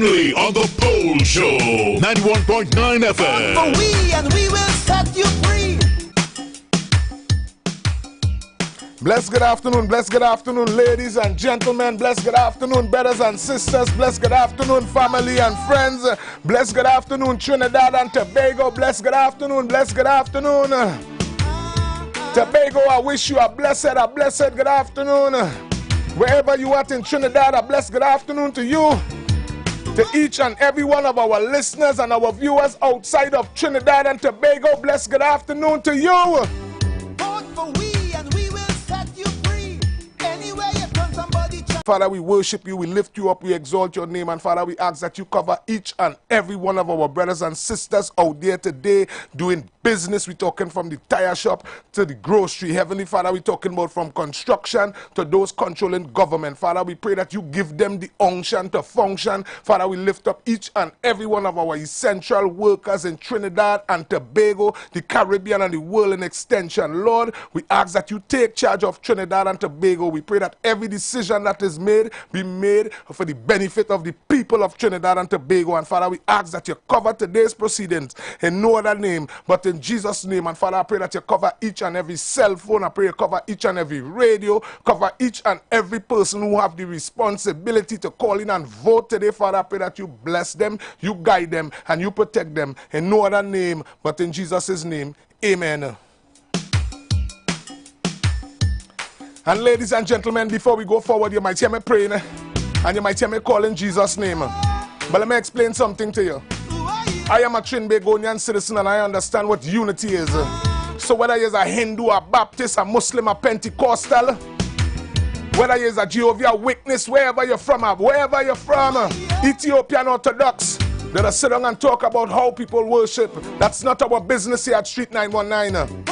only on the Pole Show, 91.9 FM. For we and we will set you free. Blessed good afternoon, ladies and gentlemen. Blessed good afternoon, brothers and sisters. Blessed good afternoon, family and friends. Blessed good afternoon, Trinidad and Tobago. Blessed good afternoon, Tobago. I wish you a blessed good afternoon. Wherever you are in Trinidad, a blessed good afternoon to you. To each and every one of our listeners and our viewers outside of Trinidad and Tobago, blessed good afternoon to you. Father, we worship you, we lift you up, we exalt your name, and Father, we ask that you cover each and every one of our brothers and sisters out there today doing business. We're talking from the tire shop to the grocery. Heavenly Father, we're talking about from construction to those controlling government. Father, we pray that you give them the unction to function. Father, we lift up each and every one of our essential workers in Trinidad and Tobago, the Caribbean and the world in extension. Lord, we ask that you take charge of Trinidad and Tobago. We pray that every decision that is made be made for the benefit of the people of Trinidad and Tobago. And Father, we ask that you cover today's proceedings in no other name but in Jesus' name. And Father, I pray that you cover each and every cell phone. I pray you cover each and every radio, cover each and every person who have the responsibility to call in and vote today. Father, I pray that you bless them, you guide them, and you protect them in no other name but in Jesus' name. Amen. And ladies and gentlemen, before we go forward, you might hear me praying and you might hear me calling Jesus' name. But let me explain something to you. I am a Trinbagonian citizen and I understand what unity is. So whether you're a Hindu, a Baptist, a Muslim, a Pentecostal, whether you're a Jehovah's Witness, wherever you're from, Ethiopian Orthodox, let us sit down and talk about how people worship. That's not our business here at Street 919.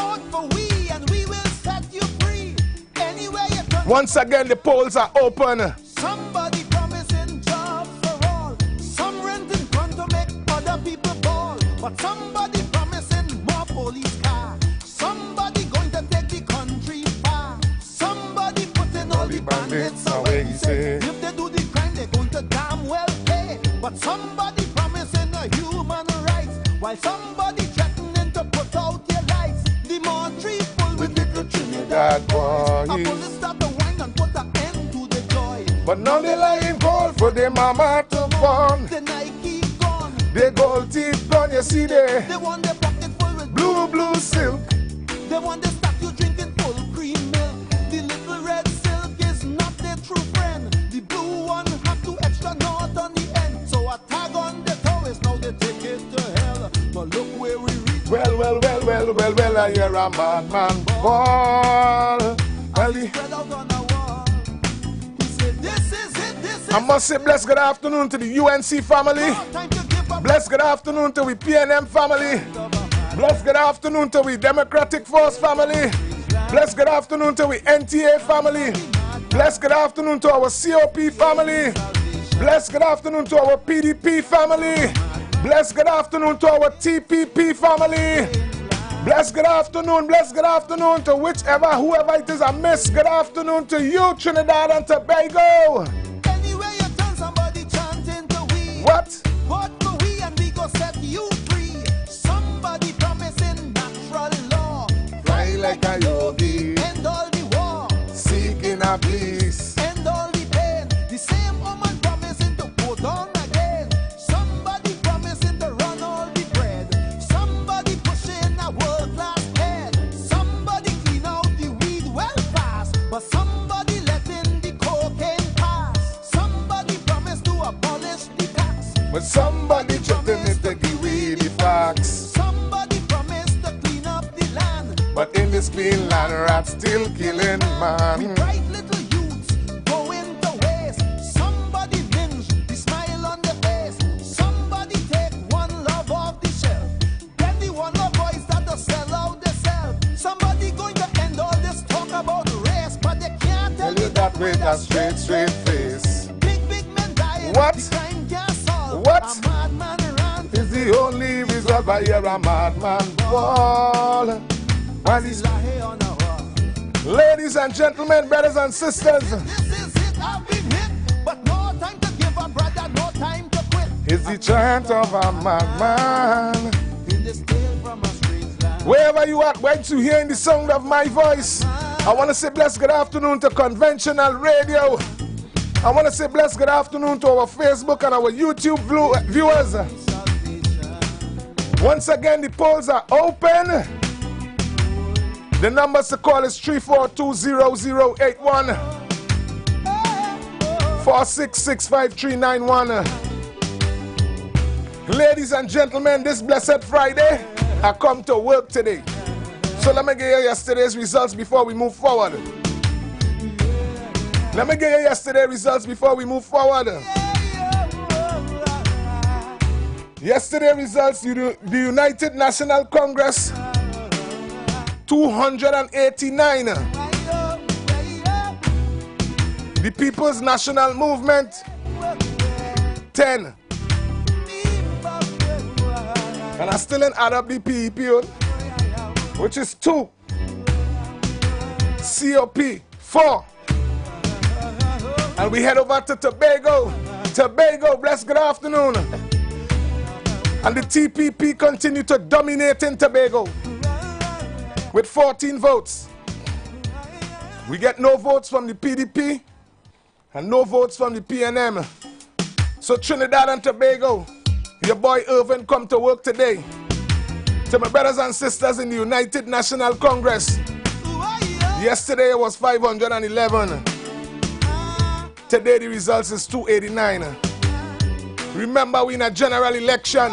Once again, the polls are open. Somebody promising jobs for all. Some renting gun to make other people ball. But somebody promising more police cars. Somebody going to take the country far. Somebody putting all the bandits away. If they do the crime, they're going to damn well pay. But somebody promising a human rights. While somebody threatening to put out your lights. The more tree full with little Trinidad boys. But now they lying gold for their mama to born. The Nike gone, the gold teeth gone, you see there. They want their pocket full with blue silk. They want the statue drinking full cream milk. The little red silk is not their true friend. The blue one have two extra knots on the end. So a tag on the toe is now they take it to hell. But look where we reach. Well, I hear a madman call. Spread out on a wall. I must say blessed good afternoon to the UNC family. Blessed good afternoon to the PNM family. Blessed good afternoon to the Democratic Force family. Blessed good afternoon to the NTA family. Blessed good afternoon to our COP family. Blessed good afternoon to our PDP family. Blessed good afternoon to our TPP family. Blessed good afternoon to whoever it is I miss. Good afternoon to you, Trinidad and Tobago. Anywhere you turn, somebody chanting to we. What? Vote for we and we go set you free. Somebody promising natural law. Fly like a yogi. End all the war. Seeking a peace. End all the pain. The same woman promising to go down again. Somebody promising to run all the bread. Somebody pushing a world-class head. Somebody clean out the weed well fast. But somebody letting the cocaine pass. Somebody promised to abolish the tax. But somebody threatened it to give we the facts. Somebody promised to clean up the land. But in this clean land, rats still killing man. Bright little youths going to waste. Somebody binge the smile on their face. Somebody take one love off the shelf. Then the one love boys that to sell out themselves. Somebody going to end all this talk about race, but they can't tell you that with a straight face. Big men dying. What? The crime can't solve. What? A madman rant Is the only result I hear a madman fall. While he's on a wall. ladies and gentlemen, brothers and sisters. This is it, I've been hit. But no time to give up, brother, no time to quit. It's the chant of a madman. Wherever you are, when you hearing the sound of my voice, I want to say blessed good afternoon to conventional radio. I want to say blessed good afternoon to our Facebook and our YouTube viewers. Once again, the polls are open. The numbers to call is 342-0081, 466-5391. Ladies and gentlemen, this blessed Friday, I come to work today. So let me give you yesterday's results before we move forward. Let me give you yesterday's results before we move forward. Yesterday results, the United National Congress, 289. The People's National Movement, 10. And I still ain't add up the PEP, which is 2. COP, 4. And we head over to Tobago. Tobago, blessed good afternoon. And the TPP continue to dominate in Tobago with 14 votes. We get no votes from the PDP and no votes from the PNM. So Trinidad and Tobago, your boy Irvin come to work today. To my brothers and sisters in the United National Congress. Yesterday it was 511. Today the results is 289. Remember, we in a general election.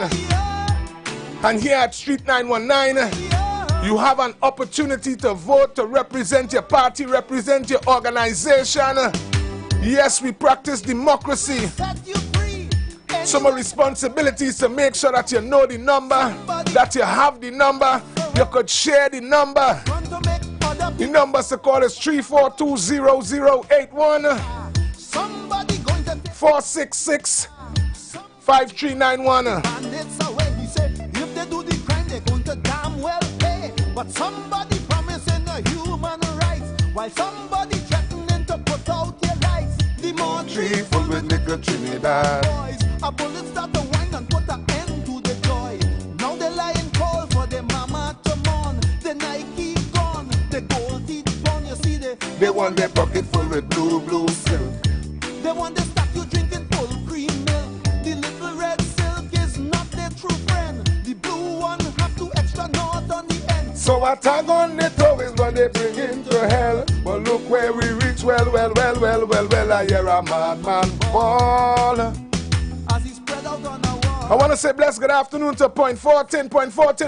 And here at Street 919, you have an opportunity to vote, to represent your party, represent your organization. Yes, we practice democracy. So my responsibility is to make sure that you know the number, that you have the number, you could share the number. The numbers to call is 342-0081, 466-5391. But somebody promising a human rights, while somebody threatening to put out your lights. The more Tree full with liquor Trinidad. boys, a bullet start to whine and put an end to the joy. Now the lion call for the mama to mourn. The Nike gone, the gold teeth gone. You see They want their pocket full with blue silk. they want the statue drinking full cream milk. The little red silk is not their true friend. The blue one have to extra north on the end. So I tag on the toe is what they bring into hell. But look where we reach, well, I hear a madman fall. As he spread out on a wall. I want to say blessed good afternoon to Point 14,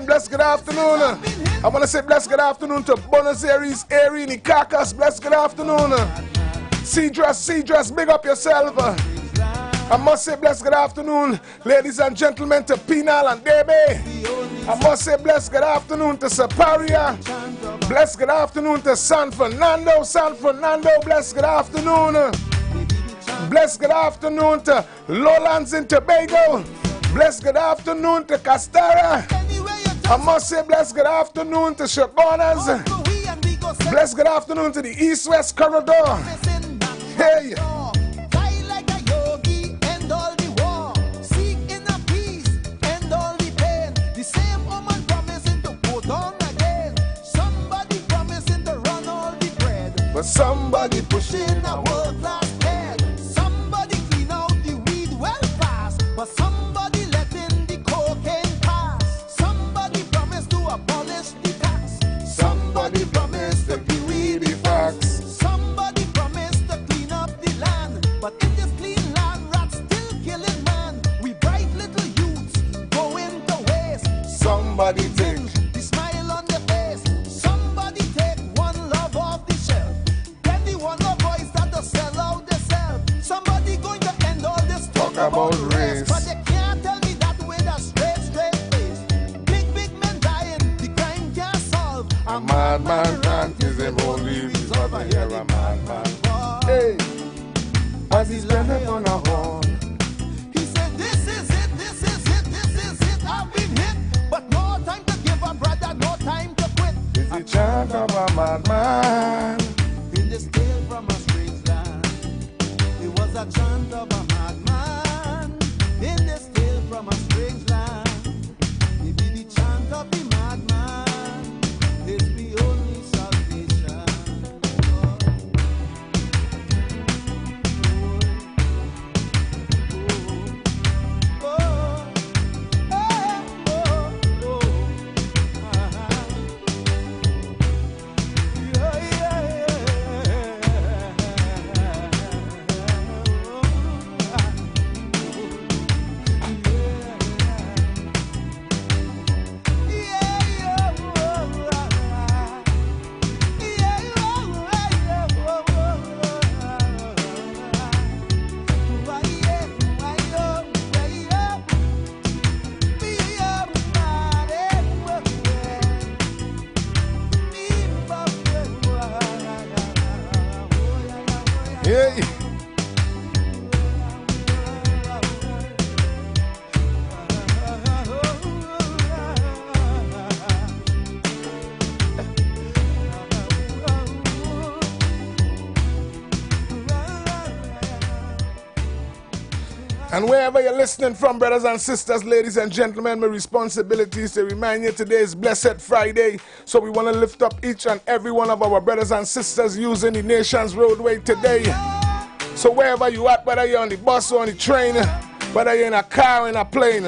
blessed good afternoon. I want to say blessed good afternoon to Buenos Aires, Erie, Caracas, blessed good afternoon. Cedras, big up yourself. I must say blessed good afternoon, ladies and gentlemen, to Pinal and Debe. I must say blessed good afternoon to Saparia. Blessed good afternoon to San Fernando, blessed good afternoon. Blessed good afternoon to Lowlands in Tobago. Blessed good afternoon to Castara. I must say blessed good afternoon to Chabonas. Blessed good afternoon to the East-West Corridor. Hey. But somebody pushing a world-class head. Somebody clean out the weed well fast. But somebody letting the cocaine pass. Somebody promised to abolish the tax. Somebody promised to give me the facts. Somebody promised to clean up the land. But in this clean land, rats still killing man. We bright little youths going to waste. Somebody take the smile on their face. Somebody take one love off the shelf. Then the one love boys that to sell out themselves. Somebody going to end all this talk about race. But they can't tell me that with a straight face. Big men dying, the crime can't solve. a madman can't kiss him only because I hear a madman. Hey, as he's bending on a horn. He said, this is it, I've been hit. But no time to give up, brother, no time to quit. It's the chant of a madman. In this tale from a strange land, it was a chant of a madman. In this tale And wherever you're listening from, brothers and sisters, ladies and gentlemen, my responsibility is to remind you today is Blessed Friday. So we want to lift up each and every one of our brothers and sisters using the nation's roadway today. So wherever you at, whether you're on the bus or on the train, whether you're in a car or in a plane,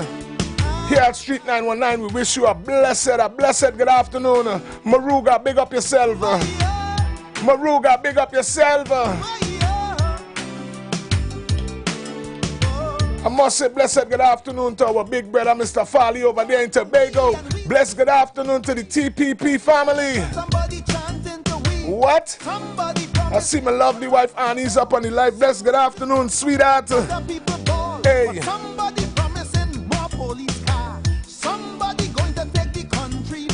here at Street 919, we wish you a blessed good afternoon. Maruga, big up yourself. Maruga, big up yourself. I must say blessed good afternoon to our big brother, Mr. Farley, over there in Tobago. Blessed good afternoon to the TPP family. What? I see my lovely wife Annie's up on the live. Blessed good afternoon, sweetheart. Hey.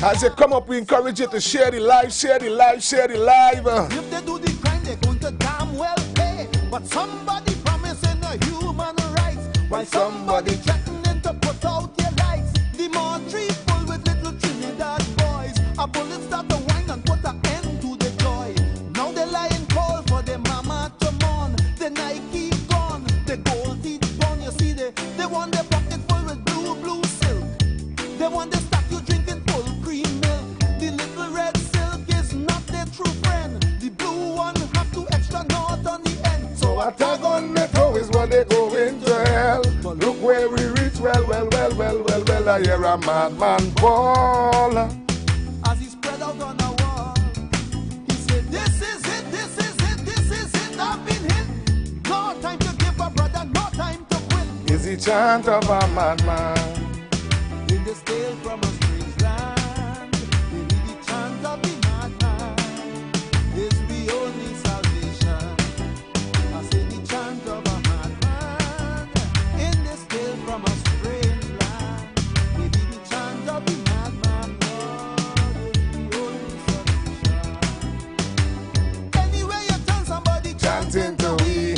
As you come up, we encourage you to share the live, share the live, share the live. If they do the crime, they're going to damn well pay. But somebody promising a human rights, while somebody threatening to put out your lights. The mortuary full with little Trinidad boys. A bullet start to whine and put an end to the joy. Now they're lying cold for their mama to mourn. The Nike gone, the gold teeth gone. You see, they want their pocket full with blue silk. They want the stock you drinking full cream milk. The little red silk is not their true friend. The blue one have to extra north on the end. So a tag on the toe is what they go into hell. But look where we reach, well, I hear a madman ball. As he spread out on the wall, he said, this is it, this is it, this is it, I've been hit. No time to give up, brother, no time to quit. Is the chant of a madman. In this tale from a strange land, they need the chant of the madman. Is the only salvation. I say the chant of a madman. In this tale from a strange land, they need the chant of the madman. Lord, is the only solution. Anyway, you tell somebody chanting to we,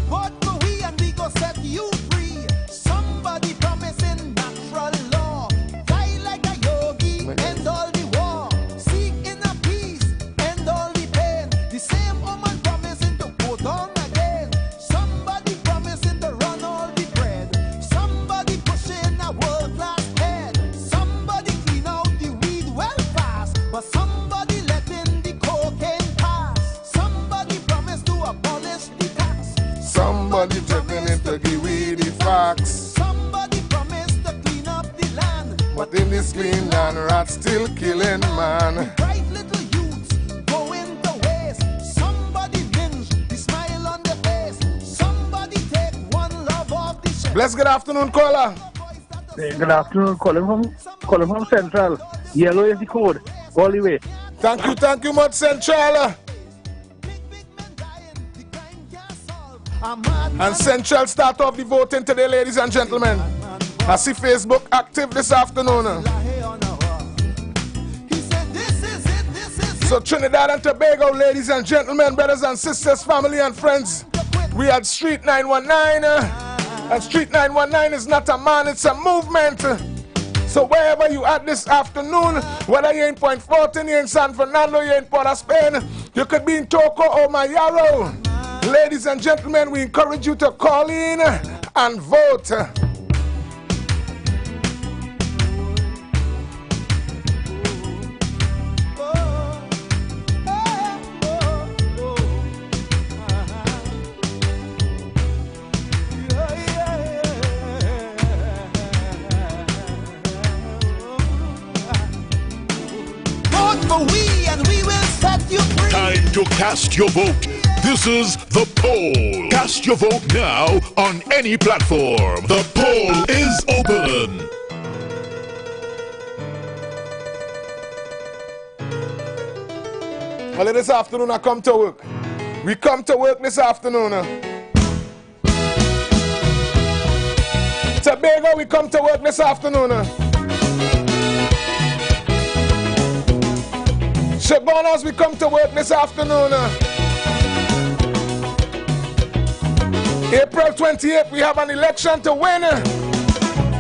vote for we and we go set you free. Somebody promising natural law. End all the war, seek inner peace, end all the pain. The same woman promising to put on again. Somebody promising to run all the bread. Somebody pushing a world-class head. Somebody clean out the weed well fast. But somebody letting the cocaine pass. Somebody promised to abolish the tax. Somebody threatening to give we the facts. Somebody promised to clean up the land. But in this clean land, rats still killing man. Bright little youths going to waste. Somebody binge the smile on their face. Somebody take one love off the shelf. Bless good afternoon, caller. Hey, good afternoon, calling from Central. Yellow is the code, all the way. Thank you much, Central. And Central start off the voting today, ladies and gentlemen. I see Facebook active this afternoon. So Trinidad and Tobago, ladies and gentlemen, brothers and sisters, family and friends, we at Street 919. And Street 919 is not a man, it's a movement. So wherever you at this afternoon, whether you're in Point Fortin, you're in San Fernando, you're in Port of Spain, you could be in Toco or Mayaro. Ladies and gentlemen, we encourage you to call in and vote. Time to cast your vote. This is the poll. Cast your vote now on any platform. The poll is open. Well, this afternoon I come to work. We come to work this afternoon. Tobago, we come to work this afternoon. Shabonas, we come to work this afternoon. April 28th, we have an election to win.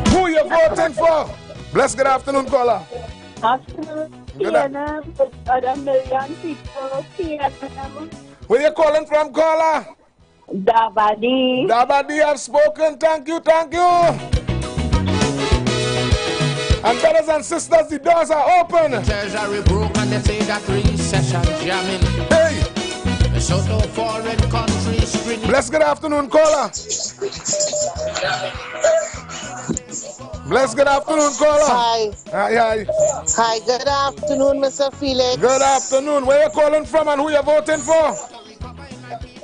Who you voting for? Bless good afternoon, caller. Afternoon, PNM, other million people, PNM. Where you calling from, caller? Dabadi. Dabadi have spoken. Thank you, thank you. And brothers and sisters, the doors are open. The treasury broke and they say that recession jamming. Hey. So no foreign countries screening. Bless good afternoon, caller. Bless good afternoon, caller. Hi. Hi. Hi, good afternoon, Mr. Felix. Good afternoon. Where you calling from and who you voting for?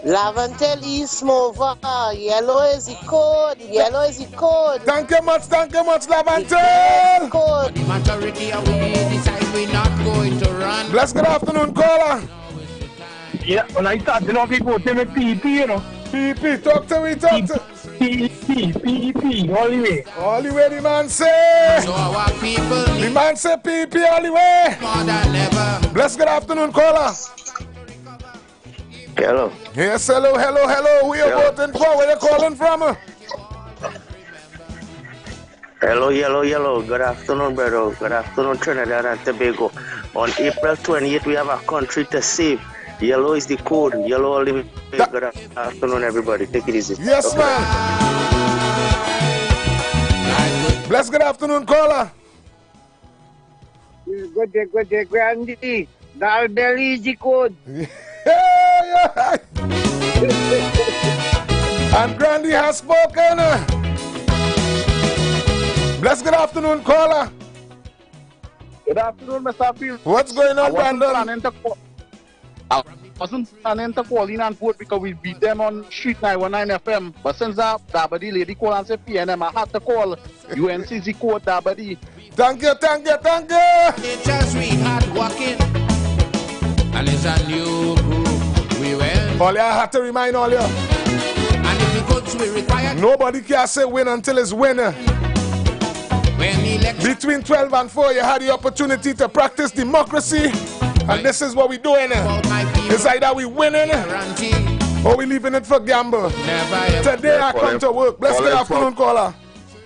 Lavantel East Mova. Yellow is the code. Yellow is the code. Thank you much, Lavantel. Code. The majority of we decide we're not going to run. Bless good afternoon, caller. Yeah, when I started off, people tell me PP, you know. PP, talk to me, talk to PP, all the way. all the way, the man say. So our people The need man say PP all the way. more than ever. Bless good afternoon, caller. Hello. Yes, hello. Who you voting for? Where you calling from? Hello. Good afternoon, brother. Good afternoon, Trinidad and Tobago. On April 28th, we have a country to save. Yellow is the code. Yellow all the way. Good afternoon, everybody. Take it easy. Yes, Okay. man. Bless good afternoon, caller. Good day, Grandy. Dalbelly is the code. Yeah. And Grandy has spoken. Bless good afternoon, caller. Good afternoon, Mr. Felix. What's going on, Brandon? I wasn't planning to call in and vote because we beat them on Street 919 FM. But since that Dabadi lady called and said PNM, I had to call UNCZ code Dabadi. Thank you. It's just we hard working. And it's a new group. We went. All you have to remind all you. And if the goods we require. Nobody can say win until it's winner. When election. Between 12 and 4, you had the opportunity to practice democracy. And this is what we're doing. It's either we winning or we leaving it for gamble. Today I come to work. Bless good afternoon, caller.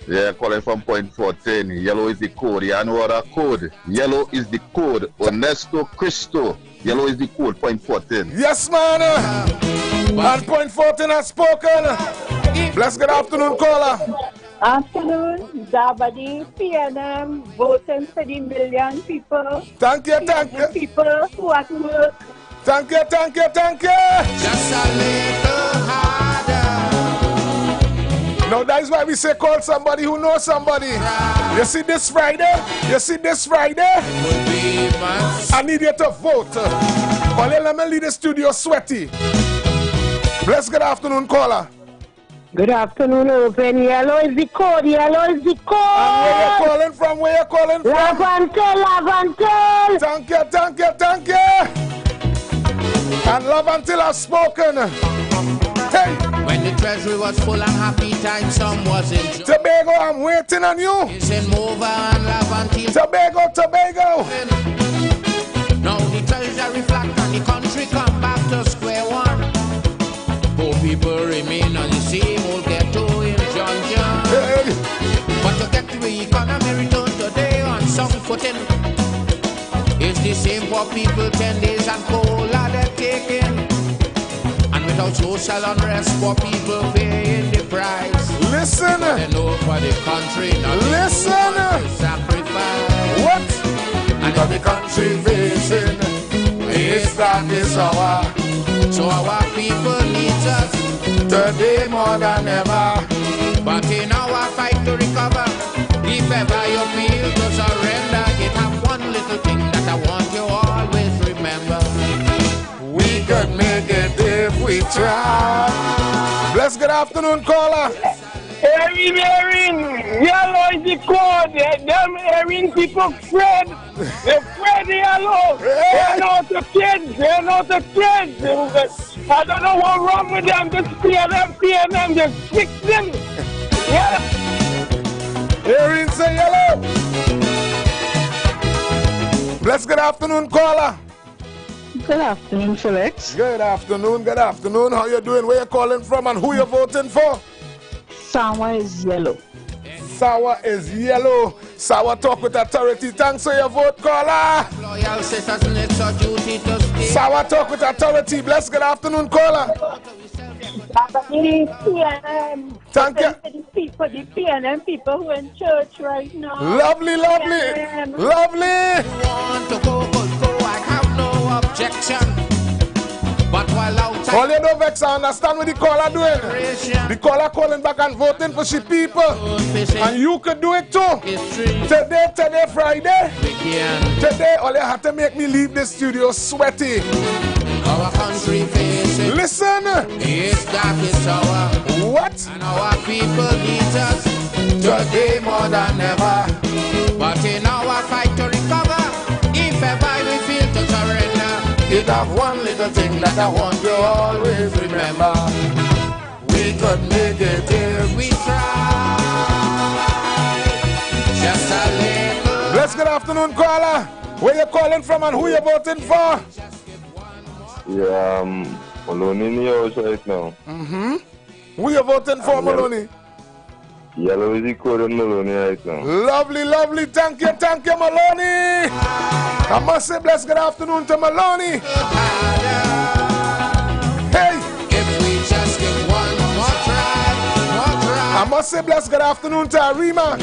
Yeah, calling from point 14. Yellow is the code. You know what a code? Yellow is the code. Ernesto Cristo. Yellow is the code. Point 14. Yes, man. And point 14 has spoken. Bless good afternoon, caller. Afternoon, Dabadi, PNM, voting for the million people. Thank you. People who at work. Thank you. Just a little harder. Now that is why we say call somebody who knows somebody. You see this Friday? I need you to vote. Let me leave the studio sweaty. Bless good afternoon, caller. Good afternoon, open. Yellow is the code. And where you calling from? Lavantel. Thank you. And Lavantel has spoken. Hey. When the treasury was full and happy time, some was in Tobago, I'm waiting on you. It's in Mova and Lavantil. Tobago. Now the treasury flat and the country come back to square one. Poor people remain on the same old ghetto in John. Hey. But to get the economy return today on some footing. It's the same for people 10 days and cola they're taking. And without social unrest, poor people paying the price. Listen. They know for the country, not Listen. sacrifice. What? And if the country facing is that this hour. So our people needs us today more than ever. But in our fight to recover, if ever you feel to surrender, it have one little thing that I want you always remember. We could make it if we try. Bless good afternoon, caller. Erin, yellow is the code. Them Erin people afraid. They're afraid yellow. They're not the kids. I don't know what's wrong with them. Just PNM, just fix them. Yeah. Erin say yellow. Bless good afternoon, caller. Good afternoon, Felix. Good afternoon. How you doing? Where you calling from and who you voting for? Sour is yellow. Sour is yellow. Sour talk with authority. Thanks for your vote, caller. Loyal citizens, it's our duty to stay. Sour talk with authority. Bless good afternoon, caller. Thank you. For the PNM people who are in church right now. Lovely, lovely. PNM. Lovely. Want to go, I have no objection. But while outside, All you know, Vex, I understand what the caller doing. The caller calling back and voting for she people. And you could do it too. Today, Friday. Today, all you have to make me leave the studio sweaty. our country faces. Listen. It's dark, it's our. What? And our people need us today more than ever. But in our fight to recover, if ever we feel to surrender, it have one little thing that I want you always remember. We could make it if we try. Just a little. Bless good afternoon, caller. Where you calling from and who you voting for? Yeah, Maloney in the house right now. Who you voting for, Maloney? Yellow is the code in Maloney right now. Lovely, lovely. Thank you, Maloney. I must say bless good afternoon to Maloney. Hey. If we just give one more try. I must say bless good afternoon to Arima.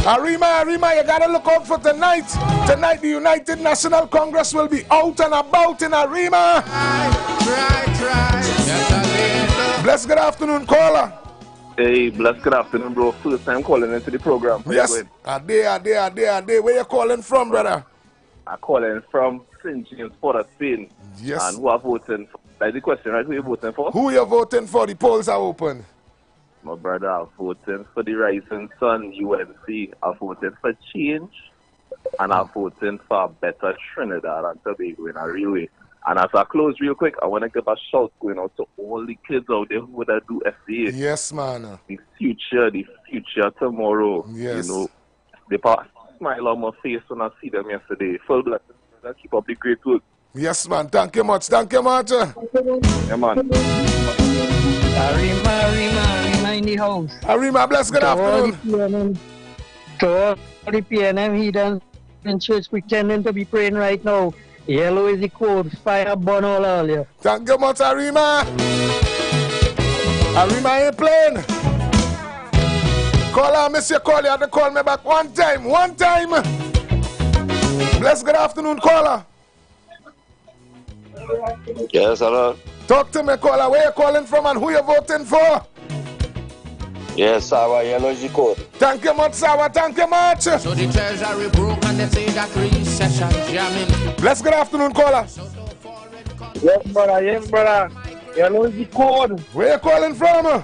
Arima, you gotta look out for tonight. Tonight the United National Congress will be out and about in Arima. Try. Just a little. Bless good afternoon, caller. Hey, bless good afternoon, bro. First time calling into the program. How Yes. you doing? A day. Where you calling from, brother? I'm calling from St. James, Port of Spain. Yes. And who are voting for? That's the question, right? Who are you voting for? Who you voting for? The polls are open. My brother, I'm voting for the Rising Sun, UNC. I'm voting for change. And I'm voting for a better Trinidad and Tobago in a real way. And as I close real quick, I want to give a shout going out to all the kids out there who would do FCA. Yes, man. The future tomorrow. Yes. You know, they put a smile on my face when I see them yesterday. Full blessings. Keep up the great work. Yes, man. Thank you much. Yeah, man. Arima in the house. Arima, bless good afternoon. To all the PNM heathens in church pretending to be praying right now. Yellow is the code. Fire burn all earlier. Thank you much, Arima. Arima ain't playing. Caller, miss your call. You have to call me back one time. Bless good afternoon, caller. Yes, hello. Talk to me, caller. Where you calling from and who you voting for? Yes, our yellow is the code. Thank you much, Sawa. Thank you much. So the treasury broke and they say that recession jamming. Bless good afternoon, caller. Yes, brother. Yellow is the code. Where you calling from?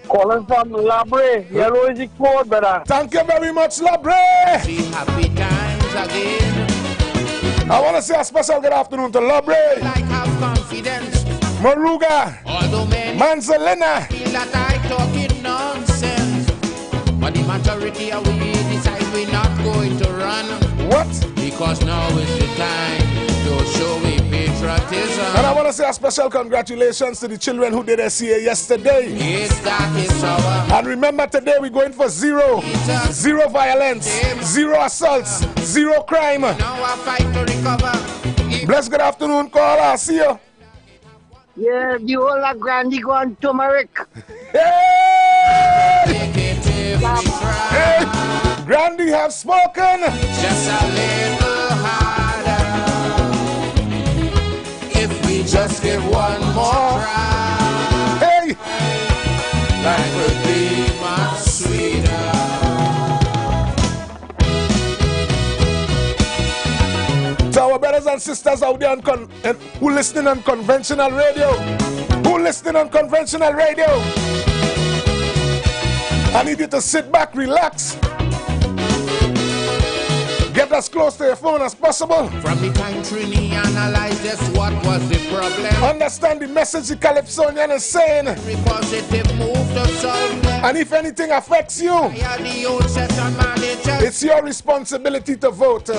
Calling from Labre. Yellow is the code, brother. Thank you very much, Labre. See happy times again. I want to say a special good afternoon to Labre, Like have confidence. Moruga, Although many Manzalina. feel that I talking nonsense, but the majority of we decide we're not going to run. What? Because now is the time to show we patriotism. And I want to say a special congratulations to the children who did SCA yesterday. It's dark, it's our. And remember, today we're going for zero violence, zero assaults, zero crime. Now I fight to recover. Bless good afternoon, caller. See you. Yeah, the whole of Grandy gone turmeric. Hey! Make it if we try. Hey! Grandy have spoken. Just a little harder. If we just give one more try, Hey! life will be much sweeter. To our brothers and sisters out there who listening on conventional radio, I need you to sit back, relax, get as close to your phone as possible. From the country, we analyze just what was the problem. Understand the message the Calypsonian is saying, Every positive move to solve them. and if anything affects you, Yeah, the old session manager. it's your responsibility to vote.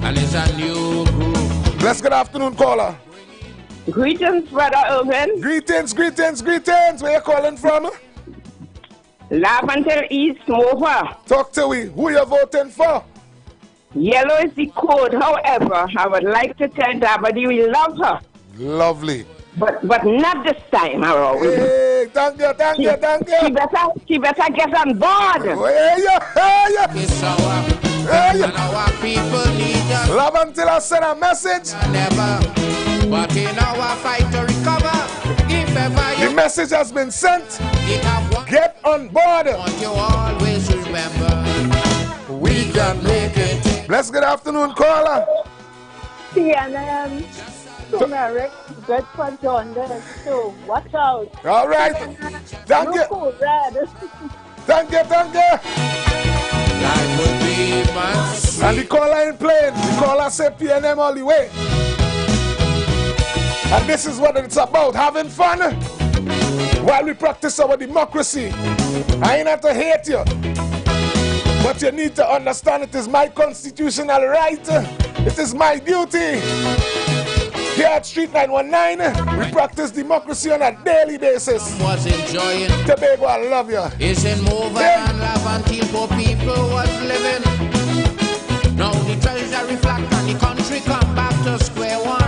And it's a new group. Bless good afternoon, caller. Greetings, Brother Irvin. Greetings. Where you calling from? Laventille East Mova. Talk to we. Who you voting for? Yellow is the code. However, I would like to tell Dabadi we love her. Lovely. But not this time around. Hey, thank you. She better get on board. Hey. And our people need us. Love until I send a message. Never. But in our fight to recover, if ever the message has been sent. Get on board. Want you always remember, we can make it. Bless good afternoon, caller. PNM, turmeric, good for jaundice, so watch out. All right. Thank you. Cool, red. Thank you. Life would be much sweeter. And the caller ain't playing. The caller said PNM all the way. And this is what it's about, having fun while we practice our democracy. I ain't have to hate you, but you need to understand it is my constitutional right. It is my duty. Here at Street 919, we practice democracy on a daily basis. Was enjoying Tobago, I love you. Isn't moving and love until poor people was living. Now the treasury flat and the country come back to square one.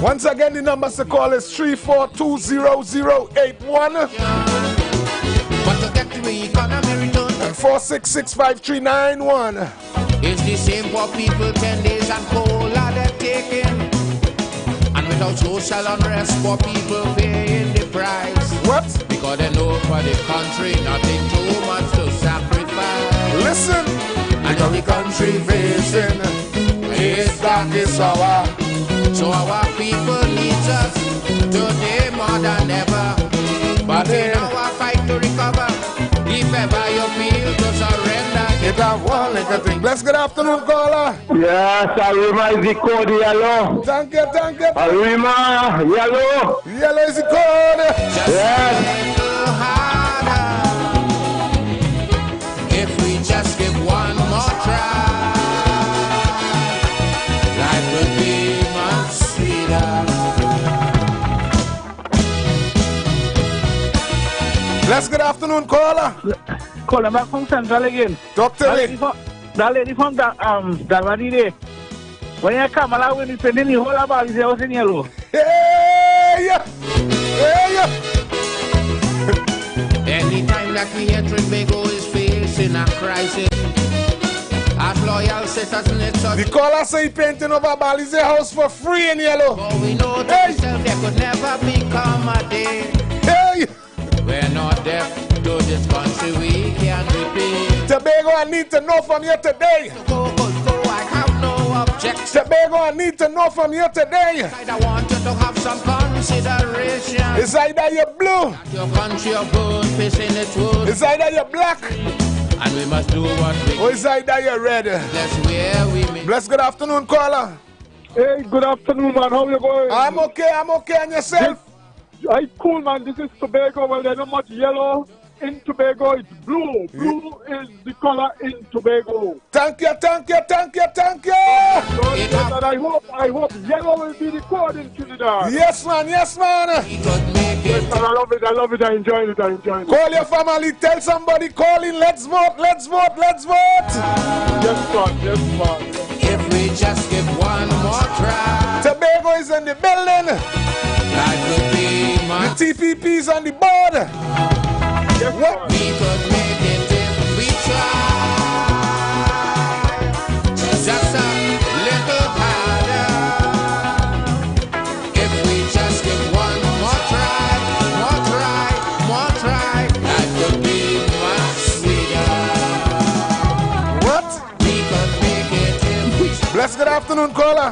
Once again, the numbers to call is 3420081 But to get to the economy return and 4665391. It's the same for people 10 days and cola they're taking. And without social unrest, poor people paying the price. What? Because they know for the country nothing too much to sacrifice. Listen, I know the country facing its darkest hour. So our people need us today more than ever. But in our fight to recover, if ever you feel to surrender, get up one like a thing. Bless good afternoon, caller. Yes, Arima is the code, yellow. Thank you. Arima, yellow. Yellow is the code. Yes. If we just give one more try, life will be much sweeter. Bless good afternoon, caller. Calling back from Central again. Talk to me. That lady from Dalmadide. When you come along with the pending, the whole about is house in yellow. Hey! Anytime that we hear Trinbago is facing a crisis, as loyal citizens, the caller say he painting over Balize house for free in yellow. but we know that there could never become a day. Hey! We're not deaf to this country, we can repeat. Tobago, I need to know from you today. Go, I have no objection. Tobago, I need to know from you today. I want you to have some consideration. It's either you're blue, Your country of good, facing its wood. it's either you're black, And we must do what we or it's either you're red. That's where we make. Bless good afternoon, caller. Hey, good afternoon, man. How you going? I'm okay, and yourself? Hey, cool, man. This is Tobago. Well, there's not much yellow in Tobago. It's blue. Blue is the color in Tobago. Thank you. So, and I hope yellow will be the code in Trinidad. Yes, man. Yes, man, I love it. I enjoy it. Call your family, tell somebody, call in, let's vote. Yes, man. If we just give one more try, Tobago is in the building. life could be The much. TPP's on the board. Yes, What? man. We could make it if we try. Just a little harder. If we just give one more try, life could be much sweeter. What? We could make it if we Bless good afternoon, caller.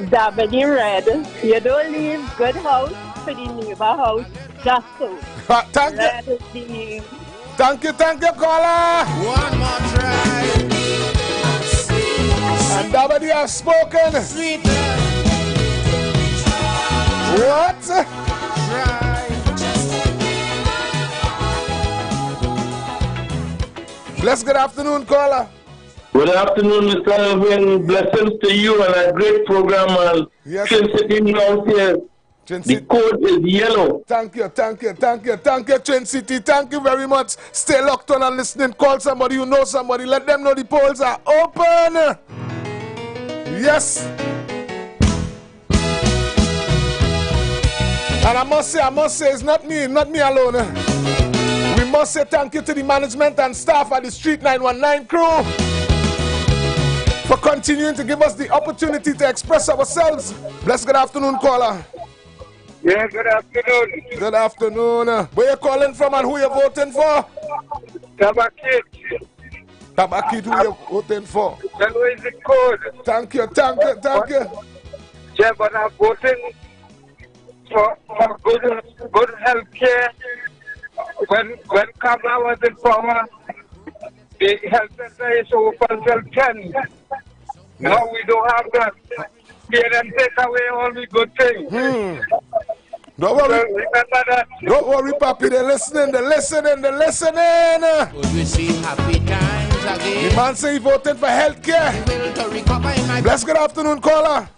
Dabby Red, you don't leave good house for the neighbor house, just so. Thank Red you. is the name. Thank you, caller. one more try. And Dabadi have spoken. Sweeter. What? Try. Bless good afternoon, caller. Good afternoon, Mr. Irvin. Blessings to you and a great program. Yes. Twin City out here. The code is yellow. Thank you, Twin City. Thank you very much. Stay locked on and listening. Call somebody you know somebody. Let them know the polls are open. Yes. And I must say, it's not me alone. We must say thank you to the management and staff at the Street 919 crew for continuing to give us the opportunity to express ourselves. Bless good afternoon, caller. Yeah, good afternoon. Good afternoon. Where you calling from and who you voting for? Tabakit. Tabakit, who you voting for? Yellow is the code. Thank you. Yeah, but I'm voting for good health care. When Kamala was in power, the health center is open till 10. Now we don't have that. PNM take away all the good things. Don't worry. So remember that. Don't worry, Papi. They're listening. Could we see happy times again? The man say he voting for health care. Bless good afternoon, caller.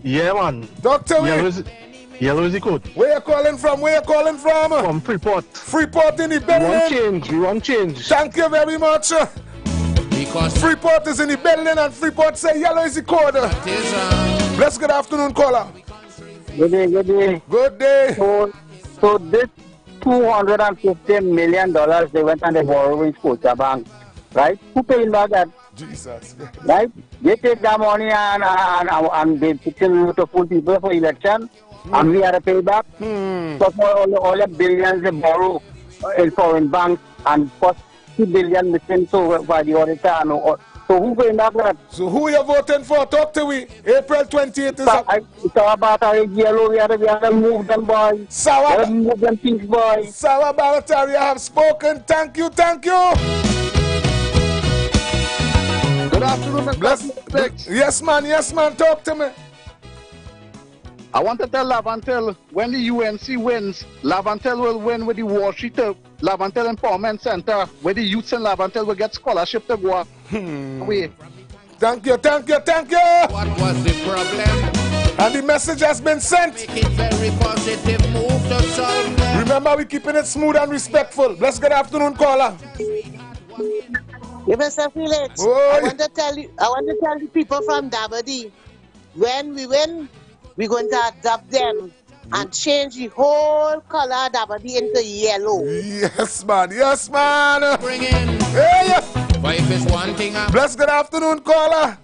Yeah, man. Doctor, Yellow is the code. Where you calling from? From Freeport. Freeport in the building. We want change. Thank you very much. Because Freeport is in the building and Freeport say yellow is the code. Bless good afternoon, caller. Good day. Good day. So this $250 million they went and they borrowed in Scotiabank, right? Who paying back that? Jesus. Right? They take that money and they put in to full people for election, and we had to pay back. But all the billions they borrow in foreign banks and first $2 billion missing so by the auditor. So who paying back that? So who you voting for? Talk to me. April 28th is up. It's about yellow. We have to move them, boys. Move them things, boys. Sarah Barataria have spoken. Thank you. Good afternoon, Yes, man. Talk to me. I want to tell Lavantel, when the UNC wins, Lavantel will win with the Wall Street Lavantel Empowerment Center, where the youths in Lavantel will get scholarship to go away. Thank you. What was the problem? And the message has been sent. Make it very positive move to solve them. Remember, we're keeping it smooth and respectful. Bless good afternoon, caller. Mr. Felix, I want to tell the people from Dabadi, when we win, we're going to adopt them and change the whole color Dabadi into yellow. Yes, man. Bring in. Hey. Wife is one thing. Bless good afternoon, caller.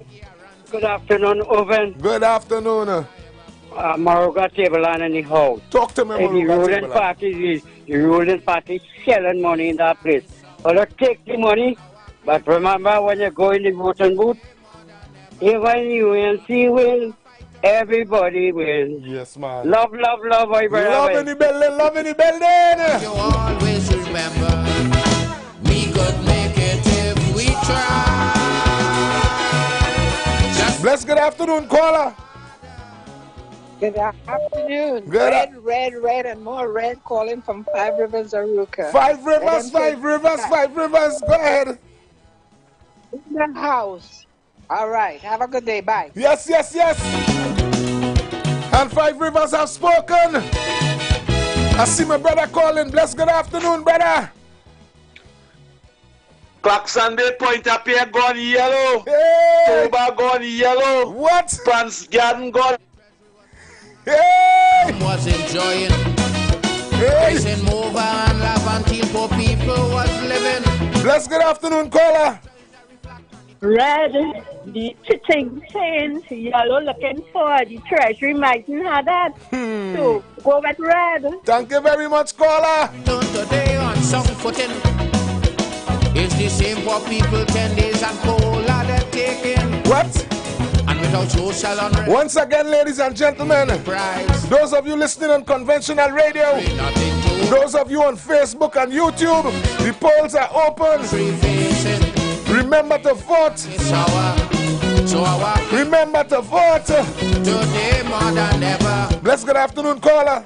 Good afternoon, Oven. Good afternoon. Maruga Tableland in the house. Talk to me, Maruga The ruling party selling money in that place. But they take the money, but remember when you go in the voting booth, even UNC win, everybody wins. Yes, man. Love, my brother. Love in the building. You always remember, we could make it if we try. Bless good afternoon, caller. Good afternoon. Good Red, and more red calling from Five Rivers, Aruka. Five Rivers. Go ahead. In the house. All right. Have a good day. Bye. Yes. And Five Rivers have spoken. I see my brother calling. Bless good afternoon, brother. Clock Sunday, Point Up here gone yellow. Hey. Toba gone yellow. What? Trans Garden gone. Hey. Was enjoying. Racing over and laugh until poor people was living. Bless good afternoon, caller. Red, the thing saying yellow looking for the treasury mightn't have that. So go with red. Thank you very much, caller. Today on some footing. It's the same for people 10 days and cola they're taking. What? And without social unrest. Once again, ladies and gentlemen, those of you listening on conventional radio, those of you on Facebook and YouTube, the polls are open. Remember to vote. Remember to vote. Today more than ever. Bless good afternoon, caller.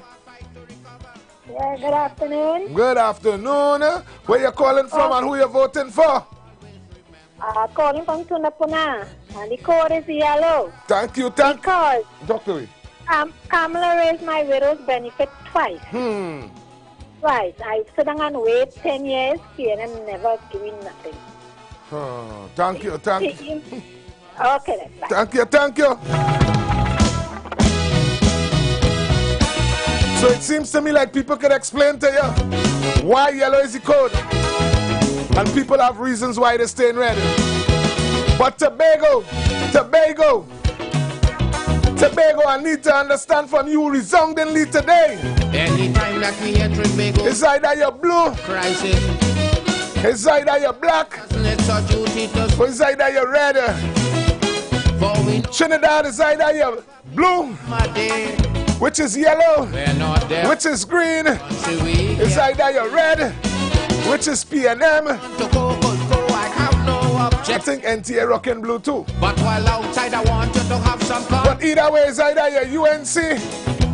Yeah, good afternoon. Good afternoon. Where you calling from and who you voting for? Calling from Tunapuna, and the code is yellow. Thank you. Because Doctor, Kamala raised my widow's benefit twice. Twice. I sit down and wait 10 years, and I'm never giving nothing. Thank you. Okay, then. Thank you. So it seems to me like people can explain to you why yellow is the code. And people have reasons why they're staying red. But Tobago, I need to understand from you resoundingly today. Anytime that we hear Tobago, it's either you're blue, crisis. It's either you're black, or it's either you're red. Trinidad is either you're blue, which is yellow, which is green. It's either you're red, which is PNM. I think NTA rocking blue too. But while outside I want you to have some fun. But either way, it's either your UNC,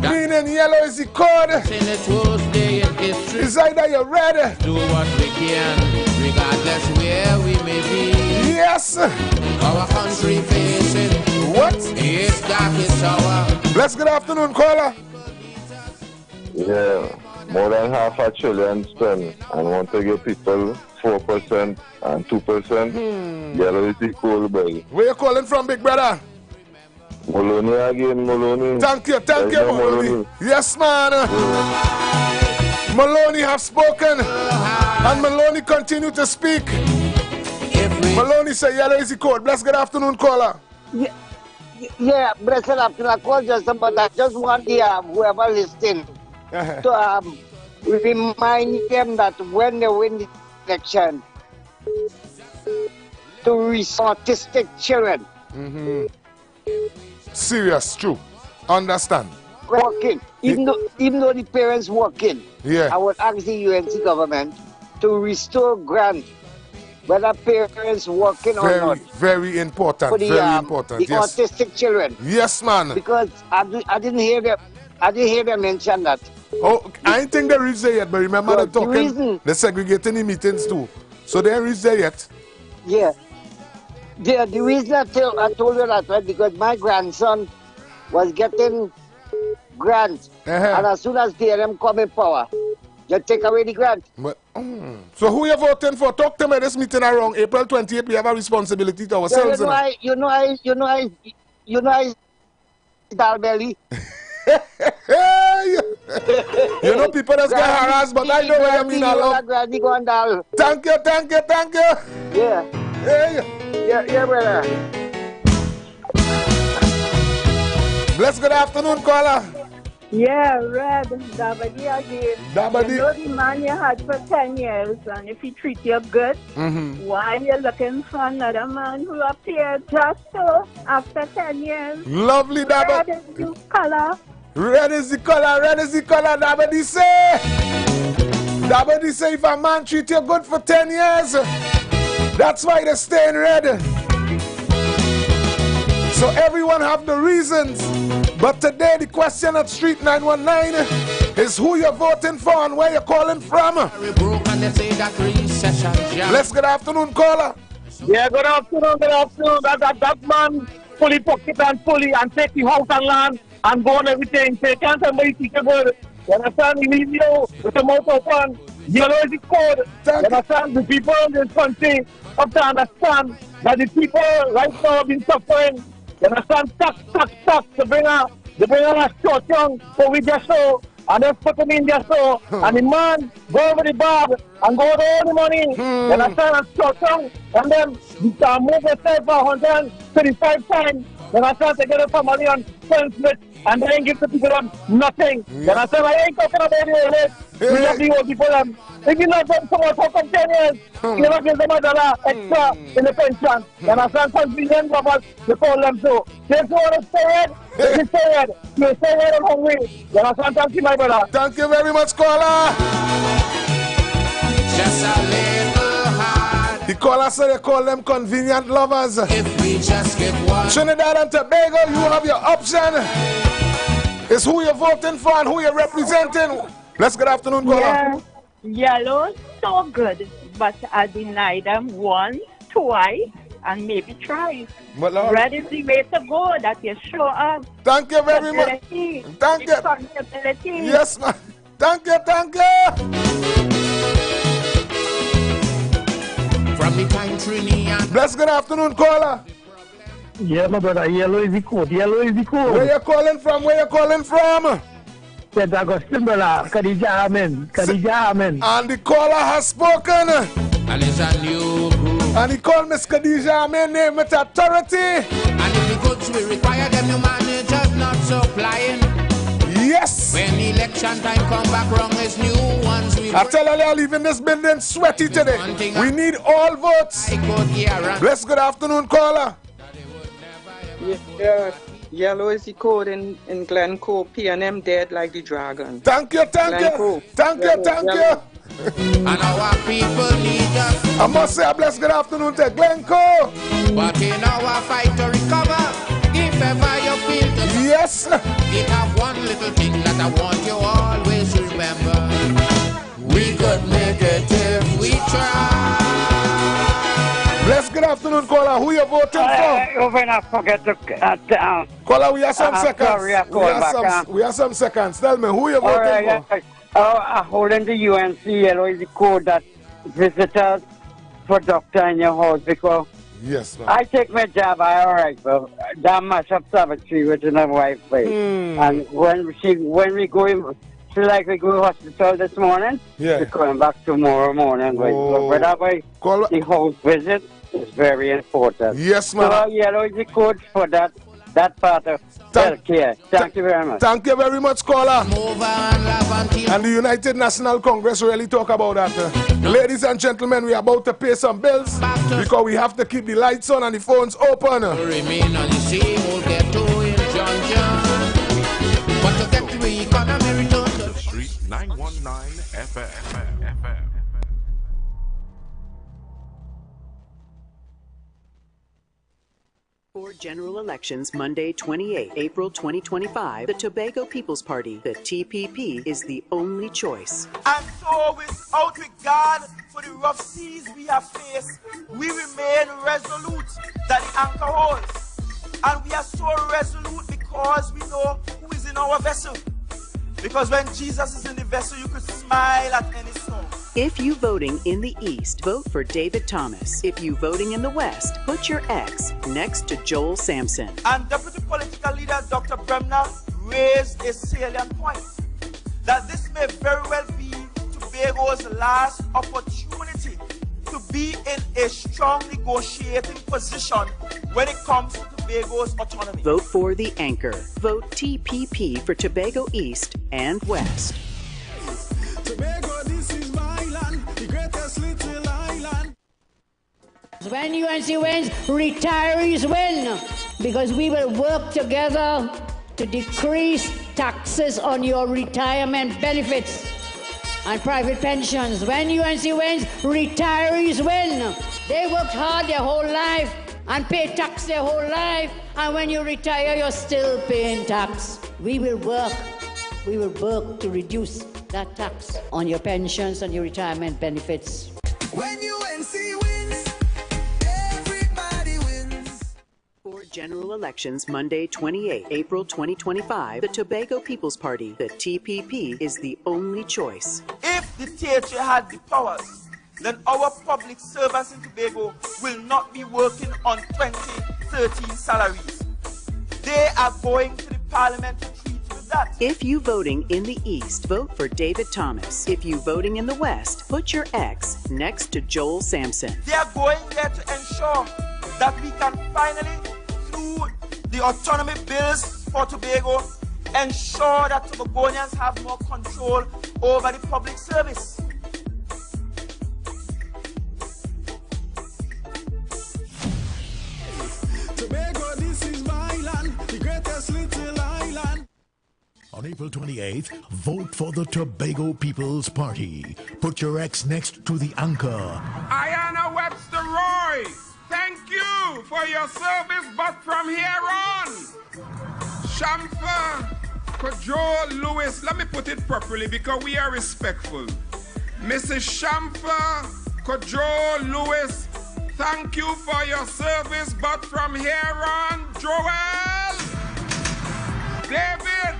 meaning yellow is the code. It's either you're red. Do what we can, regardless where we may be. Yes. Our country facing what? It's dark, it's our. Bless good afternoon, caller. Yeah, more than half a trillion spent and want to give people 4% and 2%. Yellow is the cool boy. Where you calling from, big brother? Maloney again, Maloney. Thank you, Maloney. Yes, man. Maloney have spoken, and Maloney continue to speak. Maloney say yellow is the code. Bless good afternoon, caller. Yeah, blessed afternoon. I called just about that. Just want the whoever listening to remind them that when they win the election, to reach autistic children. Serious, true. Understand. Working. Even though the parents working, I would ask the UNC government to restore grant, whether parents working or not. Very important. For the, very important. The autistic children. Yes, man. Because I didn't hear them mention that. Oh, I ain't think they reached there yet, but remember they're talking, they're segregating the meetings too. So they ain't reached there yet. Yeah. The reason I told you that, right, because my grandson was getting grants, and as soon as PNM come in power, you take away the grant. But, so who you voting for? Talk to me. This meeting around April 28th. We have a responsibility to ourselves. You know I Dal belly. You know people that's get harassed, but I know what you mean. Thank you. Yeah. Yeah, brother. Bless good afternoon, caller. Yeah, Red, Dabadi again. Dabadi. You know the man you had for 10 years, and if he treat you good, why you looking for another man who appeared just so after 10 years? Lovely, Dabadi. Red is the color. Red is the color, Dabadi say. Dabadi say if a man treat you good for 10 years, that's why they stay in red. So everyone have the reasons. But today the question at Street 919 is who you're voting for and where you're calling from. Let's good afternoon, caller. Yeah, good afternoon. That man fully pocket and take the house and land and go on everything. So can't somebody teach you good. You understand? He leave you with the mouth open. Yellow is the code. You understand? The people in this country have to understand that the people right now have been suffering. You understand? Tax. They bring a short young, so we just so, and then put them in there so, and the man go over the bar and go with all the money. You understand? And short young, and then move yourself 135 times. You understand? To get a family on split, and then give the people nothing. You understand? I ain't talking about the old. We love the old people. If you not done so much for 10 years, you never give them $1 extra in the pension. You understand? Convenient government, they call them so. They want to stay ahead, they can stay ahead. You stay ahead and hungry. You understand? Thank you, my brother. Thank you very much, caller. Just a little hard. The caller said they call them convenient lovers. If we just get one. Trinidad and Tobago, you have your option. It's who you're voting for and who you're representing. Let's good afternoon, caller. Yeah. Yellow, so good, but I deny them once, twice, and maybe thrice. Red is the way to go, that you show up. Thank you very much. Thank you. Yes, ma'am. Thank you. From the country, bless good afternoon, caller. Yeah, my brother, yellow is the code. Where you calling from? St. Augustine, brother. Khadija, amen. Khadija, amen. And the caller has spoken. And it's a new group. And he called Miss Khadija, amen, name with authority. And if the goods we require them, the managers not supplying. Yes. When election time come back wrong, it's new ones we I tell you, leaving this building sweaty today. We need all votes. Bless good afternoon, caller. Yeah, yellow is the code in Glencoe. P&M dead like the dragon. Thank you, thank you. Thank you, thank you. And our people need us. I must say a blessed good afternoon to Glencoe. But in our fight to recover, if ever you feel the yes, it have one little thing that I want you always to remember. We could make it if we try. Blessed good afternoon, caller. Who you voting for? When I forget to caller, we have some seconds. Sorry, we have some seconds. Tell me, who you voting for? I hold in the UNC yellow is the code that visitors for doctor in your house because yes, ma'am. I take my job, alright, but that mash up Savage with my wife place. And when we go in, she like we go to hospital this morning, we're going back tomorrow morning. But the house visit is very important. Yes, ma'am. So yellow is the code for that part of healthcare. Thank you very much. Thank you very much, caller. And the United National Congress really talk about that. Ladies and gentlemen, we are about to pay some bills because we have to keep the lights on and the phones open. Remain on the same old ghetto in John. But to get to the economy return to The Street 919 FM. For general elections Monday, 28 April 2025, the Tobago People's Party, the TPP, is the only choice. And so, without regard for the rough seas we have faced, we remain resolute that the anchor holds. And we are so resolute because we know who is in our vessel. Because when Jesus is in the vessel, you could smile at any storm. If you voting in the East, vote for David Thomas. If you voting in the West, put your X next to Joel Sampson. And Deputy Political Leader Dr. Bremner raised a salient point that this may very well be Tobago's last opportunity to be in a strong negotiating position when it comes to Tobago's autonomy. Vote for the anchor. Vote TPP for Tobago East and West. Tobago, this is my land, the greatest little island. When UNC wins, retirees win, because we will work together to decrease taxes on your retirement benefits and private pensions. When UNC wins, retirees win. They worked hard their whole life and pay tax their whole life, and when you retire, you're still paying tax. We will work to reduce that tax on your pensions and your retirement benefits. When UNC wins, everybody wins. For general elections Monday, 28 April 2025, the Tobago People's Party, the TPP, is the only choice. If the THA had the powers, then our public servants in Tobago will not be working on 2013 salaries. They are going to the parliament to treat with that. If you voting in the East, vote for David Thomas. If you voting in the West, put your X next to Joel Sampson. They are going there to ensure that we can finally, through the autonomy bills for Tobago, ensure that Tobagonians have more control over the public service. Tobago, this is my land, the greatest little island. On April 28th, vote for the Tobago People's Party. Put your X next to the anchor. Ayana Webster Roy, thank you for your service, but from here on, Shamfa Kojo Lewis, let me put it properly because we are respectful. Mrs. Shamfa Kojo Lewis, thank you for your service, but from here on, Joel, David,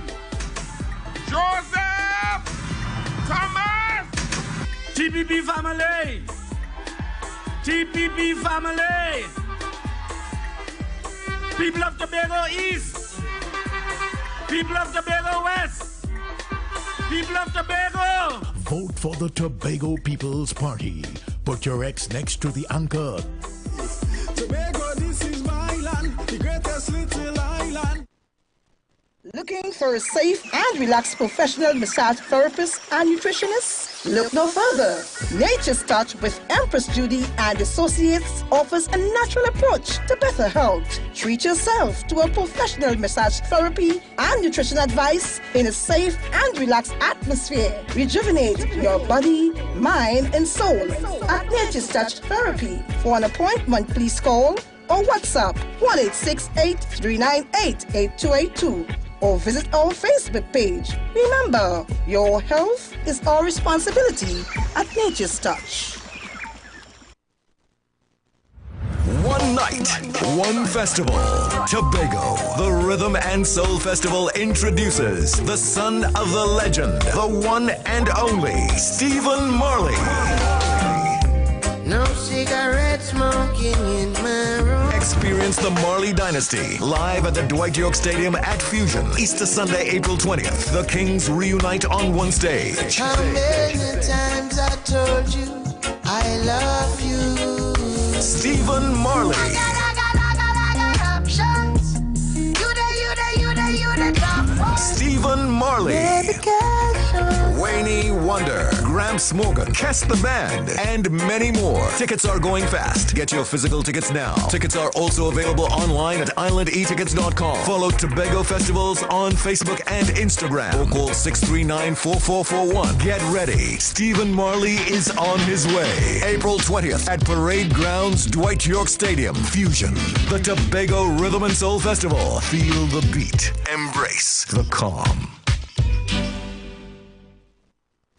Joseph, Thomas, TPP family, TPP family, people of Tobago East, people of Tobago West, People of Tobago! Vote for the Tobago People's Party. Put your ex next to the anchor. Tobago, this is my land, the greatest little island. Looking for a safe and relaxed professional massage therapist and nutritionist? Look no further. Nature's Touch with Empress Judy and Associates offers a natural approach to better health. Treat yourself to a professional massage therapy and nutrition advice in a safe and relaxed atmosphere. Rejuvenate your body, mind, and soul at Nature's Touch Therapy. For an appointment, please call or WhatsApp 1-868-398-8282. Or visit our Facebook page. Remember, your health is our responsibility at Nature's Touch. One night, one festival. Tobago, the Rhythm and Soul Festival introduces the son of the legend, the one and only Stephen Marley. No cigarette smoking in my room. Experience the Marley Dynasty live at the Dwight York Stadium at Fusion, Easter Sunday, April 20th. The Kings reunite on one stage. How many times I told you I love you? Stephen Marley. I got options. You the top one. Stephen Marley. Wayne Wonder, Gramps Morgan, Kess the Band, and many more. Tickets are going fast. Get your physical tickets now. Tickets are also available online at islandetickets.com. Follow Tobago Festivals on Facebook and Instagram. Or call 639-4441. Get ready. Stephen Marley is on his way. April 20th at Parade Grounds, Dwight York Stadium, Fusion. The Tobago Rhythm and Soul Festival. Feel the beat. Embrace the calm.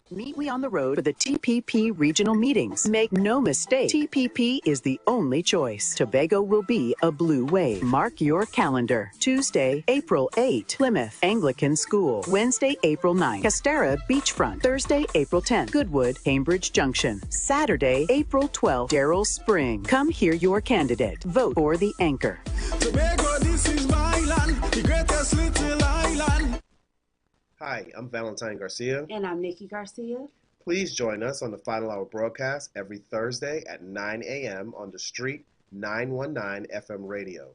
Meet we on the road for the TPP regional meetings. Make no mistake, TPP is the only choice. Tobago will be a blue wave. Mark your calendar. Tuesday, April 8, Plymouth Anglican School. Wednesday, April 9, Castara Beachfront. Thursday, April 10, Goodwood, Cambridge Junction. Saturday, April 12, Darrell Spring. Come hear your candidate. Vote for the anchor. Tobago, this is my land, the greatest little island. Hi, I'm Valentine Garcia. And I'm Nikki Garcia. Please join us on the Final Hour broadcast every Thursday at 9 a.m. on The Street 919 FM radio.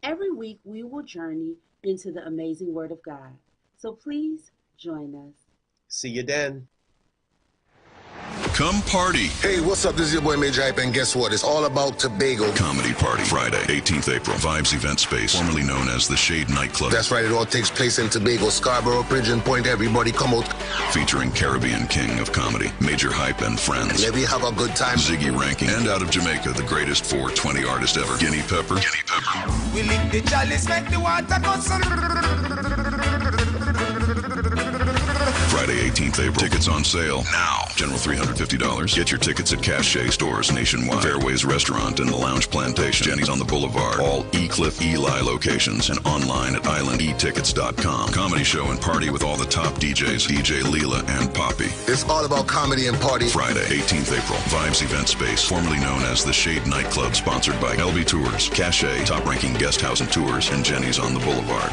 Every week we will journey into the amazing Word of God. So please join us. See you then. Come party. Hey, what's up? This is your boy Major Hype, and guess what? It's all about Tobago. Comedy Party, Friday, 18th April. Vibes Event Space, formerly known as the Shade Nightclub. That's right, it all takes place in Tobago, Scarborough, Pigeon Point. Everybody come out. Featuring Caribbean King of Comedy, Major Hype and Friends. And maybe have a good time. Ziggy Ranking, and out of Jamaica, the greatest 420 artist ever, Guinea Pepper. We lick the chalice, make the water go. Friday, 18th April. Tickets on sale now. General $350. Get your tickets at Cache stores nationwide. Fairways Restaurant and the Lounge Plantation. Jenny's on the Boulevard. All E-Cliff Eli locations and online at islandetickets.com. Comedy show and party with all the top DJs. DJ Leela and Poppy. It's all about comedy and party. Friday, 18th April. Vibes Event Space, formerly known as the Shade Nightclub, sponsored by LB Tours, Cache, top-ranking guest house and tours, and Jenny's on the Boulevard.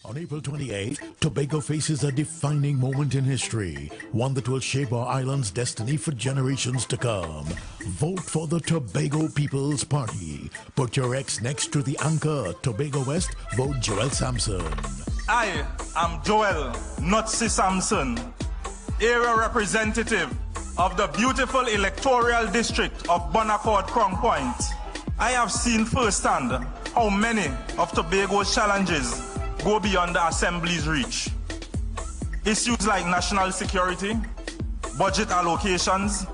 On April 28, Tobago faces a defining moment in history, one that will shape our island's destiny for generations to come. Vote for the Tobago People's Party. Put your ex next to the anchor. Tobago West, vote Joel Sampson. I am Joel Nutsi Sampson, area representative of the beautiful electoral district of Bonaccord Crown Point. I have seen firsthand how many of Tobago's challenges go beyond the Assembly's reach. Issues like national security, budget allocations,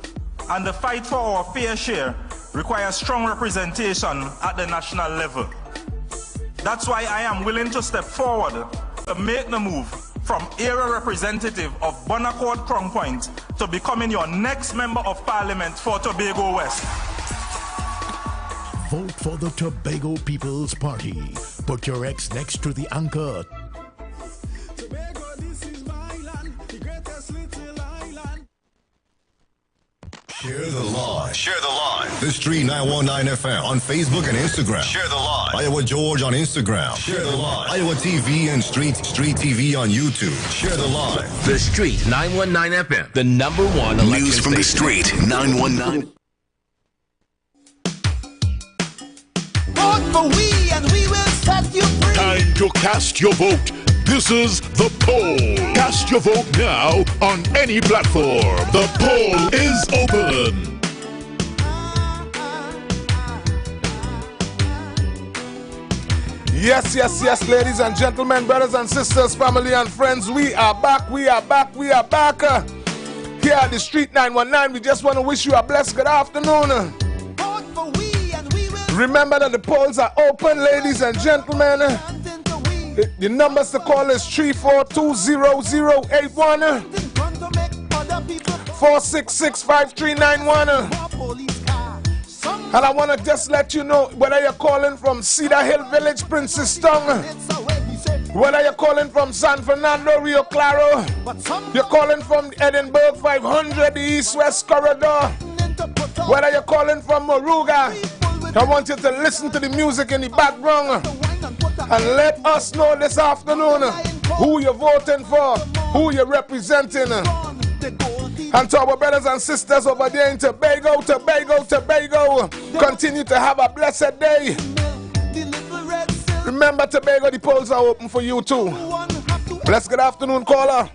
and the fight for our fair share require strong representation at the national level. That's why I am willing to step forward to make the move from area representative of Bonaccord Crown Point to becoming your next member of parliament for Tobago West. Vote for the Tobago People's Party. Put your ex next to the anchor. Share the live. Share the live. The Street 919 FM on Facebook and Instagram. Share the live. Iowa George on Instagram. Share the live. Iowa TV and Street TV on YouTube. Share the live. The Street 919 FM, the #1 News from the Street 919. Vote for we and we will set you free. Time to cast your vote. This is the poll. Cast your vote now on any platform. The poll is open. Yes, yes, yes, ladies and gentlemen, brothers and sisters, family and friends, we are back, we are back, we are back. Here at the Street 919, we just want to wish you a blessed good afternoon. Remember that the polls are open, ladies and gentlemen. The numbers to call is 3420081 4665391. And I want to just let you know, whether you're calling from Cedar Hill Village, Princeton, whether you're calling from San Fernando, Rio Claro, you're calling from Edinburgh 500, the East-West Corridor, whether you're calling from Moruga, I want you to listen to the music in the background and let us know this afternoon who you're voting for, who you're representing. And to our brothers and sisters over there in Tobago, continue to have a blessed day. Remember, Tobago, the polls are open for you too. Blessed good afternoon, caller.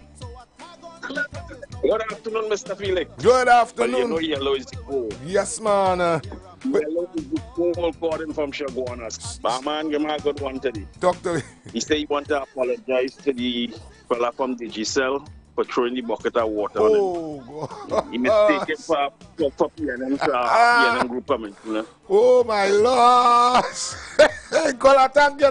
Good afternoon, Mr. Felix. Good afternoon. You know yellow is the goal. Yes, man. Yellow is the goal calling from Shaguanas. But man, give me a good one today. Doctor. He said he want to apologize to the fella from Digicel for throwing the bucket of water on him. God. He mistaken for PNM group coming. You know? Oh, my Lord. Nicola, thank you.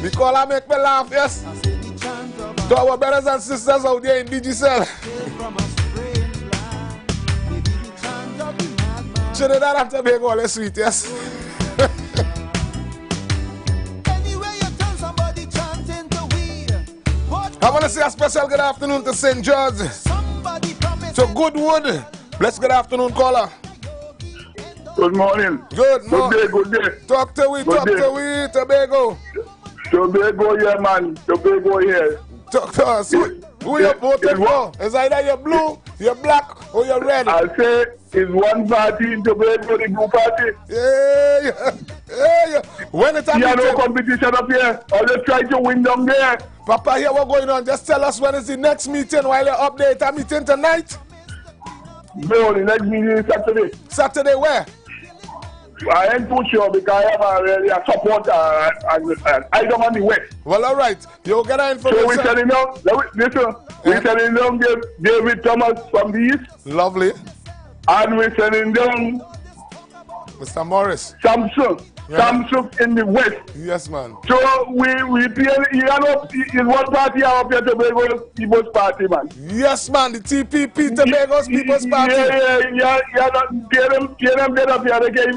Nicola, make me laugh, yes. To our brothers and sisters out there in Digicel. Trinidad and Tobago, all sweet, yes. I want to say a special good afternoon to St. George, to Goodwood. Blessed good afternoon, caller. Good morning. Good morning. Good day. Talk to we, Tobago. Tobago, yeah, man. Tobago, yeah. Talk to us. Who you voting for? Is either you're blue, you're black, or you're red? I say it's one party in Tobago, the blue party. Yeah. When it's a meeting, no competition up here. Or they try to win them there. Papa, here what's going on? Just tell us when is the next meeting while you update a meeting tonight? No, the next meeting is Saturday. Saturday where? I ain't too sure because I have a support I don't want the West. Well, all right. You'll get that information. So we're telling them, listen, we're telling them David Thomas from the East. Lovely. And we're sending them Mr. Morris. Samsung. Yeah. Samsung in the West. Yes, man. So we is one party out here, Tobago People's Party, man. Yes, man. The TPP, Tobago's People's Party. Yeah. Get them get up here. They gave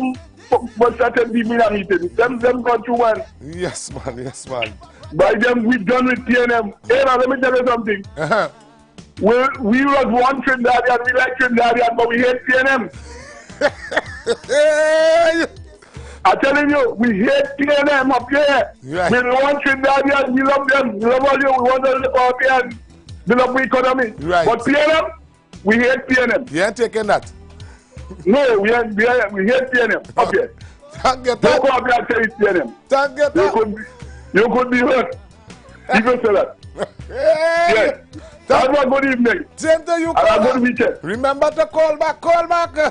but certain people in a meeting. Them got to one. Yes, man. By them, we done with PNM. Hey, now, let me tell you something. We was one Trinidadian, we like Trinidadian, but we hate PNM. I'm telling you, we hate PNM up here. Right. We want Trinidadian, we love them. We love all you, we want to live up here and build up the economy. Right. But PNM, we hate PNM. You ain't taking that? No, we hate PNM up here. Thank you. Don't go up here and say it's PNM. Thank you. You could be hurt. People say that. Yeah. Have a good evening. Same to you. And a good weekend. Remember to call back. I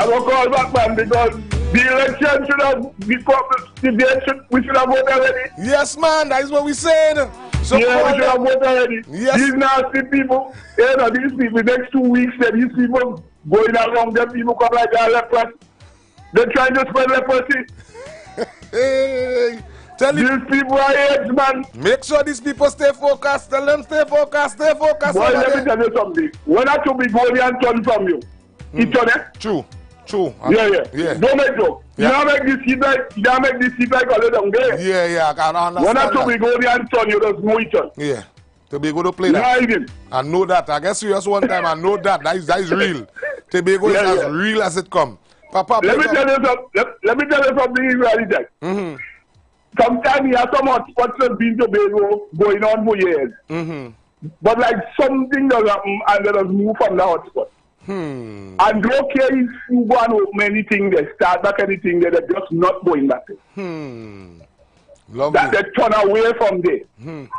will call back, man, because the election should have we should have voted already. Yes, man, that is what we're saying. So yeah, we should have voted already. Yes. These nasty people, these people, next 2 weeks, these people going along, them people come like a leprosy. They're trying to spread leprosy. Hey. These people are AIDS, man. Make sure these people stay focused. Tell them stay focused. Boy, let me tell you something. When I took Golian turn from you, he turn it. True. Yeah. Don't make joke. Yeah. You don't make this seat like a little game. Yeah, I can understand. When I took Golian turn, you just know it turn. Yeah. Tobago don't play that. I know that. I guess serious one time. I know that. That is real. Tobago is as real as it come. Papa, let me tell you something, Israeli. Sometimes you have some hotspots that have been Tobago going on for years. But like something does happen and let us move from the hotspot. And don't care if you go and open anything, they start back anything, they're just not going back there. That they turn away from there.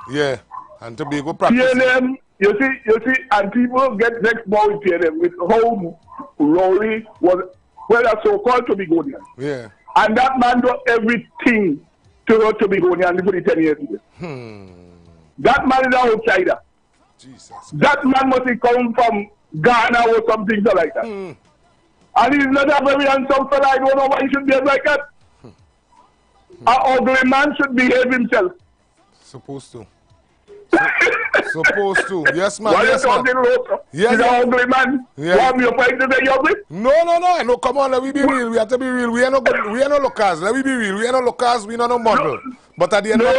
Yeah. And Tobago practice. PNM, you see, and people get next more with PNM with how Rory was, well, a so-called Tobagonian. Yeah. And that man did everything to a Tobagonian for the 10 years ago. That man is an outsider. Jesus. That man must have come from Ghana or something like that. And he's not a very handsome fella. I don't know why he should behave like that. An ugly man should behave himself. Supposed to. Supposed to. Yes, man. Why Yes, you man. talking low? Yes, He's an ugly man. Yeah. Want me to fight to say you're ugly? No. No, come on. Let me be real. We have to be real. We are not good. We are not locals. Let me be real. We are not locals. We are not model. But at the end of the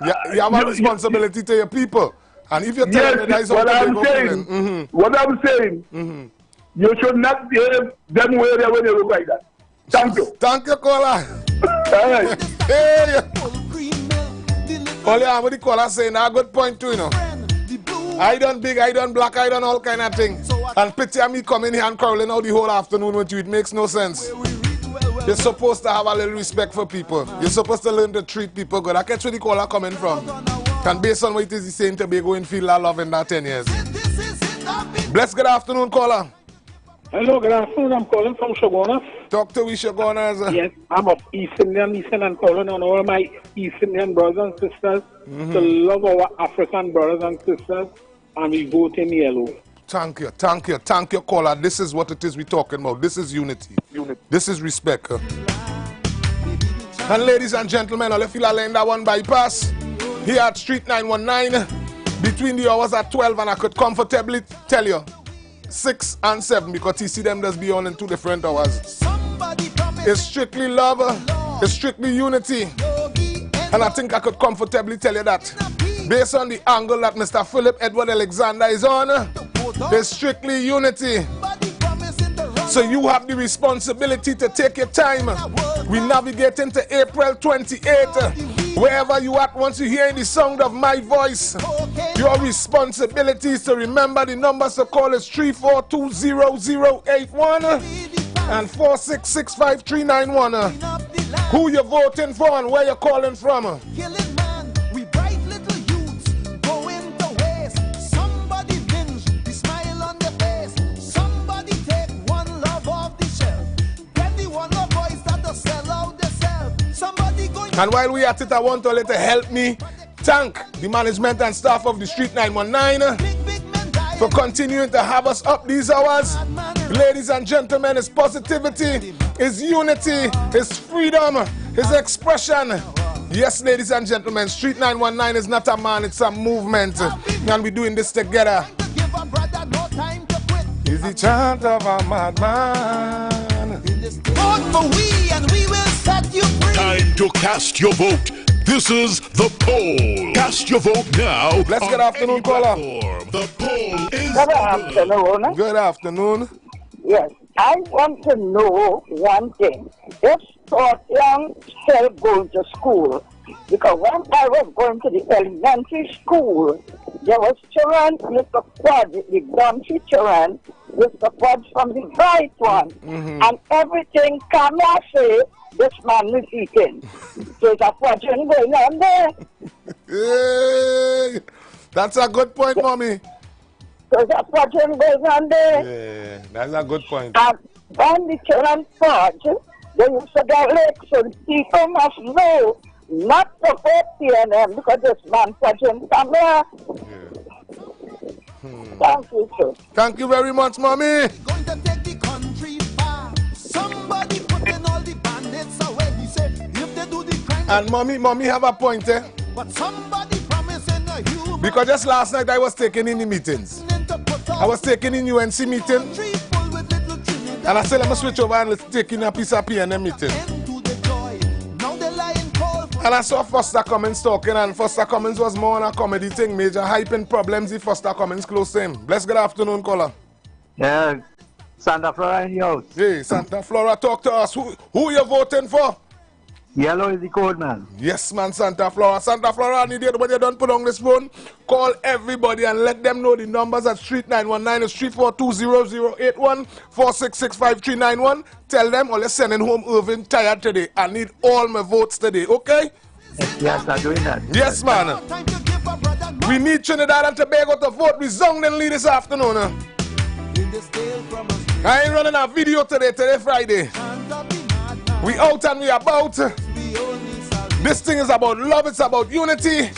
day, you have a responsibility to your people. And if you're telling me that is what I'm saying, you should not behave them way there when you look like that. Thank you. Thank you, caller. Hey. All what the caller saying, a good point too, you know. I done big, I done black, I done all kind of things. And pity me coming here and quarreling out the whole afternoon with you. It makes no sense. You're supposed to have a little respect for people. You're supposed to learn to treat people good. I catch where the caller coming from. And based on what it is he's saying, Tobago and feel that love in that 10 years. Bless, good afternoon, caller. Hello, good afternoon. I'm calling from Shogona. Talk to me, Shogonas. Yes, I'm of East Indian descent and calling on all my East Indian brothers and sisters to love our African brothers and sisters, and we vote in yellow. Thank you, caller. This is what it is we're talking about. This is unity. This is respect. And ladies and gentlemen, I'll feel I land that one bypass here at Street 919 between the hours at 12, and I could comfortably tell you 6 and 7 because you see them just be on in 2 different hours. It's strictly love, it's strictly unity, and I think I could comfortably tell you that based on the angle that Mr. Philip Edward Alexander is on, it's strictly unity. So you have the responsibility to take your time. We navigate into April 28th. Wherever you at, once you hear the sound of my voice, your responsibility is to remember the numbers to call is 3420081 and 4665391. Who you voting for and where you calling from? And while we at it, I want to let you help me thank the management and staff of the Street 919 for continuing to have us up these hours. Ladies and gentlemen, it's positivity, it's unity, it's freedom, it's expression. Yes, ladies and gentlemen, Street 919 is not a man, it's a movement. And we're doing this together. It's the chant of a madman. Vote for we and we will set you free. Time to cast your vote. This is the poll. Cast your vote now. Let's get afternoon, caller. The poll is Good afternoon. Good afternoon. Yes, I want to know one thing. If young still going to school, because when I was going to the elementary school, there was children, Mr. Quad, the country children, Mr. Quad from the right one. And everything Kamla say, this man is eating. There's a fortune going on there. Hey, that's a good point, mommy. There's a fortune going on there. Yeah, that's a good point. And when the children fought, they used to get elections. People must know not to vote PNM because this man fortune come here. Thank you, sir. Thank you very much, mommy. Somebody putting all the bandits away. He said, if they do the crime. And mommy have a point, eh? But somebody promising a human. Because just last night I was taking in the meetings. I was taking in UNC meeting. And I said, let me switch over and let's take in a piece of PNM meeting. And I saw Foster Cummins talking, and Foster Cummins was more on a comedy thing, major hyping problems if Foster Cummins close to him. Bless good afternoon, caller. Yeah, Santa Flora in the house. Hey, Santa Flora, talk to us. Who you voting for? Yellow is the code, man. Yes, man, Santa Flora. Santa Flora, I need you, when you don't put on this phone, call everybody and let them know the numbers at Street 919 is 342-0081-4665-391. Tell them, or let's sending home Irving tired today. I need all my votes today, okay? Yes, I'm doing that. Yes, man. We need Trinidad and Tobago to vote resoundingly this afternoon. I ain't running a video today Friday. We out and we about. This thing is about love, it's about unity.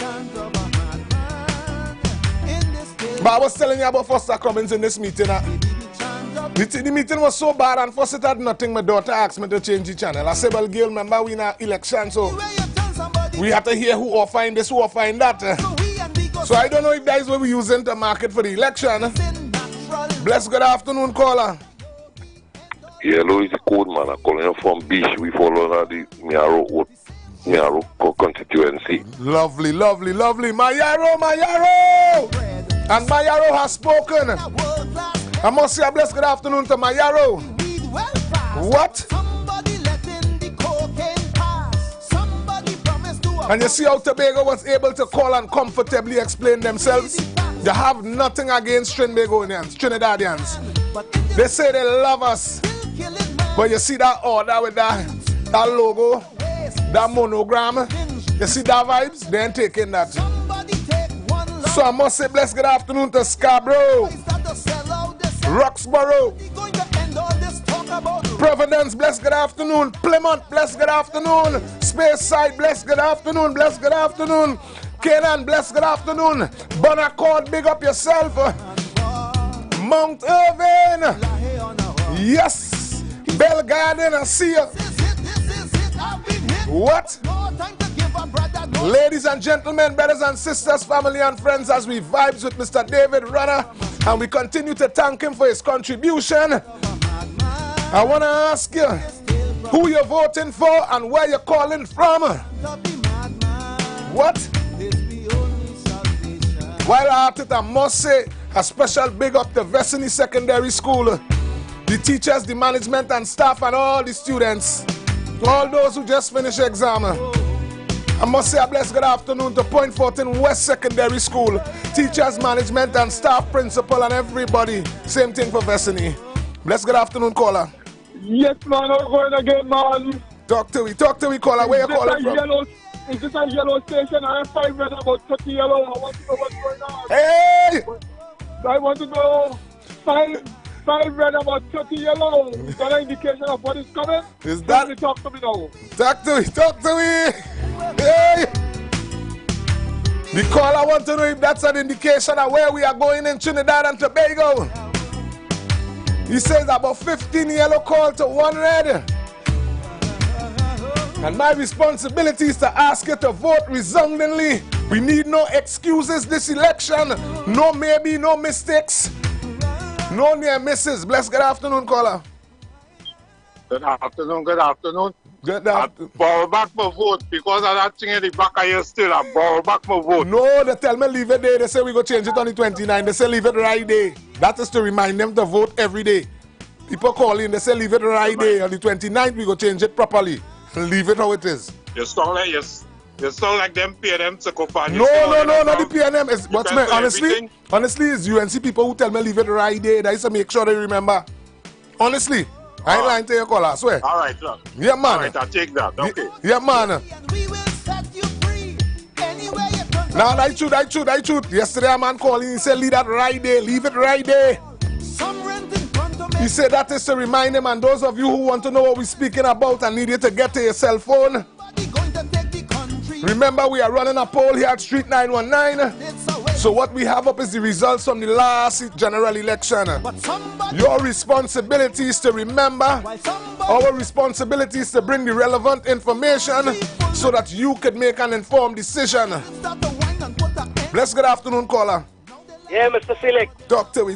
But I was telling you about Foster Cummins in this meeting. The meeting was so bad, and first it had nothing. My daughter asked me to change the channel. I said, well, Gail, remember we in an election, so we have to hear who or find this, who or find that. So I don't know if that is what we're using to market for the election. Bless good afternoon, caller. Yellow is the code, man. I'm calling you from Beach. We follow the Miaro constituency. Lovely, lovely, lovely. Mayaro! And Mayaro has spoken. I must say a blessed good afternoon to Mayaro. What? And you see how Tobago was able to call and comfortably explain themselves? They have nothing against Trinidadians. They say they love us. But you see that order with that logo, that monogram, you see that vibes? They ain't taking that. So I must say blessed good afternoon to Scarborough, Roxborough, Providence, blessed good afternoon, Plymouth, blessed good afternoon, Speyside, blessed good afternoon, blessed good afternoon, Canaan, blessed good afternoon, Bonaccord, big up yourself, Mount Irving, yes. Bell Garden, I see you. What? Ladies and gentlemen, brothers and sisters, family and friends, as we vibes with Mr. David Runner, and we continue to thank him for his contribution, I want to ask you who you're voting for and where you're calling from. What? While at it, I must say a special big up to Vesini Secondary School. The teachers, the management and staff and all the students, all those who just finished exam. I must say a blessed good afternoon to Point 14 West Secondary School, teachers, management and staff, principal and everybody. Same thing for Vesini. Blessed good afternoon, caller. Yes, man, I'm going again, man. Talk to me, caller. Where you calling from? Is this a yellow station? I have 5 red, about 30 yellow. I want to know what's going on. Hey! I want to know 5 red, about 30 yellow. Is that an indication of what is coming? Is that? Talk to me now. Talk to me. Hey! The caller want to know if that's an indication of where we are going in Trinidad and Tobago. He says about 15 yellow call to 1 red. And my responsibility is to ask you to vote resoundingly. We need no excuses this election. No maybe, no mistakes. No near misses. Bless good afternoon, caller. Good afternoon. Good afternoon. I borrow back my vote because of that thing in the back of your still. I borrow back my vote. No, they tell me leave it there. They say we go change it on the 29th. They say leave it right there. That is to remind them to vote every day. People call in, they say leave it right there. On the 29th, we go change it properly. Leave it how it is. You sound like them PNM to go for. No, not the PNM. What's me? Honestly, it's UNC people who tell me leave it right there. That is to make sure they remember. Honestly, I ain't lying to you, caller, I swear. All right, look. Yeah, man. All right, I'll take that. Okay. Yeah, man. Now, I shoot. Yesterday, a man called in, he said leave that right there. Leave it right there. He said that is to remind him, and those of you who want to know what we're speaking about and need you to get to your cell phone. Remember, we are running a poll here at Street 919. So what we have up is the results from the last general election. Your responsibility is to remember. Our responsibility is to bring the relevant information so that you could make an informed decision. Bless good afternoon, caller. Yeah, Mr. Select. Talk to me.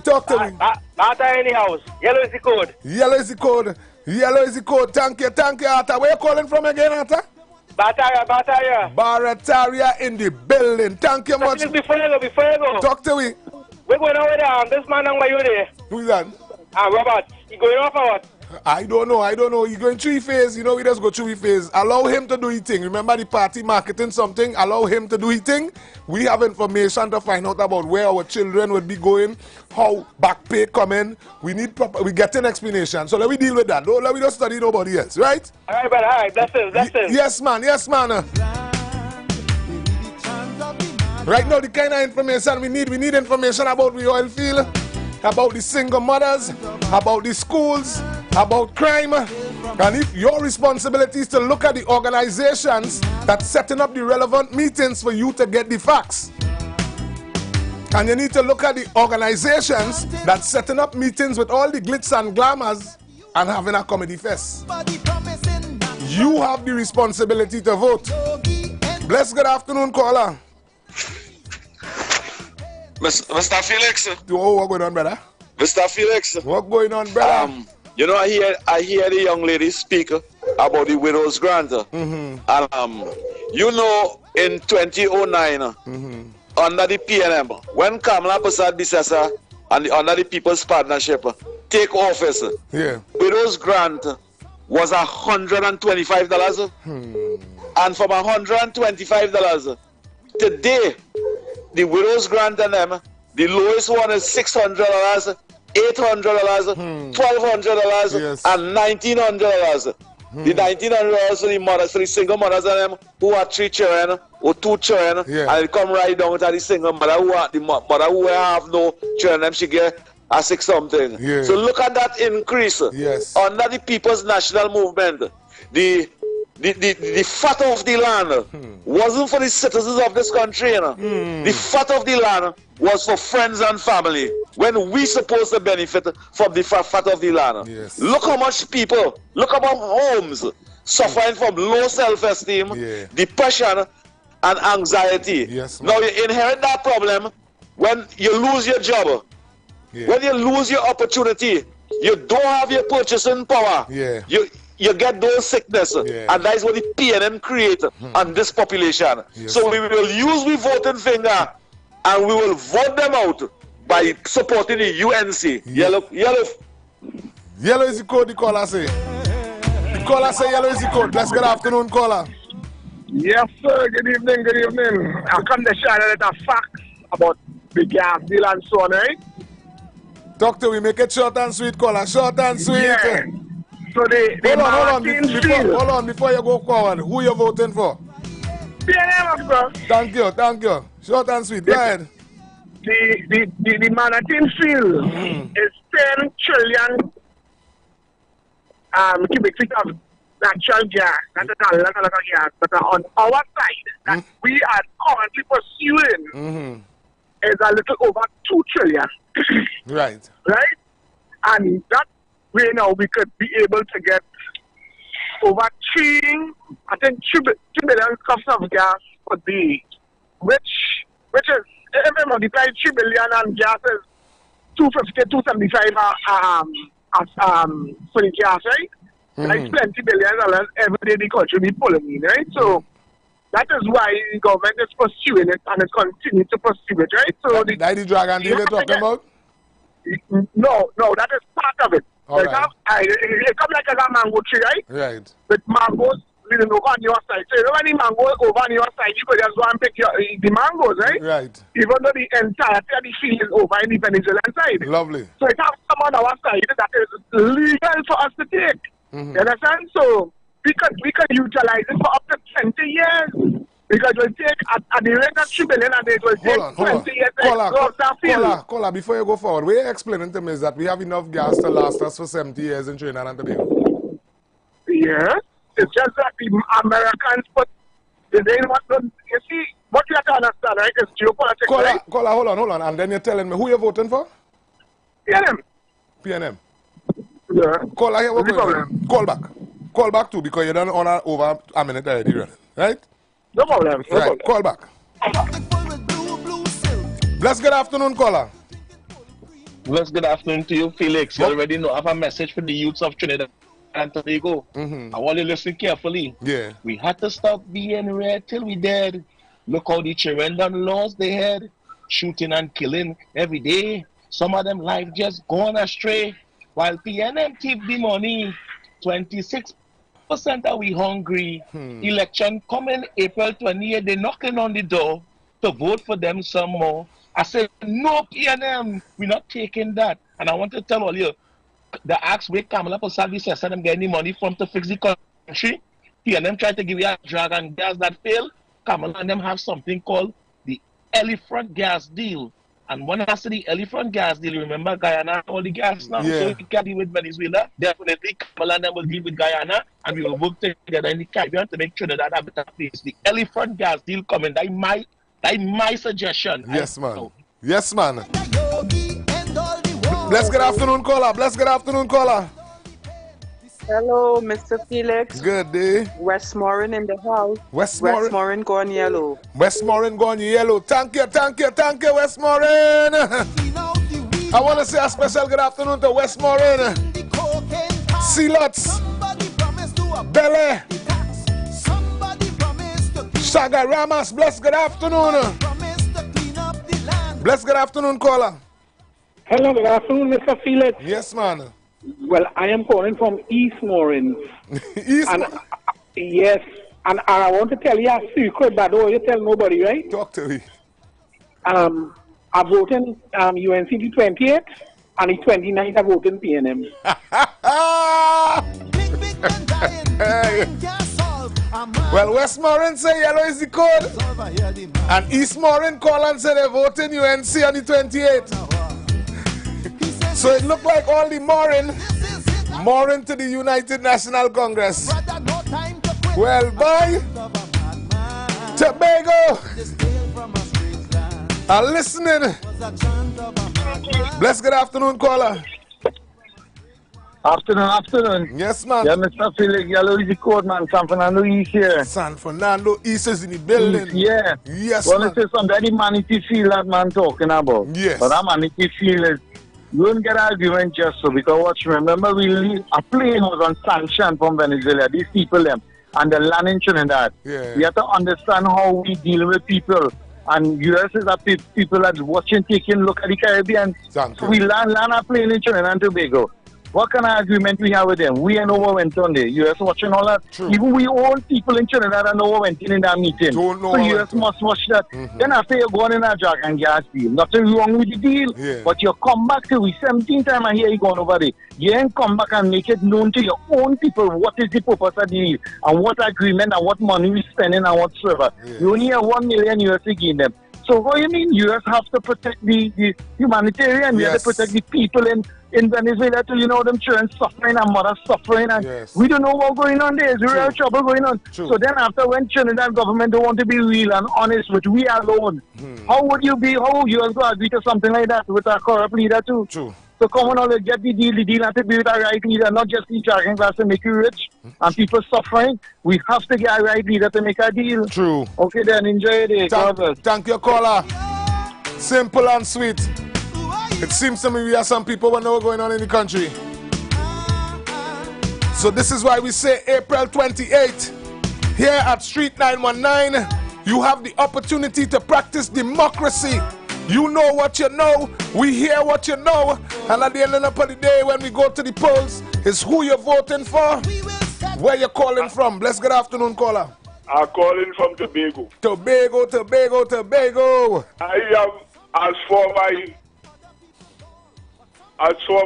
Arthur any house. Yellow is the code. Yellow is the code. Thank you, Arthur. Where you calling from again, Arthur? Barataria in the building. Thank you much. Before you go. Talk to me. We're going over there. This man on my way. Who's that? Robert. You going off or what? I don't know. He going 3 phase. You know, we just go 3 phase. Allow him to do his thing. Remember the party marketing something? Allow him to do his thing. We have information to find out about where our children would be going, how back pay come in. We need proper, we get an explanation. So let me deal with that. Don't let me just study nobody else, right? All right, brother. All right, blessings. Yes, man. Right now, the kind of information we need information about the oil field, about the single mothers, about the schools, about crime. And if your responsibility is to look at the organizations that's setting up the relevant meetings for you to get the facts. And you need to look at the organizations that's setting up meetings with all the glitz and glamours and having a comedy fest. You have the responsibility to vote. Bless good afternoon, caller. Mr. Felix. Oh, what going on, brother? Mr. Felix. What going on, brother? You know, I hear the young lady speak about the widow's grant. And you know, in 2009, under the PNM, when Kamala Prasad Bisasa and under the People's Partnership take office, widow's grant was $125. And from $125, today, the widow's grant and them, the lowest one is $600, $800, $1,200, and $1,900. The $1,900 for the mothers, for the single mothers and them who have 3 children or 2 children, and it come right down to the single mother who have, the mother who have no children, them she get a 6 something. So look at that increase under the People's National Movement. The fat of the land wasn't for the citizens of this country, you know. The fat of the land was for friends and family. When we supposed to benefit from the fat of the land. Look how much people, look how much homes suffering from low self-esteem, depression, and anxiety. Now you inherit that problem when you lose your job. When you lose your opportunity, you don't have your purchasing power. You get those sickness, and that is what the PNM create on this population. So we will use the voting finger, and we will vote them out by supporting the UNC. Yellow is the code, the caller say. The caller say yellow is the code. Let's good afternoon, caller. Yes, sir. Good evening. I come to share a little facts about the gas deal and so on, right? Talk to me. Make it short and sweet, caller. Short and sweet. So hold on, before you go forward, who you voting for? PNM, of course. Thank you. Short and sweet, go ahead. The Manhattan field is 10 trillion cubic feet of natural gas. That's a lot of gas. But on our side, that we are currently pursuing is a little over 2 trillion. Right. And that way now we could be able to get over 3 billion cups of gas per day, which is, if you multiply 3 billion and gas is 250, 275 for the gas, right? Like plenty $billions every day the country be pulling in, right? So that is why the government is pursuing it and it continues to pursue it, right? So the dragon deal you're talking about? No, that is part of it. It comes like a mango tree, right? With mangoes living over on your side. So when the mango over on your side, you could just go and pick the mangoes, right? Even though the entirety of the field is over in the Venezuelan side. Lovely. So it has some on our side that is legal for us to take. You understand? So we can utilize it for up to 20 years. Because we'll take at the rate of 3 billion and it will take 20 years to exhaust that field. Caller, before you go forward, what you're explaining to me is that we have enough gas to last us for 70 years in Trinidad and Tobago. Yes. It's just that the Americans put you see, what you have to understand, right, is geopolitics, right? Caller, hold on. And then you're telling me who you're voting for? PNM. Yeah. Caller, here, what problem? Call back too, because you're done on over a minute already, right? No problem. Call back. Bless good afternoon, caller. Bless good afternoon to you, Felix. You already know I have a message for the youths of Trinidad and Tobago. I want to listen carefully. Yeah. We had to stop being red till we dead. Look how the children done lost their head. Shooting and killing every day. Some of them life just gone astray. While PNM keep the money, 26% are we hungry. Election coming April 28th, they knocking on the door to vote for them some more. I said, no PNM, we're not taking that. And I want to tell all you, the ask where Kamala Posalvi says them get any money from to fix the country. PNM tried to give you a drag and gas that failed. Kamala and them have something called the elephant gas deal. And when I say the elephant gas deal, remember Guyana, all the gas now. Yeah. So if you can deal with Venezuela, definitely Kamala and them will deal with Guyana, and we will work together in the Caribbean to make Trinidad a better place. The elephant gas deal coming, that's my suggestion. Yes, man. Yes, man. Bless good afternoon, caller. Bless good afternoon, caller. Hello, Mr. Felix. Good day. Westmoreland in the house. Westmoreland gone yellow. Westmoreland gone yellow. Thank you, Westmoreland. I want to say a special good afternoon to Westmoreland. Sealots, Bele, Sagaramas. Bless good afternoon. Bless good afternoon, caller. Hello, good afternoon, Mr. Felix. Yes, man. Well, I am calling from Eastmoreland. Yes, and I want to tell you a secret, but don't you tell nobody, right? Talk to me. I voted UNC the 28th, and the 29th I voted PNM. Well, Westmoreland say yellow is the code, and Eastmoreland call and say they voted UNC on the 28th. So it looked like all the Morin to the United National Congress. Well, bye, Tobago, are listening. Bless good afternoon, caller. Afternoon. Yes, man. Yeah, Mr. Felix, yellow is the code, man. San Fernando East here. San Fernando East is in the building. East, yeah. Yes, well, man. Well, it's something that Manatee Field that man talking about. Yes. But that Manatee Field is, you don't get argument just so, because watch, remember a plane was on sanction from Venezuela. These people, them, and the land in Trinidad. Yeah. We have to understand how we deal with people. And US is a people that watching, taking a look at the Caribbean. So we land a plane in Trinidad and Tobago. What kind of argument we have with them? We ain't know what went on there. US watching all that. True. Even we own people in Trinidad and know what went in that meeting. Don't know so US must watch that. Then after you go on in a drug and gas deal, nothing wrong with the deal. Yeah. But you come back to we 17 times I hear you going over there. You ain't come back and make it known to your own people what is the purpose of the deal and what agreement and what money we spending and whatsoever. Yeah. You only have 1 million US to give them. So what do you mean US have to protect the humanitarian? We have to protect the people in Venezuela too, you know, them children suffering and mothers suffering, and we don't know what's going on there. There's real trouble going on. So then after, when Trinidad government don't want to be real and honest with we alone, how would you going to agree to something like that with a corrupt leader too? True. So come on, let's get the deal has to be with a right leader, not just the dragon glass to make you rich and people suffering. We have to get a right leader to make a deal. True. Okay then, enjoy your day. Thank you, caller. Simple and sweet. It seems to me we have some people who know what's going on in the country. So this is why we say April 28th, here at Street 919, you have the opportunity to practice democracy. You know what you know, we hear what you know, and at the end of the day when we go to the polls, it's who you're voting for, where you're calling from. Bless good afternoon, caller. I'm calling from Tobago. Tobago. I am, as for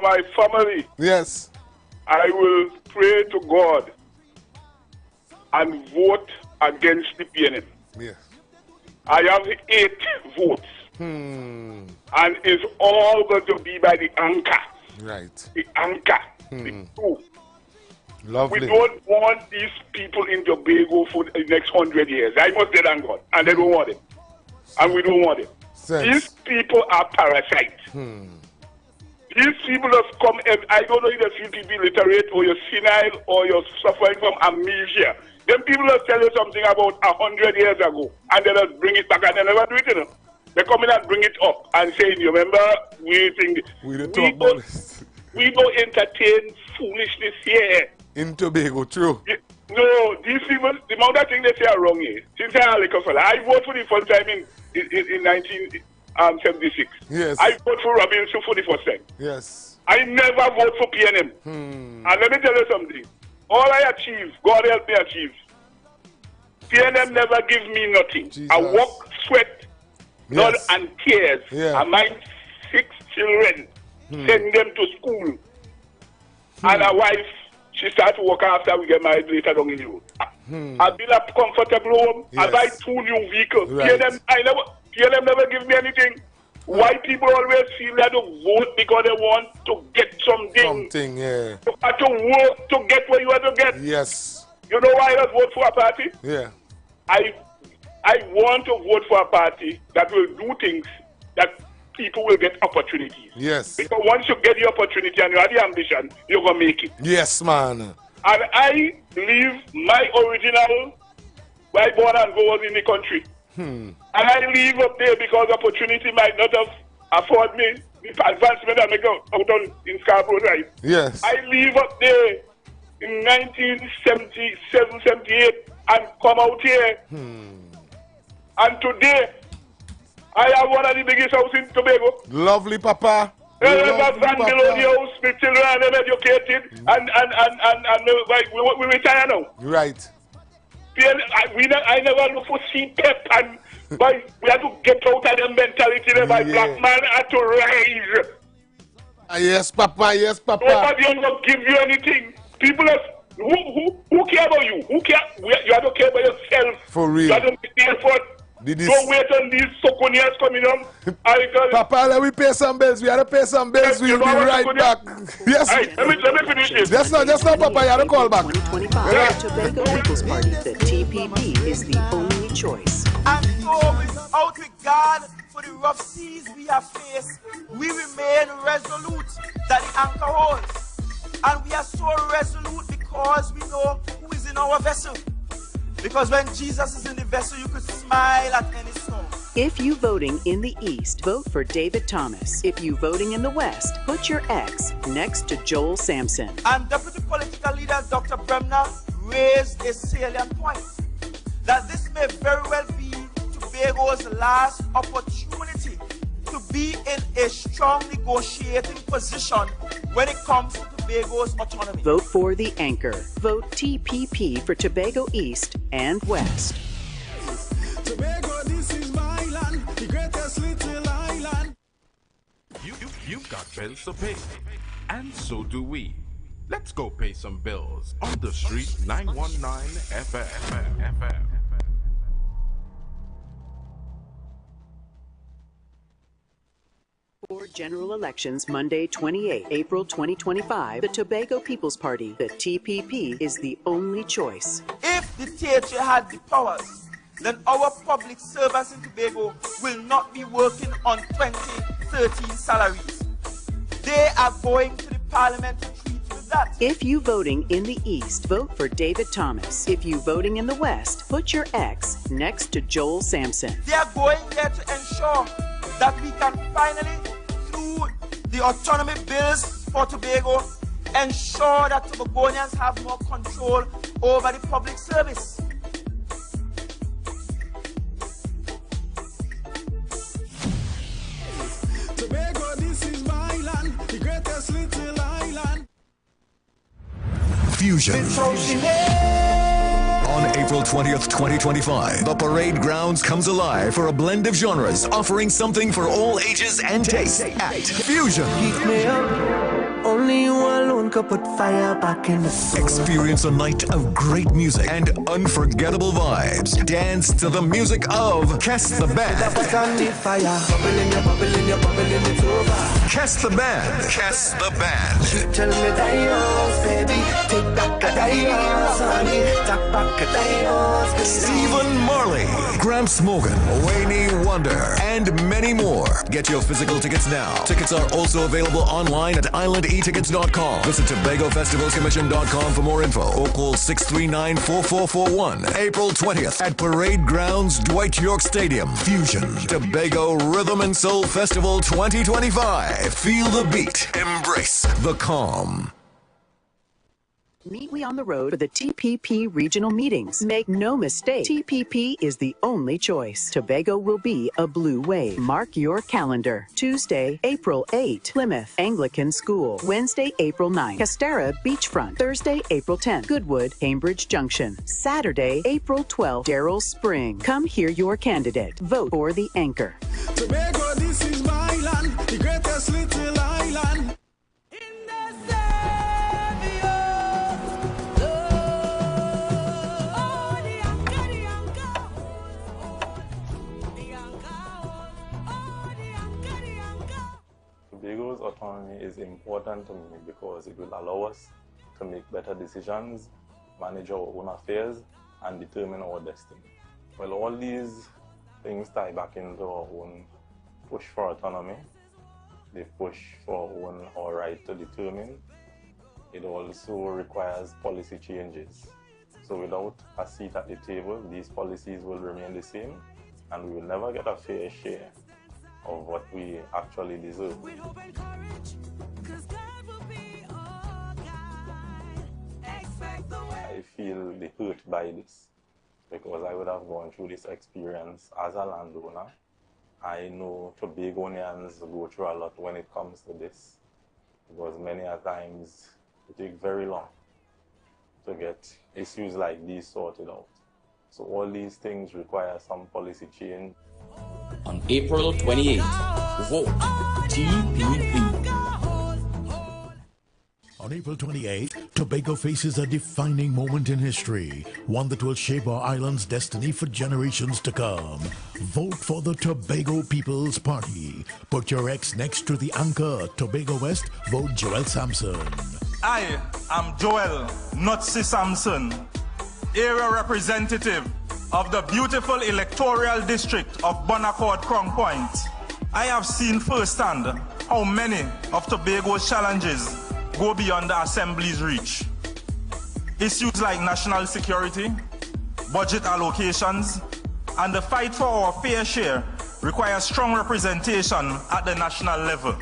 my family, yes, I will pray to God and vote against the PNM. Yes. I have 8 votes. And it's all going to be by the anchor. Right. The anchor. The two. Lovely. We don't want these people in Tobago for the next 100 years. I must dead and gone. And they don't want it. And we don't want it. These people are parasites. These people just come, I don't know if they feel people illiterate or you're senile or you're suffering from amnesia. Them people just tell you something about 100 years ago and they just bring it back and they never do it, you know. They come in and bring it up and say, you remember, we don't entertain foolishness here. In Tobago, true. No, these people, the amount of things they say are wrong here. Since I am like a fella, I voted for the first time in 1976. Yes. I voted for Robinson for the first time. Yes. I never vote for PNM. And let me tell you something. All I achieve, God help me achieve. PNM never gives me nothing. Jesus. I work, sweat, blood Yes. and tears. Yeah. And my 6 children, send them to school. And a wife, she started to work after we get married later down in the road. I build a comfortable home. I Yes. buy 2 new vehicles. Right. PNM never give me anything. Why people always feel they have to vote because they want to get something. Something, yeah. You have to work to get what you have to get. Yes. You know why I don't vote for a party? Yeah. I want to vote for a party that will do things that people will get opportunities. Yes. Because once you get the opportunity and you have the ambition, you're going to make it. Yes, man. And I leave my original, where I born and go was in the country. And I leave up there because opportunity might not have afford me the advancement I make out on in Scarborough, right? Yes. I leave up there in 1977, 78 and come out here. And today, I have one of the biggest houses in Tobago. Lovely, Papa. There's a van below the house, my children are educated, and we retire now. Right. I never look for CPEP, and we have to get out of the mentality that by black man had to rise. Yes, Papa. Yes, Papa. Nobody will give you anything. People are, who care about you? Who care? You have to care about yourself. For real. You have to make the effort. Don't wait on these soconias coming on. Papa, let me pay some bills. We have to pay some bills. We'll be right back. Yes. Let me finish this. Just now, Papa. You have to call back. 2025 Tobago People's Party. The TPP is the only choice. And so, without regard for the rough seas we have faced, we remain resolute that the anchor holds. And we are so resolute because we know who is in our vessel. Because when Jesus is in the vessel, you could smile at any storm. If you voting in the East, vote for David Thomas. If you voting in the West, put your X next to Joel Sampson. And Deputy Political Leader Dr. Bremner raised a salient point that this may very well be Tobago's last opportunity to be in a strong negotiating position when it comes to Tobago's autonomy. Vote for the anchor. Vote TPP for Tobago East and West. Tobago, this is my land, the greatest little island. You've got bills to pay, and so do we. Let's go pay some bills on the street 919 FM. For general elections Monday, 28 April 2025, the Tobago People's Party, the TPP, is the only choice. If the THA had the powers, then our public servants in Tobago will not be working on 2013 salaries. They are going to the parliament to treat with that. If you voting in the East, vote for David Thomas. If you voting in the West, put your X next to Joel Sampson. They are going there to ensure that we can finally, through the autonomy bills for Tobago, ensure that Tobagonians have more control over the public service. Tobago, this is my land, the greatest little island. Fusion. On April 20th, 2025, the Parade Grounds comes alive for a blend of genres, offering something for all ages and tastes at Fusion. Keep me up. Only you alone could put fire back in the soul. Experience a night of great music and unforgettable vibes. Dance to the music of Kess the Band. Kess the Band. Kess the Band. Tell me dios, baby. Take back a dios, honey. Take back a dios, baby. Stephen Marley, Gramps Morgan, Wayne Wonder, and many more. Get your physical tickets now. Tickets are also available online at IWER.com. Visit TobagoFestivalsCommission.com for more info or call 639-4441. April 20th at Parade Grounds, Dwight York Stadium. Fusion, Tobago Rhythm and Soul Festival 2025. Feel the beat. Embrace the calm. Meet we on the road for the TPP regional meetings. Make no mistake, TPP is the only choice. Tobago will be a blue wave. Mark your calendar. Tuesday, April 8, Plymouth Anglican School. Wednesday, April 9, Castara Beachfront. Thursday, April 10, Goodwood, Cambridge Junction. Saturday, April 12, Darrell Spring. Come hear your candidate. Vote for the anchor. Tobago, this is my land, the greatest little island. Tobago's autonomy is important to me because it will allow us to make better decisions, manage our own affairs, and determine our destiny. Well, all these things tie back into our own push for autonomy, the push for our right to determine. It also requires policy changes. So without a seat at the table, these policies will remain the same, and we will never get a fair share of what we actually deserve. I feel the hurt by this because I would have gone through this experience as a landowner. I know Tobagonians go through a lot when it comes to this because many a times it takes very long to get issues like these sorted out. So all these things require some policy change. On April 28th, vote TPP. On April 28th, Tobago faces a defining moment in history, one that will shape our island's destiny for generations to come. Vote for the Tobago People's Party. Put your X next to the anchor, Tobago West, vote Joel Sampson. I am Joel Nutsi Sampson, area representative of the beautiful electoral district of Bonaccord Crown Point. I have seen firsthand how many of Tobago's challenges go beyond the Assembly's reach. Issues like national security, budget allocations, and the fight for our fair share require strong representation at the national level.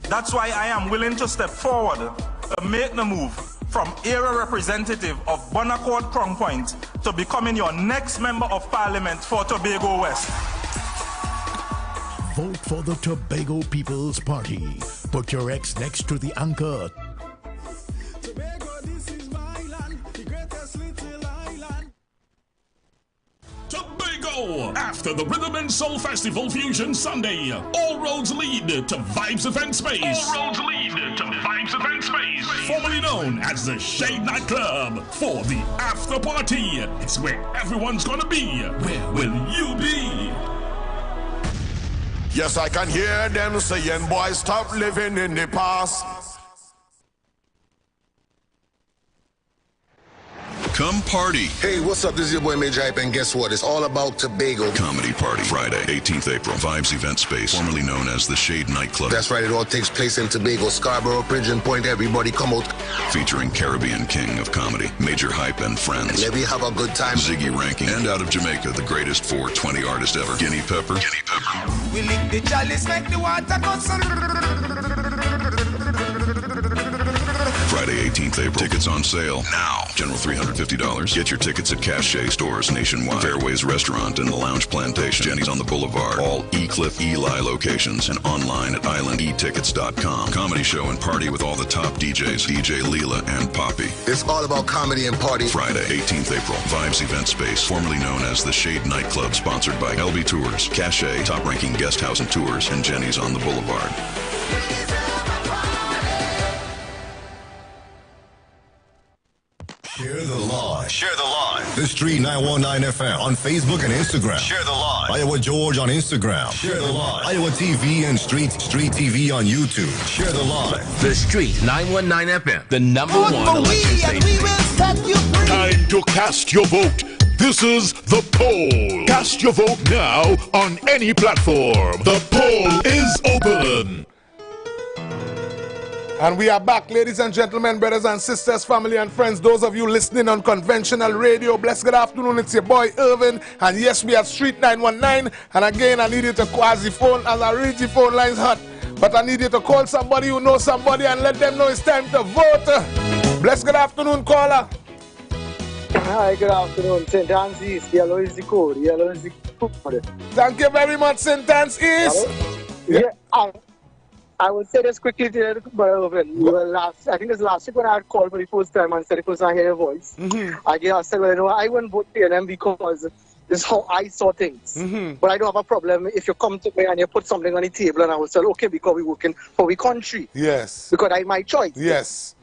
That's why I am willing to step forward to make the move from area representative of Bonaccord Crown Point to becoming your next member of parliament for Tobago West. Vote for the Tobago People's Party. Put your X next to the anchor. Tobago, this is my land, the greatest little island. Tobago! After the Rhythm and Soul Festival Fusion Sunday, all roads lead to Vibes Event Space. All roads lead to Vibes Event Space. Formerly known as the Shade Nightclub. For the after party, it's where everyone's gonna be. Where will you be? Yes, I can hear them saying, boys, stop living in the past. Come party. Hey, what's up? This is your boy Major Hype, and guess what? It's all about Tobago. Comedy Party, Friday, 18th April, Vibes Event Space, formerly known as the Shade Nightclub. That's right, it all takes place in Tobago, Scarborough, Pigeon Point. Everybody come out. Featuring Caribbean King of Comedy, Major Hype and Friends. And let me have a good time. Ziggy Ranking, and out of Jamaica, the greatest 420 artist ever, Guinea Pepper. We lick the chalice, make the water go. Friday, 18th April. Tickets on sale now. General $350. Get your tickets at Cache stores nationwide. Fairways Restaurant and the Lounge Plantation. Jenny's on the Boulevard. All E-Cliff Eli locations and online at islandetickets.com. Comedy show and party with all the top DJs. DJ Leela and Poppy. It's all about comedy and party. Friday, 18th April. Vibes Event Space, formerly known as the Shade Nightclub, sponsored by LB Tours, Cache, Top Ranking Guest House and Tours, and Jenny's on the Boulevard. Share the live. Share the live. The Street 919 FM on Facebook and Instagram. Share the live. Iowa George on Instagram. Share the live. Iowa TV and Street TV on YouTube. Share the live. The Street 919 FM, the number one election station. Time to cast your vote. This is the poll. Cast your vote now on any platform. The poll is open. And we are back, ladies and gentlemen, brothers and sisters, family and friends, those of you listening on conventional radio. Blessed good afternoon, it's your boy Irvin, and yes, we are Street 919, and again, I need you to quasi phone, as I read the phone lines hot, but I need you to call somebody who knows somebody and let them know it's time to vote. Bless good afternoon, caller. Hi, good afternoon. St. Anne's East. Yellow is the code. Yellow is the code. Thank you very much, St. Anne's East. Yeah, I will say this quickly to you, well, I think it was last week when I had called for the first time and said it was I hear your voice. I said, well, you know, I wouldn't vote PNM because this is how I saw things. But I don't have a problem if you come to me and you put something on the table and I will say, okay, because we're working for the country. Yes. Because I my choice. Yes.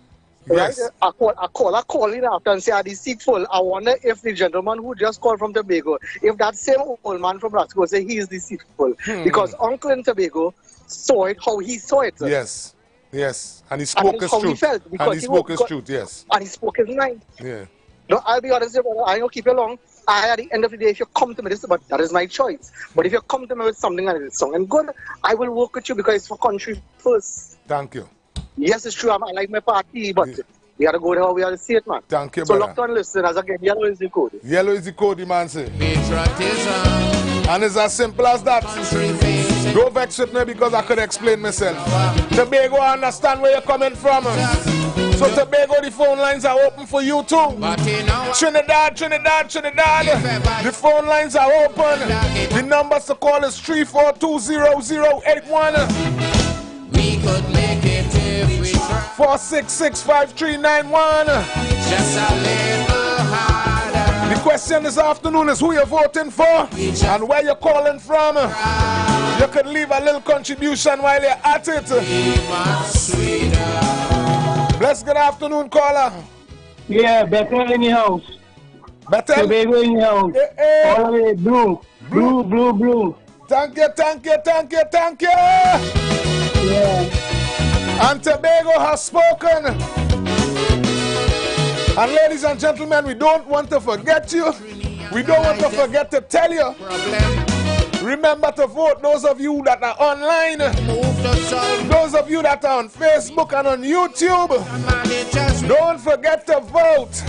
Right? Yes. I call in after and say, are deceitful? I wonder if the gentleman who just called from Tobago, if that same old man from Rasco say he is deceitful. Because Uncle in Tobago saw it how he saw it. Yes. Yes. And he spoke his truth. And he spoke his truth, yes. And he spoke his mind. Yeah. No, I'll be honest with you, I don't keep you long. At the end of the day, if you come to me, but that is my choice. But if you come to me with something and it's song and good, I will work with you because it's for country first. Thank you. Yes, it's true. I like my party, but we got to go there how we have to see it, man. Thank you, so brother. locked on listeners, again, yellow is the code. Yellow is the code, the man say. And it's as simple as that. Don't vex with me because I could explain myself. Tobago, I understand where you're coming from. So Tobago, the phone lines are open for you too. Trinidad. The phone lines are open. The numbers to call is 3420081. We could make it if we try. 4665391. Just a little harder. The question this afternoon is who you're voting for and where you're calling from. You could leave a little contribution while you're at it. Bless good afternoon, caller. Yeah, better in your house. Better? Tobago in your house. All the way blue. Thank you. Yeah. And Tobago has spoken. And ladies and gentlemen, we don't want to forget you. We don't want to forget to tell you. Remember to vote, those of you that are online. Those of you that are on Facebook and on YouTube. Don't forget to vote.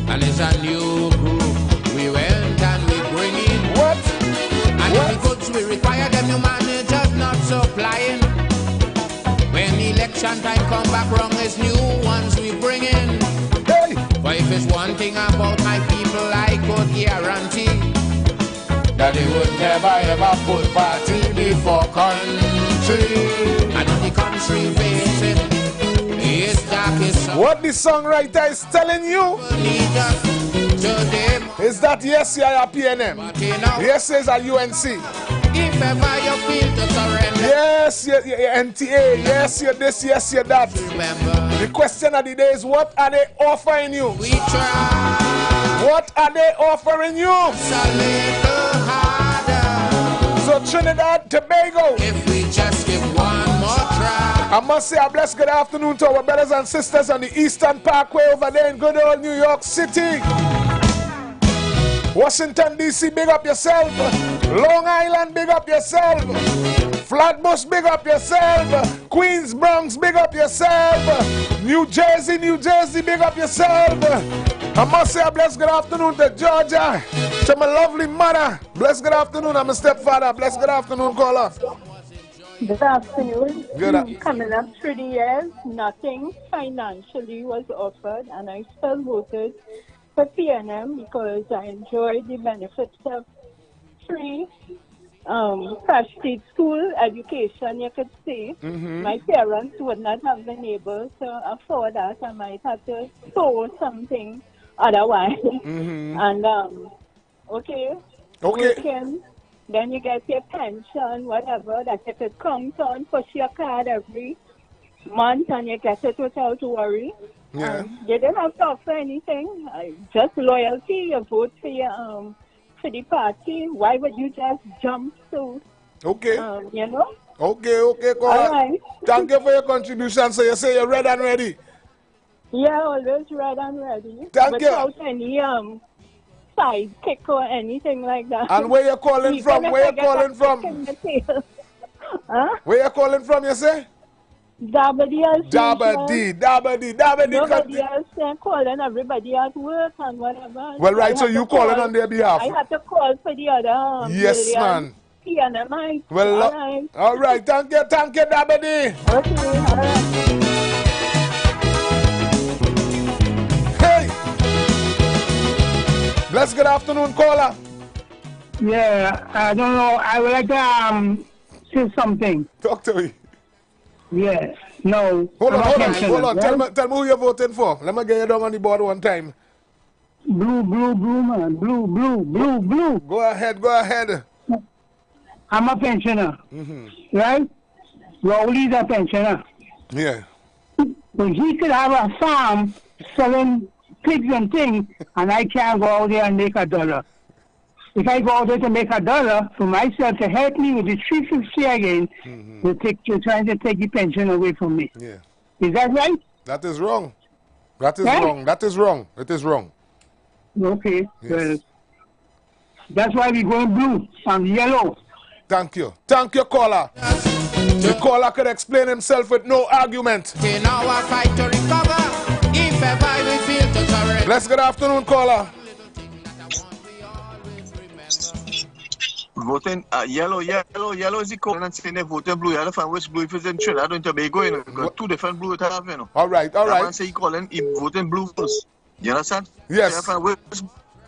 And it's a new group. We went and we bring in. What? And if the goods we require them, your managers not supplying. When election time come back wrong, it's new ones we bring in. Hey. But if it's one thing about my people, I could guarantee that they would never ever put party before country. And on the country facing, it's darkest. What the songwriter is telling you is that yes, you are PNM. Yes, is a UNC. If ever you feel to surrender. Yes, you're NTA. Yes, you're this, yes, you're that. The question of the day is what are they offering you? We try. What are they offering you? It's a little harder. So Trinidad, Tobago. If we just give one more try. I must say a blessed good afternoon to our brothers and sisters on the Eastern Parkway over there in good old New York City. Washington, D.C., big up yourself. Long Island, big up yourself. Flatbush, big up yourself. Queens, Bronx, big up yourself. New Jersey, big up yourself. I must say a blessed good afternoon to Georgia, to my lovely mother. Blessed good afternoon, I'm a stepfather. Blessed good afternoon, caller. Good afternoon. Good Coming up 3 years, nothing financially was offered, and I still voted for PNM because I enjoy the benefits of free fresh state school education, you could say. My parents would not have been able to afford that. I might have to sow something otherwise. And, working, then you get your pension, whatever, that if it comes on, push your card every month and you get it without worry. Yeah. You didn't have to offer anything. Just loyalty. You vote for your for the party. Why would you just jump so? Okay. You know. Okay, caller. Right. Thank you for your contribution. So you say you're ready and ready. Yeah, always ready and ready. Thank you. Without any sidekick or anything like that. And where you calling from? Where you calling from? Huh? Where you calling from? You say? Dabadi. Nobody else calling, everybody at work and whatever. Well, right, so you calling on their behalf? I had to call for the other. Yes, man. PNM. Well, all right. Thank you, Dabadi. Okay, all right. Bless good afternoon, caller. Yeah, I don't know. I would like to say something. Talk to me. Yes. No. Hold on. Right? Tell me who you're voting for. Let me get you down on the board one time. Blue, man. Blue. Go ahead. I'm a pensioner. Right? Rowley's a pensioner. Yeah. But he could have a farm selling pigs and things, and I can't go out there and make $1. If I go out there to make $1 for myself to help me with the 350 again, they're trying to take the pension away from me. Yeah. Is that right? That is wrong. That is wrong. It is wrong. Okay. Yes. Well, that's why we're going blue and yellow. Thank you, caller. The caller could explain himself with no argument. In our fight to recover, if ever we feel to surrender. Bless good afternoon, caller. Voting yellow is the code, and saying they're voting blue. I don't know which blue if it's in Trinidad and Tobago, you know, got two different blue it have, you know. All right. That man say he calling, he voting blue first. You understand? Yes. I don't know which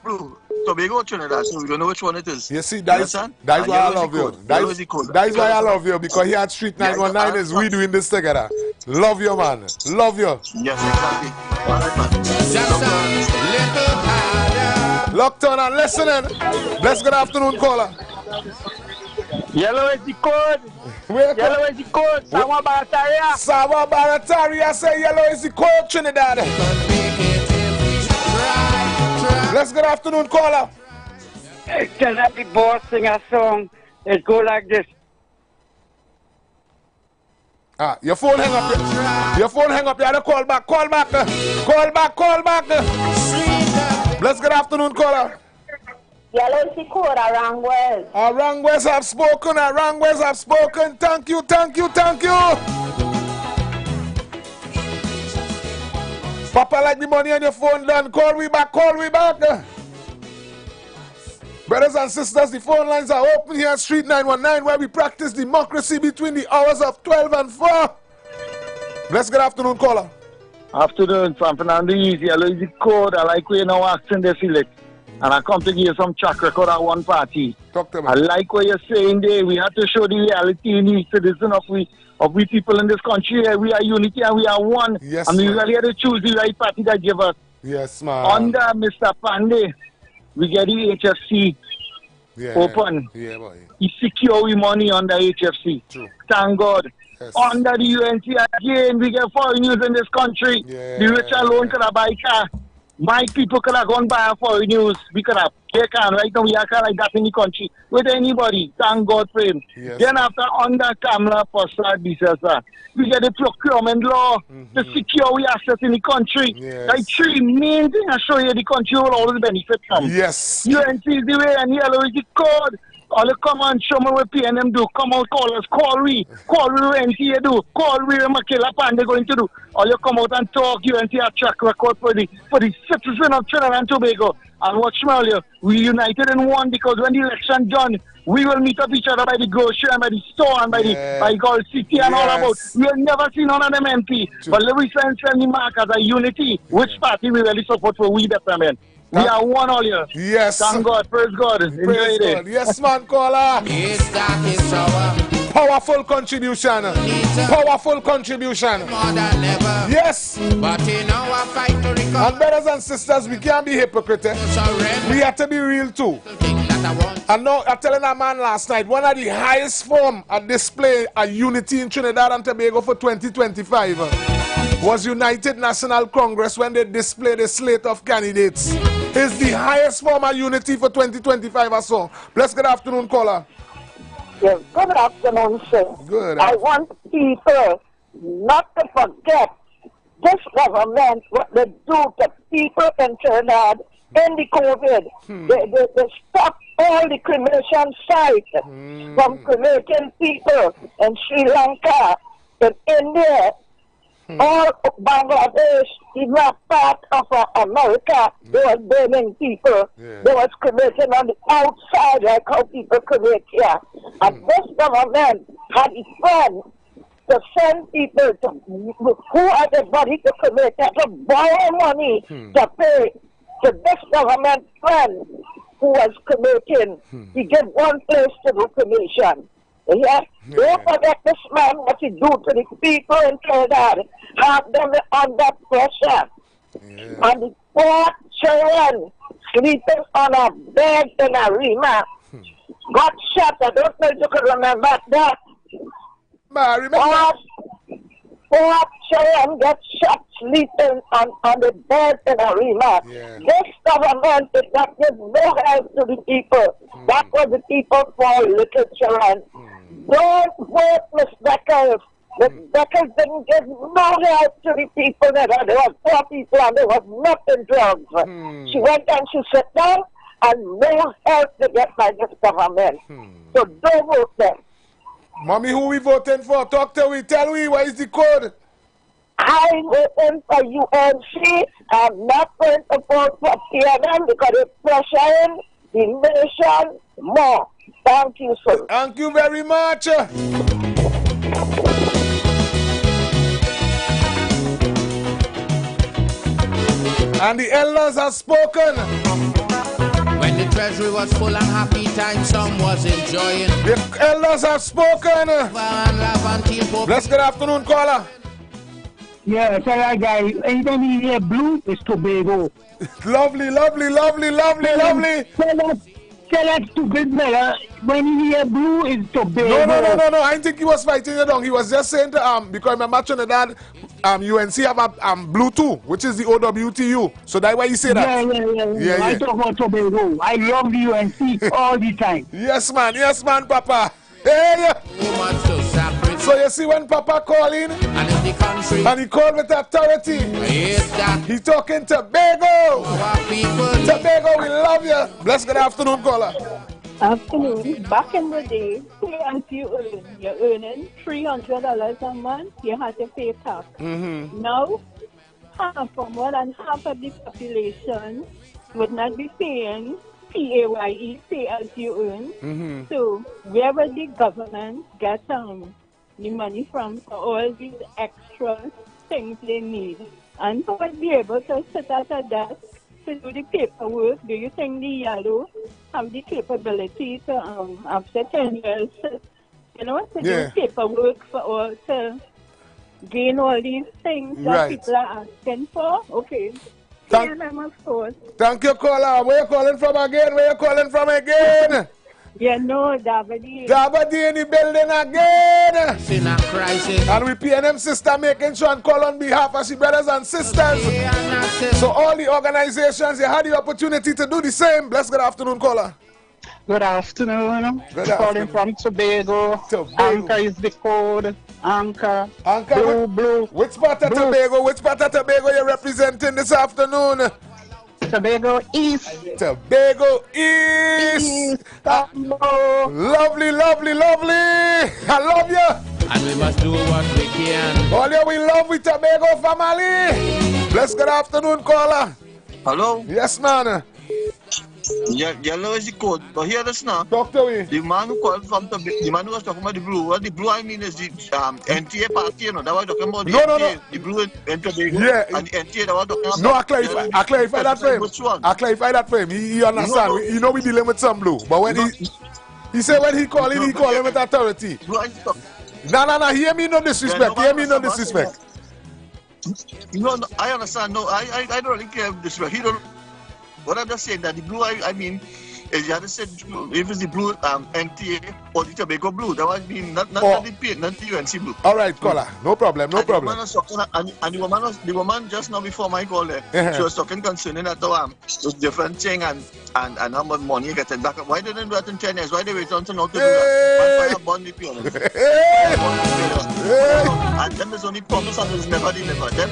blue, Tobago or Trinidad, so we don't know which one it is. You see, that's why I love you. That's why I love you, because here at Street 919 is we doing this together. Love you, man. Love you. Yes, exactly. Just a little harder. Locked on and listening. Bless good afternoon, caller. Yellow is the code. Yellow is the code. Sawa Barataria. Sawa Barataria say yellow is the code, Trinidad. Bless good afternoon, caller. Tell that the boss sing a song. It go like this. Your phone hang up. Your phone hang up. You have to call back. Call back. Bless good afternoon, caller. Yellow is the code, Arangwes. Arangwes have spoken. Thank you. Papa like the money on your phone done. Call we back. Brothers and sisters, the phone lines are open here at Street 919 where we practice democracy between the hours of 12 and 4. Bless good afternoon, caller. Afternoon, from Fernando Easy. Yellow is the code. I like where you know accent they select. And I come to give you some track record at one party. Talk to me. I like what you're saying there. We have to show the reality in the citizens of we people in this country. We are unity and we are one. Yes, and we really have to choose the right party that give us. Yes, man. Under Mr. Pandey, we get the HFC open. Yeah, boy. He secure we money under HFC. True. Thank God. Yes. Under the UNC again, we get foreign news in this country. Yeah. The rich alone could have buy car. My people could have gone buy foreign news. We could have. They can. Right now, we are like that in the country with anybody. Thank God for him. Yes. Then after under Kamala Prasad Bisasa, we get the procurement law to secure we assets in the country. Yes. Like three main things I show you the country will always benefit from. Yes. UNC is the way and yellow is the code. All you come and show me what PNM do. Come out, call us. Call we UNC do. Call we Makela Pandey going to do. All you come out and talk. UNC a track record for the citizen of Trinidad and Tobago. And watch me all you. We united in one because when the election done, we will meet up each other by the grocery and by the store and by Gold City and all about. We will never see none of them MP. True. But let me send the mark as a unity. Which party we really support for we better men. We are one all year. Yes. Thank God. Praise God. Enjoy it. Yes, man, caller. Powerful contribution. Powerful contribution. Yes. But in our fight to recover. And brothers and sisters, we can't be hypocrites. We have to be real too. And now, I'm telling a man last night, one of the highest form of display of unity in Trinidad and Tobago for 2025 was United National Congress when they displayed a slate of candidates. It's the highest form of unity for 2025 or so. Bless good afternoon, caller. Yes, good afternoon, sir. Good. I want people not to forget this government, what they do to people in Trinidad in the COVID. They stopped all the cremation sites from cremating people in Sri Lanka, in India, all Bangladesh, even a part of America, they were burning people. They was cremating on the outside like how people cremate here. And this government had a plan to send people to, who had the body to cremate, to borrow money to pay to this government friend who was committing. He gave one place to do commission. Yes? Don't forget this man, what he do to the people in Trinidad. Have them under pressure. And the poor children sleeping on a bed in a Rima got shot. I don't know if you can remember that. Poor children get shot sleeping on the bed in a Rima. This government did not give no help to the people. That was the people for little children. Don't vote Miss Beckles. Miss Beckles didn't give no help to the people. There were poor people and there was nothing drugs. She went and she sat down and no help to get by this government. So don't vote them. Mommy, who we voting for? Talk to we. Tell we what is the code. I'm voting for UNC. I'm not going to vote for PNM because it's pressuring the nation more. Thank you, sir. Thank you very much. And the elders have spoken. When the treasury was full and happy time, some was enjoying. The elders have spoken. Bless good afternoon, caller. Yeah, tell that guy, anytime you hear blue, it's Tobago. Lovely, lovely, lovely, lovely, lovely. Tell that stupid fella, when you hear blue, it's Tobago. No. I didn't think he was fighting it down. He was just saying to, because remember Trinidad, UNC have a blue too, which is the OWTU. So that's why you say that. Yeah. I talk about Tobago. I love the UNC all the time. Yes, man, Papa. Hey! So you see when Papa call in, and he called with authority, he's talking Tobago. Tobago, we love you. Bless good afternoon, caller. Afternoon. Back in the day, say until you're earning $300 a month, you had to pay tax. Now, more than half of the population would not be paying PAYE, pay as you earn. So, wherever the government gets the money from for all these extra things they need, and who would be able to sit at a desk to do the paperwork, do you think the yellow have the capability to, after 10 years, to do paperwork for all, to gain all these things that people are asking for? Okay. Thank you, caller. Where you calling from again? You know, Davide. Davide in the building again. It's in a crisis. And we PNM sister making sure and call on behalf of she brothers and sisters. So all the organizations, you had the opportunity to do the same. Bless good afternoon, caller. Good afternoon. Calling from Tobago. Anchor is the code. Anchor. Blue. Which part of Tobago? Which part of Tobago you representing this afternoon? Tobago East. Tobago East. Lovely, lovely, lovely. I love you. And we must do what we can. All you we love with Tobago family. Bless good afternoon, caller. Hello? Yes, man. Yellow is the code, but here this now. Talk to me. The man who called from the man who was talking about the blue. What the blue I mean is the NTA party, you know. That was talking about the NTA, the blue and Tobago. Yeah. And the NTA that was talking about. No, I clarify that for him. Which one? I clarify that for him. He understand. You know we dealing with some blue, but when he said when he call him with authority. No. Hear me no disrespect. Hear me no disrespect. No, I understand. No, I don't really care disrespect. He don't. What I'm just saying that the blue, I mean, is you have to say if it's the blue NTA or the Tobago blue, that would mean not the UNC blue. All right, caller, no problem. And the woman just now before my call there, she was talking concerning that those different thing and how much money you getting back. Why didn't do that in 10 years? Why they wait until now to do that? Why bond the people? And them is only promise and is never delivered. Them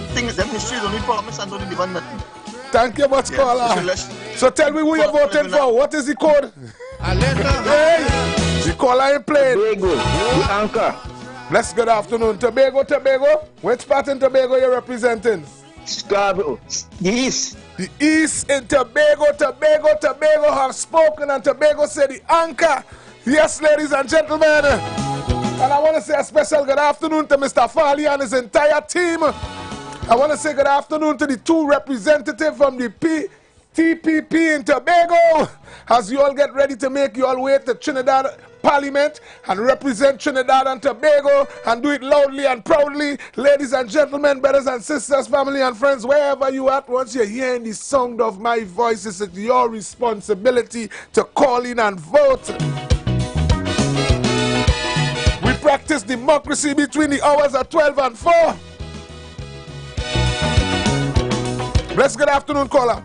history is only promise and don't deliver nothing. Thank you much, caller. So tell me who you're voting for. What is the code? The caller ain't playing. Tobago. Anchor. Bless good afternoon. Tobago. Which part in Tobago you're representing? Scarborough. The East. The East in Tobago. Tobago have spoken and Tobago said the anchor. Yes, ladies and gentlemen. And I want to say a special good afternoon to Mr. Farley and his entire team. I want to say good afternoon to the two representatives from the TPP in Tobago, as you all get ready to make your way to Trinidad Parliament and represent Trinidad and Tobago and do it loudly and proudly. Ladies and gentlemen, brothers and sisters, family and friends, wherever you at, once you're hearing the sound of my voice, it's your responsibility to call in and vote. We practice democracy between the hours of 12 and 4. Bless, good afternoon, caller.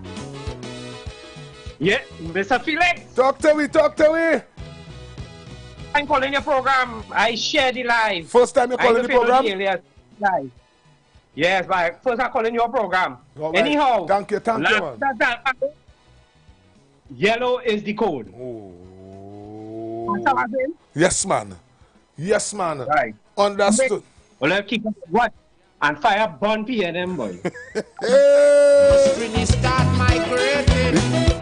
Yeah, Mr. Felix. Talk to me. I'm calling your program. I share the live. First time you're calling the program? Live. Yes, but first I'm calling your program. Right. Anyhow. Thank you, man. Yellow is the code. Yes, man. Right. Understood. Well, let's keep what? And fire burn PNM, boy.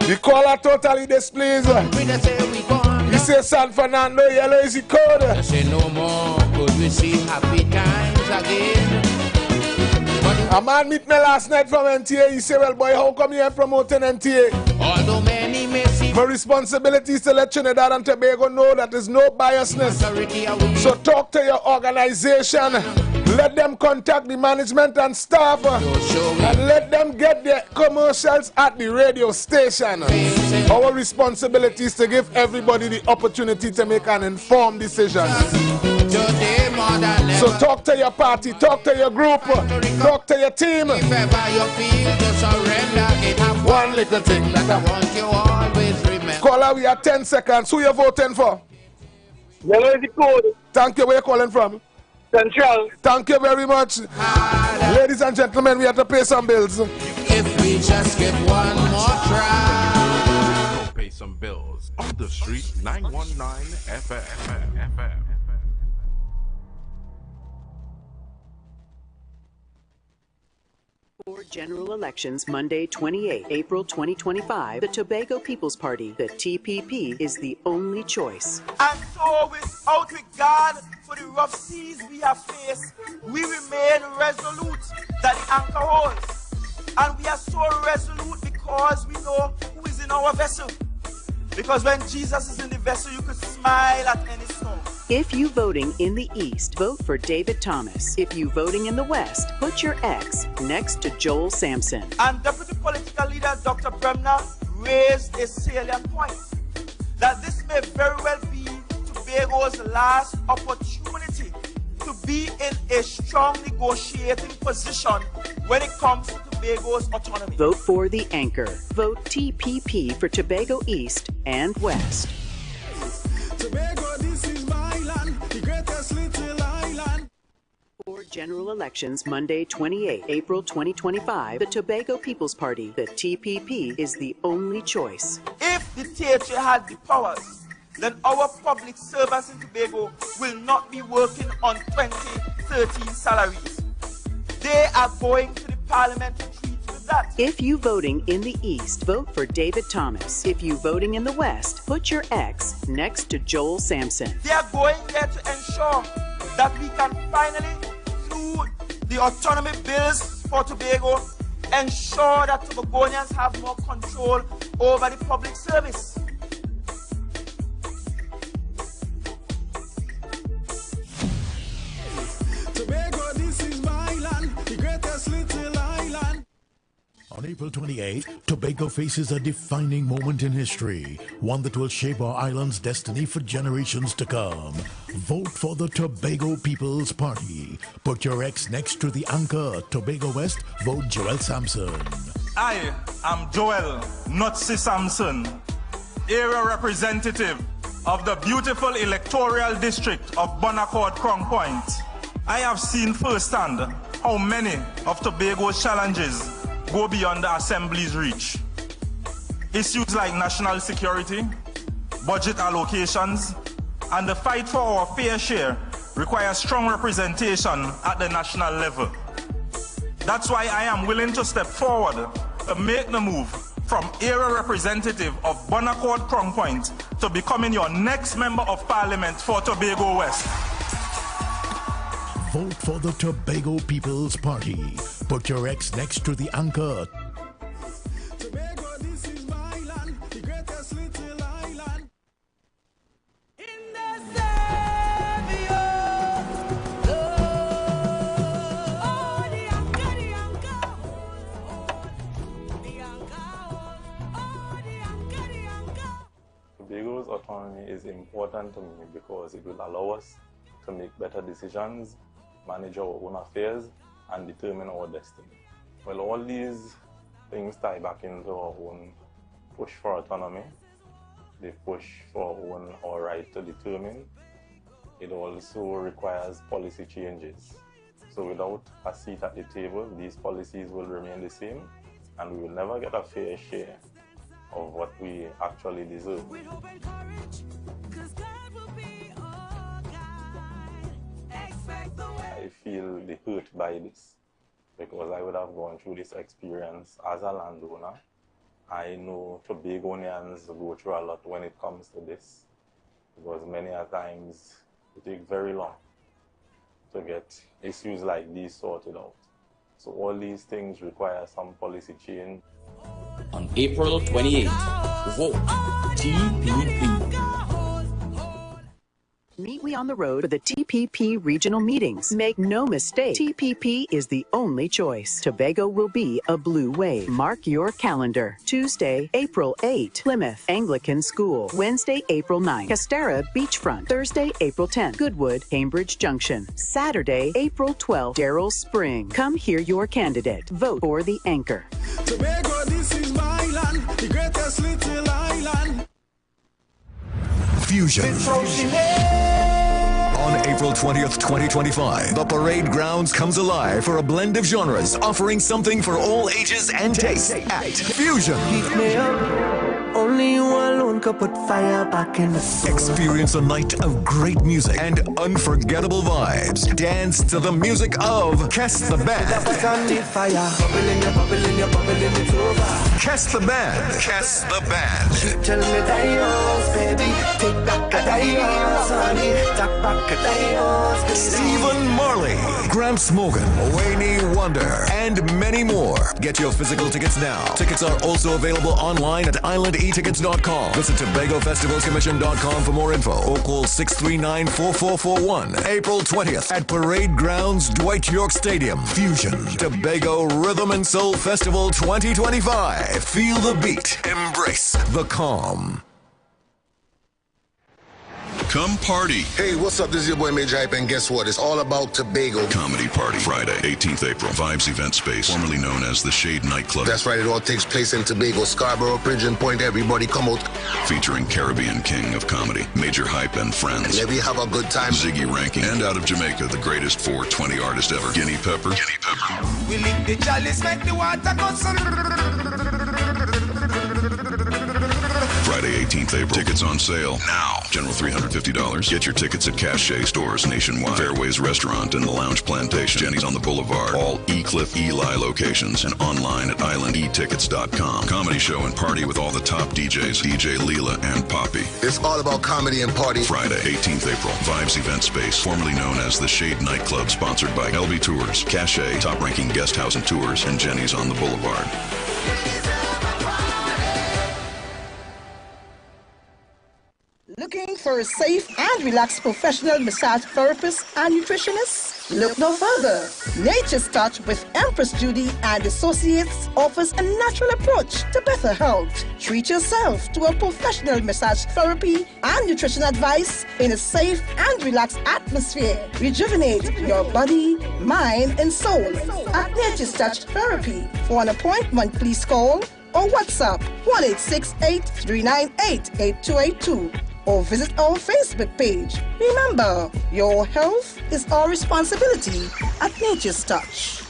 The caller totally displeased. He says San Fernando, yellow is the code. I say no more, could we see happy times again? A man meet me last night from NTA. He said, well, boy, how come you ain't promoting NTA? Although many may see my responsibility is to let Trinidad and Tobago know that there's no biasness. So talk to your organization. Let them contact the management and staff and let them get their commercials at the radio station. Our responsibility is to give everybody the opportunity to make an informed decision. So talk to your party, talk to your group, talk to your team. if ever you feel to surrender, it have one little thing that I want you always remember. Caller, we have 10 seconds. Who you voting for? Yellow is the code. Thank you. Where you calling from? Central. Thank you very much. Ladies and gentlemen, we have to pay some bills. If we just give one more try. Go pay some bills on the street 919 FM. For general elections Monday, 28 April 2025, the Tobago People's Party, the TPP, is the only choice. And so, without regard for the rough seas we have faced, we remain resolute that the anchor holds. And we are so resolute because we know who is in our vessel. Because when Jesus is in the vessel, you could smile at any storm. If you voting in the East, vote for David Thomas. If you voting in the West, put your X next to Joel Sampson. And Deputy Political Leader Dr. Bremner raised a salient point that this may very well be Tobago's last opportunity to be in a strong negotiating position when it comes to Tobago's autonomy. Vote for the anchor. Vote TPP for Tobago East and West. Tobago, this is my land, the greatest little island. For general elections Monday, 28 April 2025, the Tobago People's Party, the TPP, is the only choice. If the THA had the powers, then our public servants in Tobago will not be working on 2013 salaries. They are going to the parliament to treat with that. If you voting in the East, vote for David Thomas. If you voting in the West, put your X next to Joel Sampson. They are going there to ensure that we can finally, through the autonomy bills for Tobago, ensure that Tobagonians have more control over the public service. Tobago, this is my land, the greatest little island. On April 28, Tobago faces a defining moment in history, one that will shape our island's destiny for generations to come. Vote for the Tobago People's Party. Put your X next to the anchor. Tobago West, vote Joel Sampson. I am Joel, not C. Sampson, area representative of the beautiful electoral district of Bonaccord Crown Point. I have seen firsthand how many of Tobago's challenges go beyond the Assembly's reach. Issues like national security, budget allocations, and the fight for our fair share require strong representation at the national level. That's why I am willing to step forward to make the move from area representative of Bonaccord Crown Point to becoming your next member of parliament for Tobago West. Vote for the Tobago People's Party. Put your X next to the anchor. Tobago, this autonomy is important to me because it will allow us to make better decisions, manage our own affairs, and determine our destiny. Well, all these things tie back into our own push for autonomy, the push for our right to determine. It also requires policy changes. So without a seat at the table, these policies will remain the same, and we will never get a fair share of what we actually deserve. I feel the hurt by this because I would have gone through this experience as a landowner. I know Tobagonians go through a lot when it comes to this because many a times it takes very long to get issues like these sorted out. So all these things require some policy change. On April 28th, vote TPP. Meet me on the road for the TPP regional meetings. Make no mistake, TPP is the only choice. Tobago will be a blue wave. Mark your calendar. Tuesday, April 8, Plymouth Anglican School. Wednesday, April 9, Castara Beachfront. Thursday, April 10, Goodwood, Cambridge Junction. Saturday, April 12, Darrell Spring. Come hear your candidate. Vote for the anchor. Tobago, this is my land, the greatest little island. Fusion. On April 20th, 2025, the Parade Grounds comes alive for a blend of genres, offering something for all ages and tastes at Fusion. Heat me up. Only you alone could put fire back in the soul. Experience a night of great music and unforgettable vibes. Dance to the music of Kess the Band. Kess the Band. Kess the Band. Tell me dios, baby. Take back a dios, honey. Take back a dios, baby. Stephen Marley, Gramps Morgan, Wayne Wonder, and many more. Get your physical tickets now. Tickets are also available online at islandetickets.com. Visit TobagoFestivalCommission.com for more info or call 639-4441. April 20th at Parade Grounds, Dwight York Stadium. Fusion Tobago Rhythm and Soul Festival 2025. Feel the beat. Embrace the calm. Come party. Hey, what's up? This is your boy Major Hype, and guess what? It's all about Tobago. Comedy Party, Friday, 18th April. Vibes Event Space, formerly known as the Shade Nightclub. That's right, it all takes place in Tobago, Scarborough, Pigeon Point. Everybody come out. Featuring Caribbean King of Comedy, Major Hype and Friends. And maybe have a good time. Ziggy Ranking, and out of Jamaica, the greatest 420 artist ever, Guinea Pepper. Guinea Pepper. We lick the chalice, make the water go. Friday, 18th April. Tickets on sale now. General $350. Get your tickets at Cache stores nationwide. Fairways Restaurant and the Lounge Plantation. Jenny's on the Boulevard. All E-Cliff Eli locations and online at islandetickets.com. Comedy show and party with all the top DJs. DJ Leela and Poppy. It's all about comedy and party. Friday, 18th April. Vibes Event Space, formerly known as the Shade Nightclub, sponsored by LB Tours, Cache, top-ranking guest house and tours, and Jenny's on the Boulevard. Looking for a safe and relaxed professional massage therapist and nutritionist? Look no further. Nature's Touch with Empress Judy and Associates offers a natural approach to better health. Treat yourself to a professional massage therapy and nutrition advice in a safe and relaxed atmosphere. Rejuvenate your body, mind, and soul at Nature's Touch Therapy. For an appointment, please call or WhatsApp 1-868-398-8282. Or visit our Facebook page. Remember, your health is our responsibility at Nature's Touch.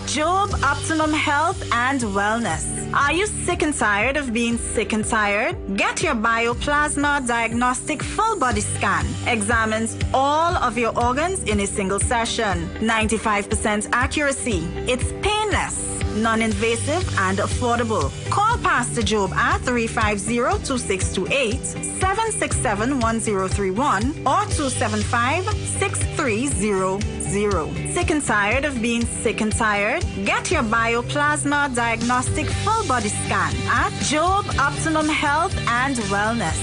Job Optimum Health and Wellness. Are you sick and tired of being sick and tired? Get your Bioplasma Diagnostic Full Body Scan. Examines all of your organs in a single session. 95% accuracy. It's painless, non-invasive, and affordable. Call Pastor Job at 350-2628, 767-1031, or 275-6300. Sick and tired of being sick and tired? Get your Bioplasma Diagnostic Full Body Scan at Job Optimum Health and Wellness.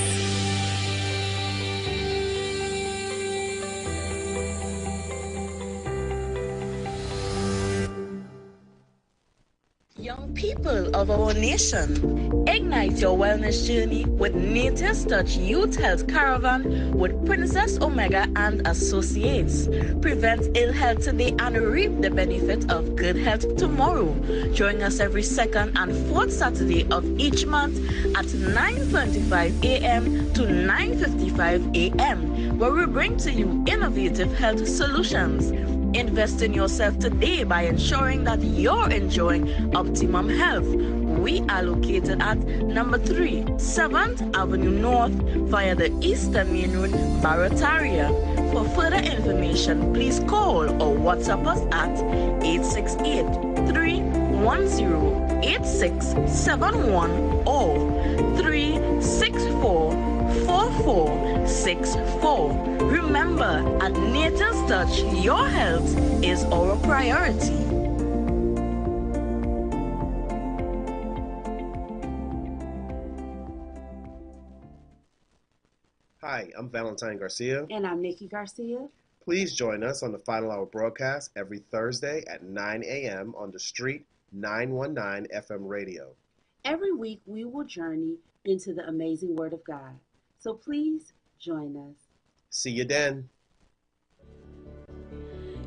young people of our nation. Ignite your wellness journey with Nature's Touch Youth Health Caravan with Princess Omega and Associates. Prevent ill health today and reap the benefit of good health tomorrow. Join us every second and fourth Saturday of each month at 9:25 a.m. to 9:55 a.m., where we bring to you innovative health solutions. Invest in yourself today by ensuring that you're enjoying optimum health. We are located at number 3, 7th Avenue North via the Eastern Main Road, Barataria. For further information, please call or WhatsApp us at 868-310-8671 or 364-4464. Remember, at Nature's Touch, your health is our priority. Hi, I'm Valentine Garcia. And I'm Nikki Garcia. Please join us on the Final Hour broadcast every Thursday at 9 a.m. on The Street 919 FM radio. Every week, we will journey into the amazing Word of God. So please join us. See you then.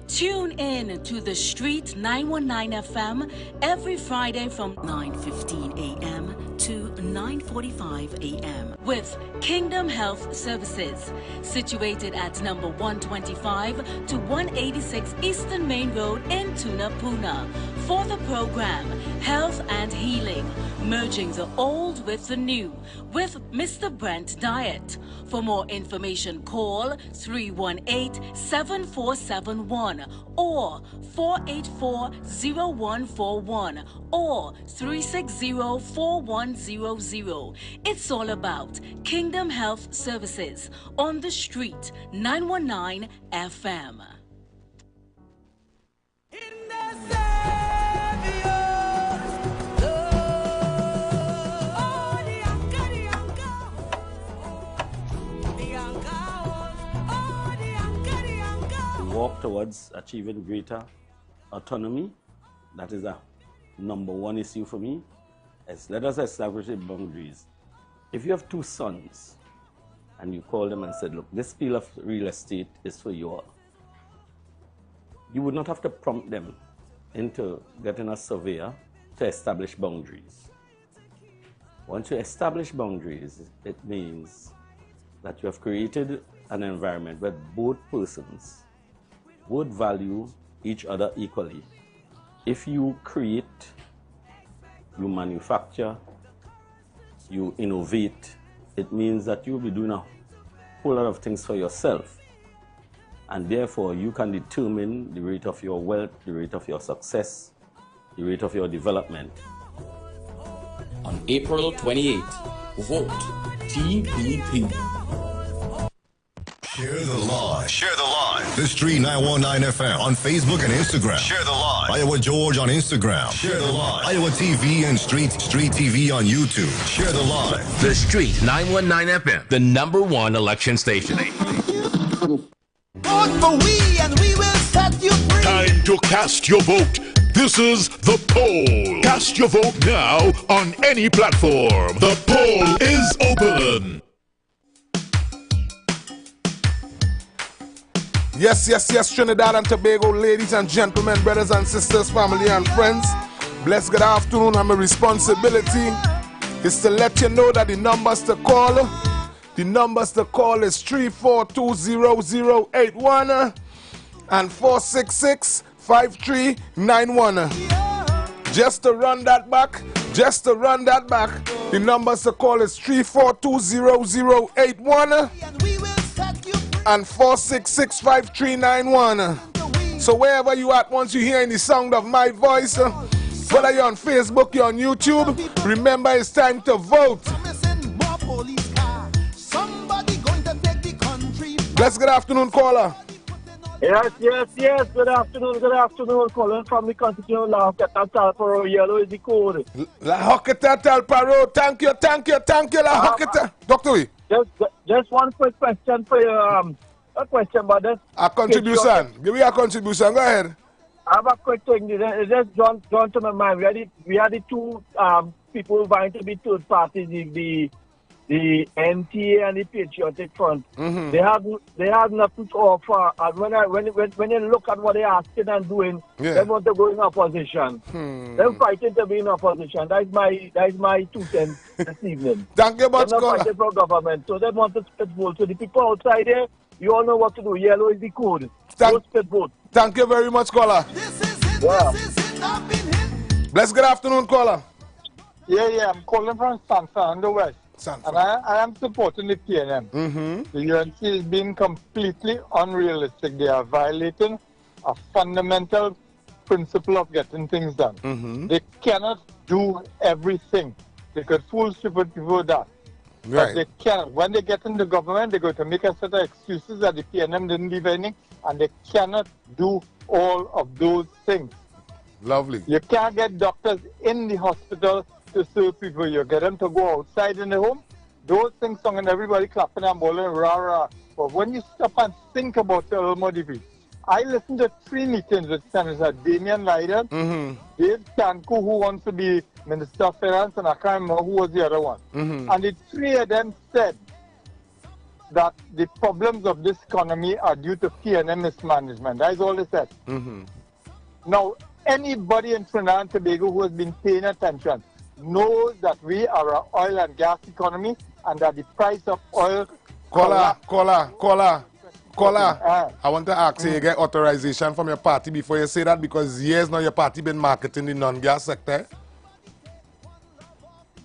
Tune in to The Street 919 FM every Friday from 9:15 a.m. to 9:45 a.m. with Kingdom Health Services, situated at number 125 to 186 Eastern Main Road in Tunapuna. For the program, Health and Healing, merging the old with the new, with Mr. Brent Diet. For more information, call 318-7471 or 484-0141 or 360-4100. It's all about Kingdom Health Services on The Street 919 FM. Walk towards achieving greater autonomy. That is a number one issue for me. Let us establish boundaries. If you have 2 sons and you call them and said, look, this field of real estate is for you all, you would not have to prompt them into getting a surveyor to establish boundaries. Once you establish boundaries, it means that you have created an environment where both persons would value each other equally. If you create, you manufacture, you innovate, it means that you'll be doing a whole lot of things for yourself. And therefore, you can determine the rate of your wealth, the rate of your success, the rate of your development. On April 28th, vote TPP. Share the live. Share the live. The Street 919 FM on Facebook and Instagram. Share the live. Iowa George on Instagram. Share the live. Iowa TV and Street TV on YouTube. Share the live. The Street 919 FM, the #1 election station. Vote for we and we will set you free. Time to cast your vote. This is the poll. Cast your vote now on any platform. The poll is open. Yes, Trinidad and Tobago, ladies and gentlemen, brothers and sisters, family and friends. Blessed good afternoon, and my responsibility is to let you know that the numbers to call is 3420081 and 466-5391. Just to run that back, the numbers to call is 3420081 and 466-5391. So wherever you at, once you hear the sound of my voice, whether you're on Facebook, you're on YouTube, remember it's time to vote. Bless good afternoon, caller. Yes. Good afternoon. Calling from the constitution La Hoqueta Talparo. Yellow is the code. La Hoqueta Talparo. Thank you, La Hoqueta. Dr. Wee. Just one quick question for you. A question about this. A contribution. Give me a contribution. Go ahead. I have a quick thing. It just drawn to my mind. We had the two people vying to be third parties, the NTA and the Patriotic Front. Mm-hmm. They had nothing to offer. And when you look at what they're asking and doing, they want to go in opposition. They're fighting to be in opposition. That's my 2 cents this evening. Thank you much, they're not fighting for government, so they want to split vote. So the people outside there, you all know what to do. Yellow is the code. Go split vote. Thank you very much, caller. Yeah. Bless, good afternoon, caller. Yeah, I'm calling from Sanford on the West. And I am supporting the PNM. Mm-hmm. The UNC is being completely unrealistic. They are violating a fundamental principle of getting things done. Mm-hmm. They cannot do everything. They could fool stupid people with that. Right. But they cannot. When they get in the government, they're going to make a set of excuses that the PNM didn't leave anything, and they cannot do all of those things. Lovely. You can't get doctors in the hospital to serve people. You get them to go outside in the home. Those things song and everybody clapping and bowling, rah rah. But when you stop and think about the Almodivi, I listened to 3 meetings with Senator Damian Leiden, Dave Kanku, who wants to be Minister of Finance, and I can't remember who was the other one. And the 3 of them said that the problems of this economy are due to PNM mismanagement. That is all they said. Now, anybody in Trinidad and Tobago who has been paying attention knows that we are an oil and gas economy and that the price of oil... Caller. I want to ask you get authorization from your party before you say that, because years now your party been marketing the non-gas sector.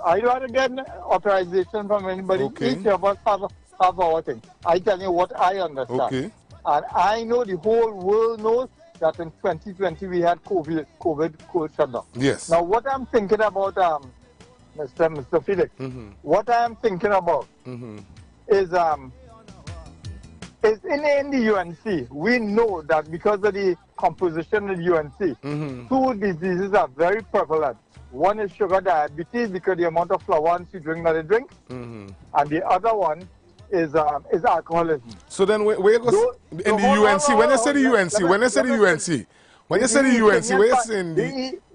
I don't get authorization from anybody. Okay. Each of us have our thing. I tell you what I understand. Okay. And I know the whole world knows that in 2020 we had COVID shutdown. Yes. Now what I'm thinking about, Mr. Felix, what I am thinking about is in the UNC, we know that because of the composition of the UNC, 2 diseases are very prevalent. One is sugar diabetes because the amount of flour and sweet drink that they drink, and the other one is alcoholism. So then where you go in the UNC? When you say the UNC, where you saying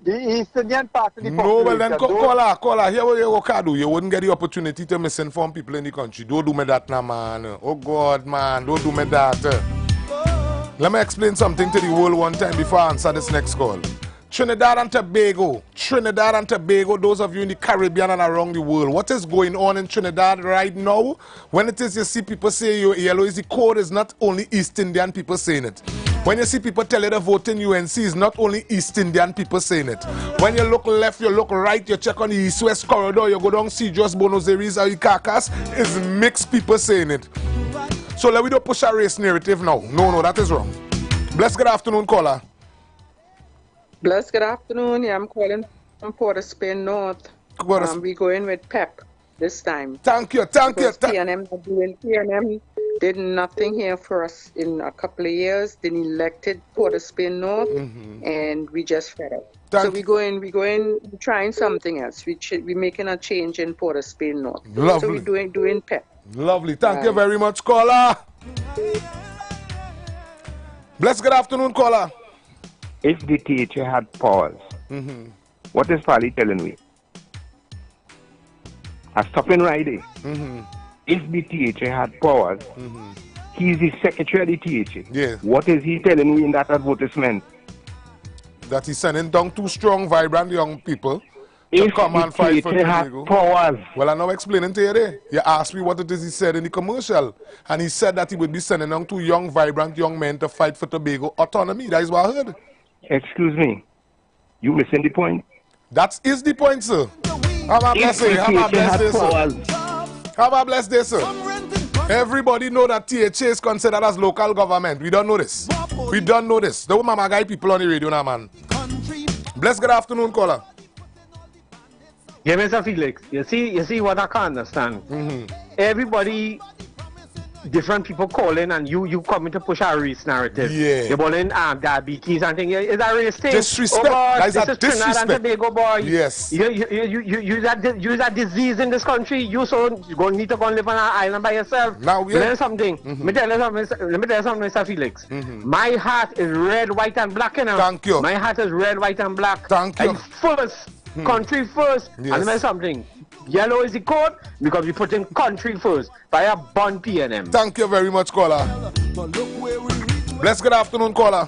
the Eastern part of the no, well then caller, here what you can do. You wouldn't get the opportunity to misinform people in the country. Don't do me that now, man. Oh God, man, don't do me that. Let me explain something to the world one time before I answer this next call. Trinidad and Tobago, those of you in the Caribbean and around the world, what is going on in Trinidad right now? When it is you see people say yellow is the code, is not only East Indian people saying it. When you see people tell you to vote in UNC, it's not only East Indian people saying it. When you look left, you look right, you check on the East-West corridor, you go down, see just Buenos Aires or Caracas, it's mixed people saying it. So let we don't push a race narrative now. No, that is wrong. Bless, good afternoon, caller. Bless, good afternoon. Yeah, I'm calling from Port of Spain North. We going with PEP this time. Thank you. PNM did nothing here for us in a couple of years. Then elected Port of Spain North, and we just fed up. So we going trying something else. We making a change in Port of Spain North. Lovely. So we doing PEP. Lovely. Thank you very much, caller. Bless, good afternoon, caller. If the teacher had powers, what is Pali telling me? I'm stopping right there. If the teacher had powers, he's the secretary of the teacher. Yeah. What is he telling me in that advertisement? That he's sending down 2 strong, vibrant young people to come and fight for Tobago. Powers. Well, I'm now explaining to you there. You asked me what it is he said in the commercial. And he said that he would be sending down 2 young, vibrant young men to fight for Tobago autonomy. That is what I heard. Excuse me. You missing the point? That is the point, sir. Have a blessed day. Have a blessed day, sir. Have a blessed day, sir. Everybody know that THA is considered as local government. We don't know this. We don't know this. Don't mama guy people on the radio now, man. Bless, good afternoon, caller. Yeah, Mr. Felix. You see what I can't understand. Everybody different people calling and you coming to push a race narrative. Yeah. You're calling diabetes and things. Is that race thing? Disrespect. Oh, boy, That is this a is Trinidad and disrespect. Tobago, boy. Yes. You that disease in this country. You so going need to go and live on an island by yourself. Now, Let me tell you something. Let me tell you something, Mr. Felix. My heart is red, white, and black. You know? Thank you. My heart is red, white, and black. Thank you. And first, country first. Yes. And let me tell you something. Yellow is the code because we put in country first by a bond PNM. Thank you very much, caller. Bless good afternoon, caller.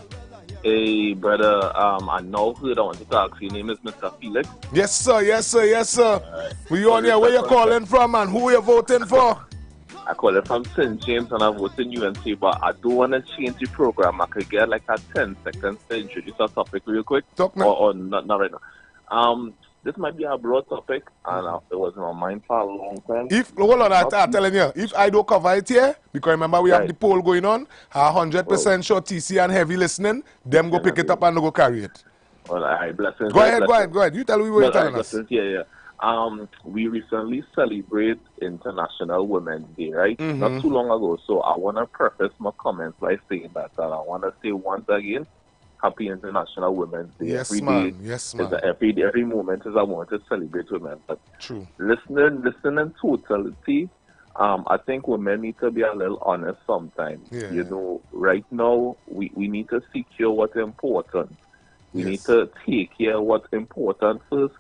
Hey, brother. I know who I want to talk to. Your name is Mr. Felix. Yes, sir. Yes, sir. Yes, sir. We on here. Where you calling from, and who you voting for? I call it from St. James, and I vote in UNC, but I do want to change the program. I could get like a 10 seconds to introduce a topic real quick. Or not right now. This might be a broad topic, and it was in my mind for a long time. Hold on, I'm telling you, if I don't cover it here, because remember we have the poll going on, 100% sure TC and Heavy listening, them go pick it up and go carry it. Well, blessings. Go ahead. You tell me what you're telling us. Yeah. We recently celebrate International Women's Day, right? Not too long ago. So I want to preface my comments by saying that I want to say once again, Happy International Women's Day. Yes, every man. day Yes, is man. every moment is I want to celebrate women. But true. Listening in totality, I think women need to be a little honest sometimes. Yeah. You know, right now we need to secure what's important. We need to take care of what's important first.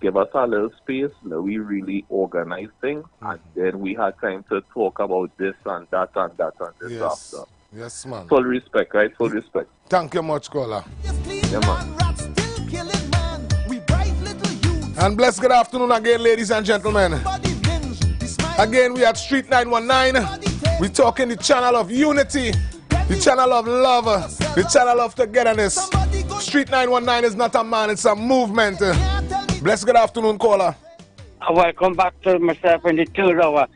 Give us a little space. Let we really organize things, and then we have time to talk about this and that and that and this after. Yes, man. Full respect, right? Full respect. Thank you much, caller. Yeah, man. And blessed good afternoon again, ladies and gentlemen. Again, we at Street 919. We're talking the channel of unity, the channel of love, the channel of togetherness. Street 919 is not a man, it's a movement. Blessed good afternoon, caller. Welcome back to myself in the 3rd hour.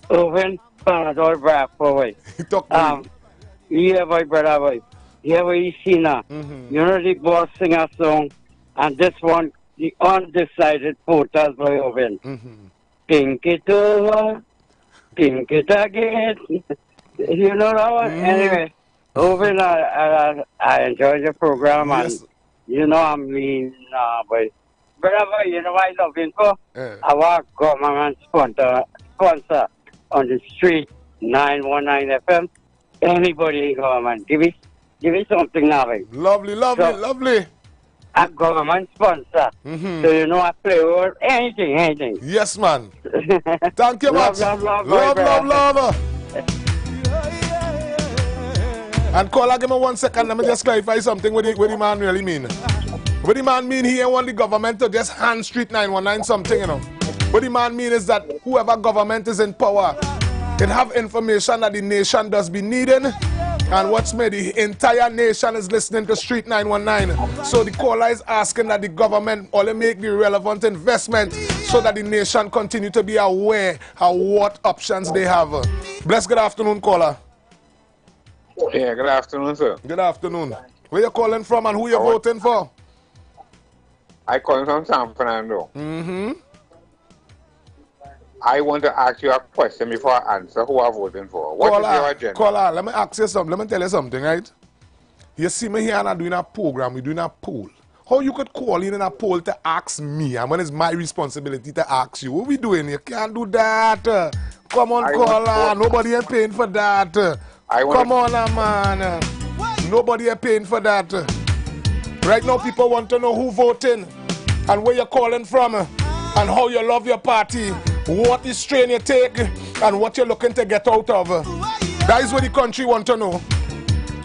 Owen Panadol Brap boy. Yeah, boy, brother, boy. Yeah, boy, you see now. You know the boss singer song, and this one, the undecided voters by Owen. Think it over, think it again. You know that one? Anyway, Owen, I enjoy the program, and you know I mean, boy. Brother, boy, you know what I love him for? Our government sponsor on the Street 919 FM. Anybody in government, give me something now, baby. Lovely. A government sponsor. So you know I play with anything. Yes, man. Thank you much. Love. And caller, give me 1 second. Let me just clarify something what the man really mean. What the man mean, he ain't want the government to just hand Street 919 something, you know. What the man mean is that whoever government is in power, it have information that the nation does be needing, and what's made the entire nation is listening to Street 919. So the caller is asking that the government only make the relevant investment so that the nation continue to be aware of what options they have. Bless good afternoon, caller. Yeah, good afternoon, sir. Good afternoon. Where you calling from and who you voting for? I calling from San Fernando. I want to ask you a question before I answer who I'm voting for. What is your agenda? Caller, let me ask you something. Let me tell you something, right? You see me here and I'm doing a program. We're doing a poll. How you could call in a poll to ask me, and when it's my responsibility to ask you? What we doing? You can't do that. Come on, caller. Nobody ain't paying for that. Come on, man. Nobody ain't paying for that. Right now, people want to know who voting and where you're calling from and how you love your party, what is strain you take, and what you're looking to get out of. That is what the country want to know.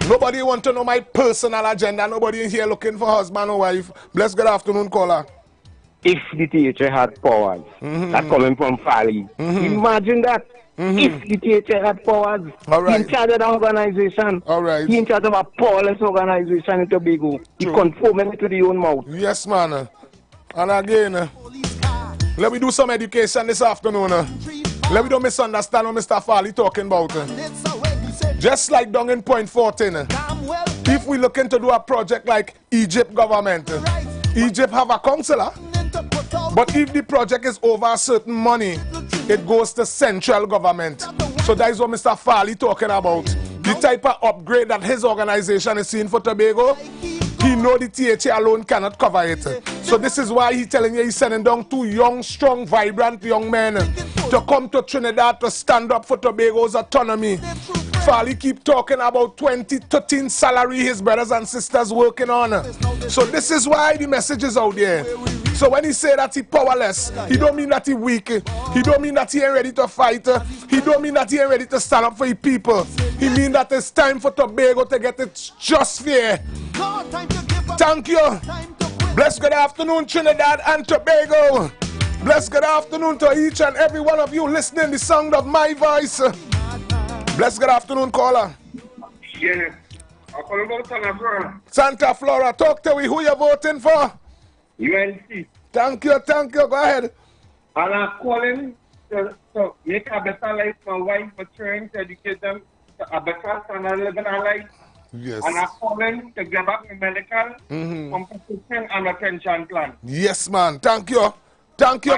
Nobody want to know my personal agenda. Nobody in here looking for husband or wife. Bless good afternoon, caller. If the THA had powers, that coming from Fali, imagine that. If the THA had powers, he in charge of the organization. He in charge of a powerless organization in Tobago. He conforming it to the own mouth. Yes, man. And again, let me do some education this afternoon. Let me don't misunderstand what Mr. Farley talking about. Just like down in Point 14, if we looking to do a project like Egypt government, Egypt have a counselor. But if the project is over a certain money, it goes to central government. So that is what Mr. Farley talking about. The type of upgrade that his organization is seeing for Tobago, he know the THA alone cannot cover it. So this is why he's telling you he's sending down 2 young, strong, vibrant young men to come to Trinidad to stand up for Tobago's autonomy. Farley keep talking about 2013 salary his brothers and sisters working on. So this is why the message is out there. So when he say that he powerless, he don't mean that he weak. He don't mean that he ain't ready to fight. He don't mean that he ain't ready to stand up for his people. He mean that it's time for Tobago to get its just fair. Thank you. Blessed good afternoon, Trinidad and Tobago. Blessed good afternoon to each and every one of you listening the sound of my voice. Blessed good afternoon, caller. Yeah. I'm calling about Santa Flora. Santa Flora, talk to me. Who you voting for? UNC. Thank you, thank you. Go ahead. And I'm calling to make a better life for my wife, for trying to educate them to a better standard of living life. Yes. And I'm calling to give up my medical, compensation, and a pension plan. Yes, man. Thank you. Thank you.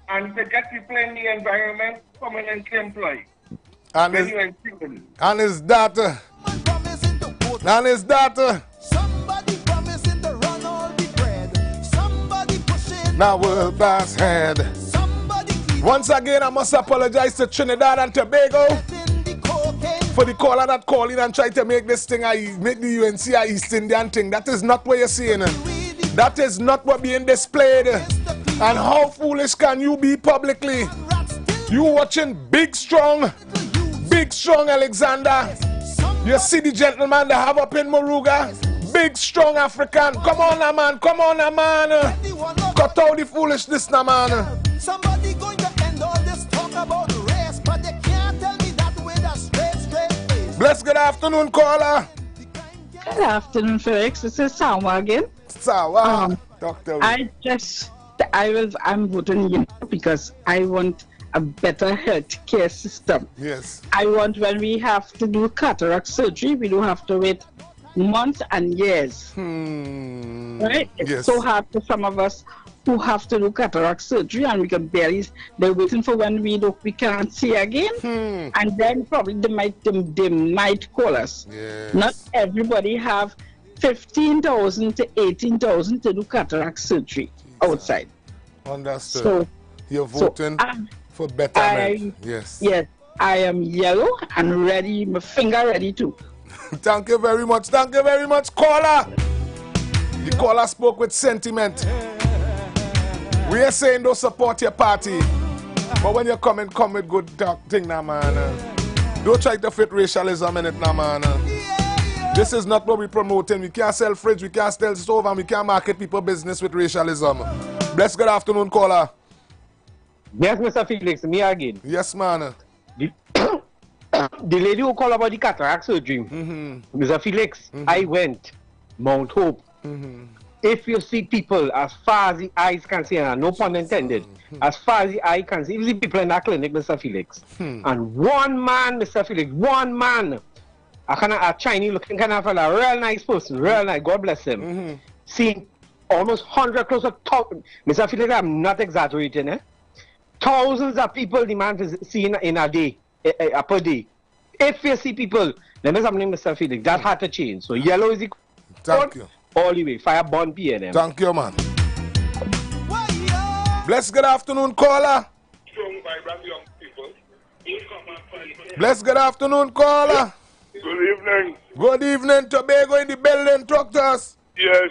And to get people in the environment permanently employed. And is that somebody promising to run all the bread, somebody pushing now world boss head. Once again, I must apologize to Trinidad and Tobago for the caller that called in and tried to make this thing, make the UNC a East Indian thing. That is not what you're seeing. That is not what being displayed. And how foolish can you be publicly? You watching Big Strong Alexander. You see the gentleman they have up in Moruga? Big Strong African. Come on now, man. Come on now, man. Cut out the foolishness now, man. Somebody going to end all this talk about race, but they can't tell me that with a straight face. Bless good afternoon, caller. Good afternoon, Felix. This is Sawa again. Sawa. Doctor. I'm voting you because I want a better health care system. Yes. I want when we have to do cataract surgery, we don't have to wait months and years. Right? It's so hard for some of us who have to do cataract surgery and we can barely, they're waiting for when we can't see again. And then probably they might call us. Yes. Not everybody have 15,000 to 18,000 to do cataract surgery outside. Understood. So, you're voting for betterment. Yes. Yes, I am yellow and ready, my finger ready too. Thank you very much. Thank you very much, caller. The caller spoke with sentiment. We are saying don't support your party. But when you come with good talk thing now, man. Don't try to fit racialism in it now, man. This is not what we're promoting. We can't sell fridge, we can't sell stove, and we can't market people business with racialism. Bless good afternoon, caller. Yes, Mr. Felix, me again. Yes, man. The lady who called about the cataract surgery, Mr. Felix, I went Mount Hope. If you see people as far as the eyes can see, and no pun intended, as far as the eye can see, you see people in that clinic, Mr. Felix, and one man, Mr. Felix, one man, a Chinese looking kind of a real nice person, real nice, God bless him, seeing almost 100 close to 1,000. Mr. Felix, I'm not exaggerating, eh? Thousands of people the man is seeing in a day, per day. If you see people, let me something, Mr. Felix, that had to change. So yellow is the Thank you. All the way, fire born PNM. Thank you, man. Bless good afternoon, caller. Bless good afternoon, caller. Good evening. Good evening, Tobago in the building, talk to us. Yes.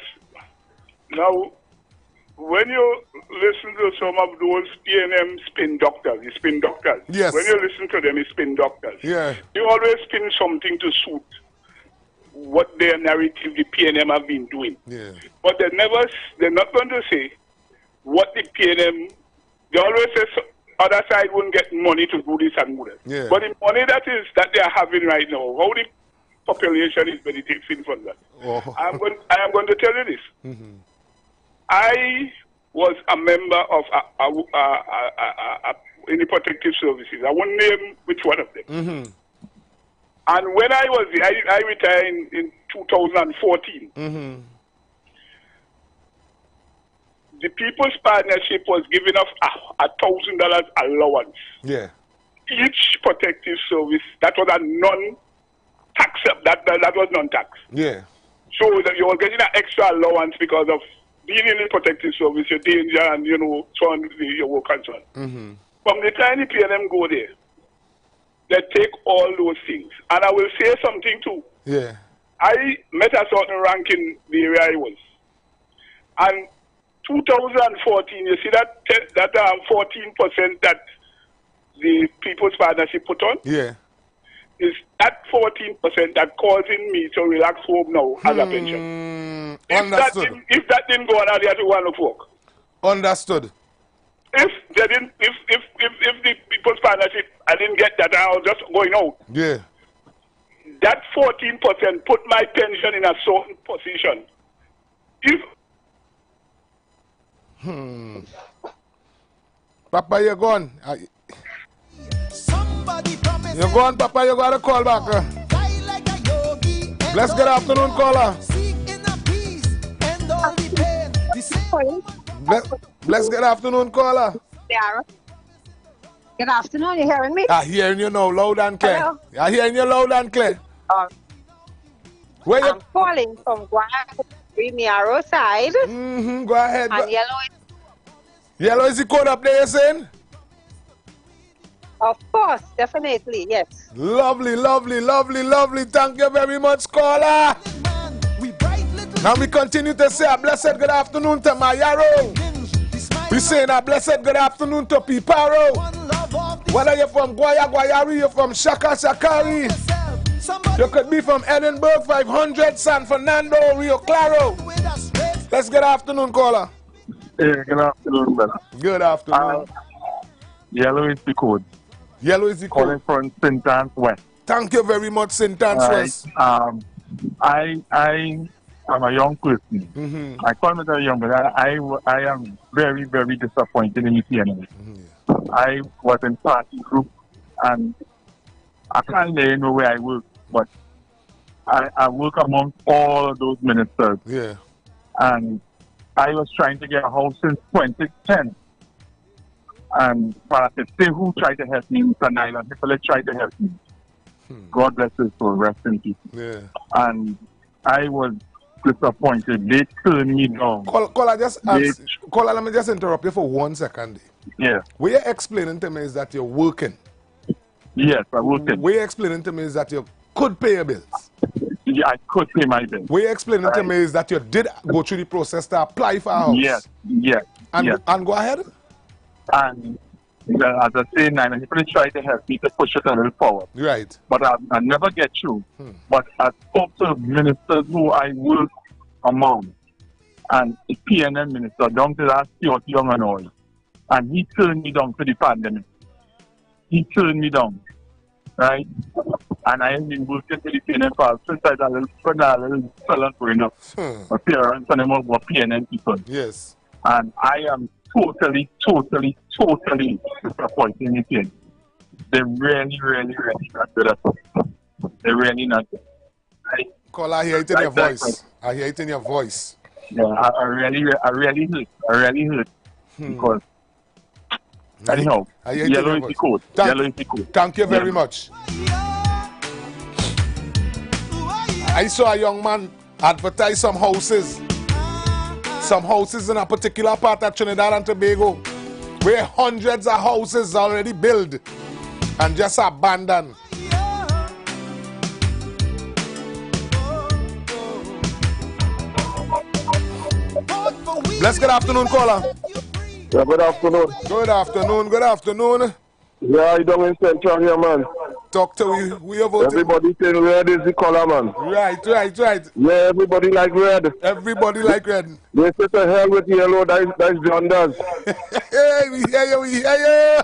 Now, when you listen to some of those PNM spin doctors, yes. When you listen to them, spin doctors, yeah. They always spin something to suit what their narrative the PNM have been doing. Yeah. But they're not going to say what the PNM, they always say other side won't get money to do this and do that. Yeah. But the money that they are having right now, how the population is benefiting from that. Oh. I am going to tell you this. I was a member of in the protective services. I won't name which one of them. And when I retired in 2014. the People's Partnership was giving us $1,000 allowance. Yeah. Each protective service, that was a non-tax, that was non-tax. Yeah. So that you were getting an extra allowance because of being in the protective service, your danger and, you know, so on your work and so on. Mm-hmm. From the time the PNM go there, they take all those things. And I will say something too. Yeah. I met a certain rank in the area I was. And 2014, you see that 14% that the People's Partnership put on? Yeah. Is that 14% that causing me to relax home now as a pension. Understood. If that didn't go on, I'd have to go and look work. Understood. If the People's Partnership, I didn't get that, I was just going out. Yeah. That 14% put my pension in a certain position. If Papa, you're gone. You're gone, Papa. You got to call back. Bless good afternoon, caller. Bless good afternoon, caller. Yeah. Good afternoon. You hearing me? I'm hearing you now, loud and clear. Hello? I'm hearing you loud and clear. Where I'm calling from Guayaro side. Go ahead. And Yellow is the code up there, you're saying? Of course, definitely, yes. Lovely, lovely, lovely, lovely. Thank you very much, caller. Now we continue to say a blessed good afternoon to Mayaro. We saying a blessed good afternoon to Piparo. Whether you're from Guayari, you're from Shakari. You could be from Edinburgh, 500, San Fernando, Rio Claro. Let's good afternoon, caller. Hey, good afternoon, brother. Good afternoon. Yellow is the code. Yellow is the code. Calling from St. Anne's West. Thank you very much, St. Anne's West. I am a young person. I call myself young, but I am very, very disappointed in the PNM. I was in party group, and I can't let you know where I work, but I work among all of those ministers. Yeah. And I was trying to get a house since 2010. And I said, say who tried to help me, Mr. Nyland. People tried to help me. God bless his soul, rest in peace. Yeah. And I was disappointed. They turned me down. Caller, let me just interrupt you for 1 second. Yeah. What you're explaining to me is that you're working. Yes, I'm working. What you're explaining to me is that you could pay your bills. Yeah, I could pay my bills. What you're explaining to me is that you did go through the process to apply for a house. Yes, yes. And go ahead. And as I say, Nine, people tried to help me to push it a little forward. Right. But I never get through. But I spoke to ministers who I work among, and the PNM minister, down to that young and all. And he turned me down to the pandemic. He turned me down. Right? And I have been working to the PNM for since I was a little fella growing up. My parents and them were PNM people. Yes. And I am totally disappointed in it. They're really not good at it. They're really not good. Call, I hear it in your voice. I hear it in your voice. Yeah, I really hurt. Because anyhow, yellow is the code. Yellow is the code. Thank you very much. I saw a young man advertise some houses in a particular part of Trinidad and Tobago where hundreds of houses already built and just abandoned. Bless good afternoon, caller. Yeah, good afternoon. Good afternoon. Yeah, you don't in Central here, man. Talk to you. We are voting. Everybody saying red is the color, man. Right. Yeah, everybody like red. Everybody like red. They say to hell with yellow, that's John does. Hey, we hear you.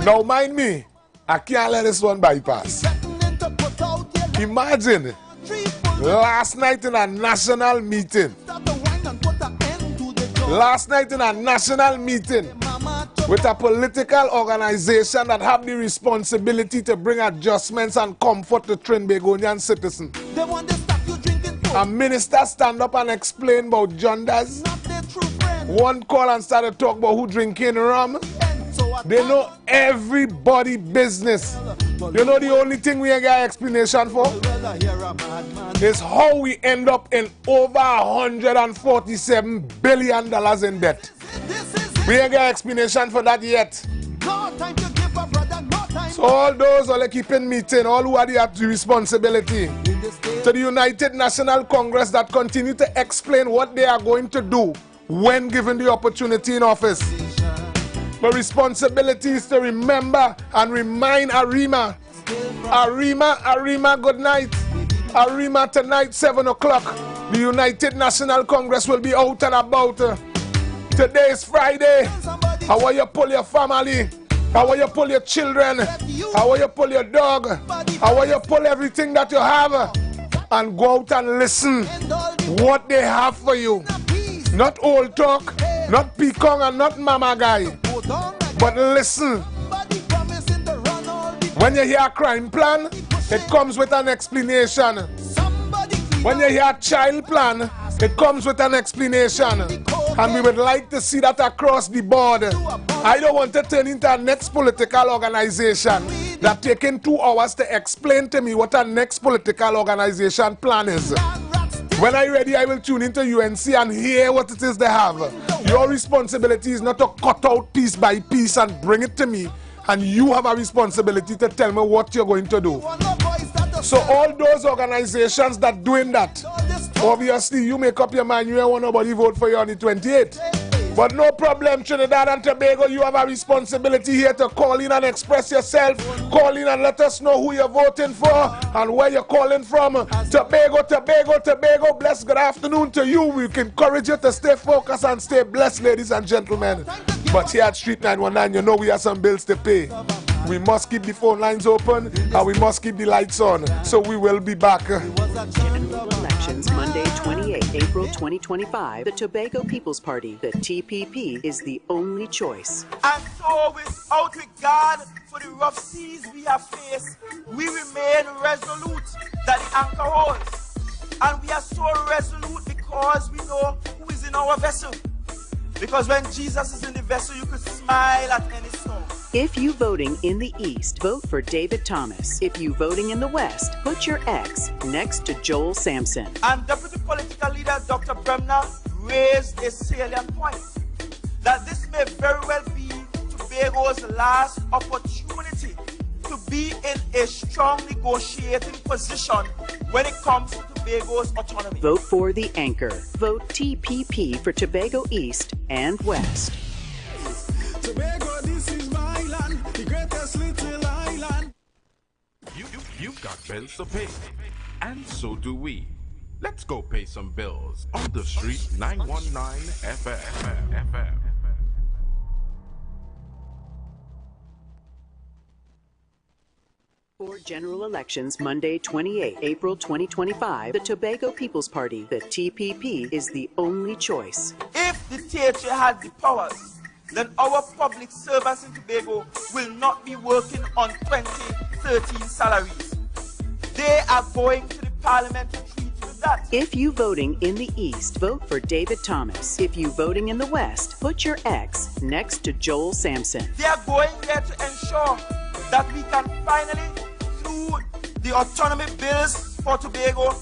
Now mind me, I can't let this one bypass. Imagine, last night in a national meeting, with a political organization that have the responsibility to bring adjustments and comfort to Trinbagonian citizens. A minister stand up and explain about genders. One call and start to talk about who drinking rum. They know everybody business. You know the only thing we ain't got explanation for is how we end up in over $147 billion in debt. We ain't got explanation for that yet. So all those who are keeping meeting, all who are the responsibility to the United National Congress that continue to explain what they are going to do when given the opportunity in office. The responsibility is to remember and remind Arima. Arima, good night. Arima, tonight, 7 o'clock. The United National Congress will be out and about. Today is Friday. How will you pull your family? How will you pull your children? How will you pull your dog? How will you pull everything that you have? And go out and listen what they have for you. Not old talk, not pecan and not mama guy. But listen. When you hear a crime plan, it comes with an explanation. When you hear a child plan, it comes with an explanation. And we would like to see that across the board. I don't want to turn into a next political organization that taking 2 hours to explain to me what a next political organization plan is. When I'm ready, I will tune into UNC and hear what it is they have. Your responsibility is not to cut out piece by piece and bring it to me. And you have a responsibility to tell me what you're going to do. So all those organizations that doing that, obviously you make up your mind, you don't want nobody vote for you on the 28th. But no problem, Trinidad and Tobago, you have a responsibility here to call in and express yourself. Call in and let us know who you're voting for and where you're calling from. Tobago, blessed good afternoon to you. We encourage you to stay focused and stay blessed, ladies and gentlemen. But here at Street 919, you know we have some bills to pay. We must keep the phone lines open and we must keep the lights on. So we will be back. General elections Monday, 28 April 2025. The Tobago People's Party, the TPP, is the only choice. And so without regard for the rough seas we have faced, we remain resolute that the anchor holds. And we are so resolute because we know who is in our vessel. Because when Jesus is in the vessel, you could smile at any storm. If you voting in the East, vote for David Thomas. If you voting in the West, put your X next to Joel Sampson. And Deputy Political Leader Dr. Bremner raised a salient point that this may very well be Tobago's last opportunity to be in a strong negotiating position when it comes to Tobago's autonomy. Vote for the anchor. Vote TPP for Tobago East and West. Tobago, this is my land, the greatest little island. You've got bills to pay, and so do we. Let's go pay some bills on the Street 919 FM. For general elections Monday, 28 April 2025, the Tobago People's Party, the TPP, is the only choice. If the THA had the powers, then our public servants in Tobago will not be working on 2013 salaries. They are going to the parliament to treat with that. If you voting in the East, vote for David Thomas. If you voting in the West, put your X next to Joel Sampson. They are going there to ensure that we can finally, through the autonomy bills for Tobago,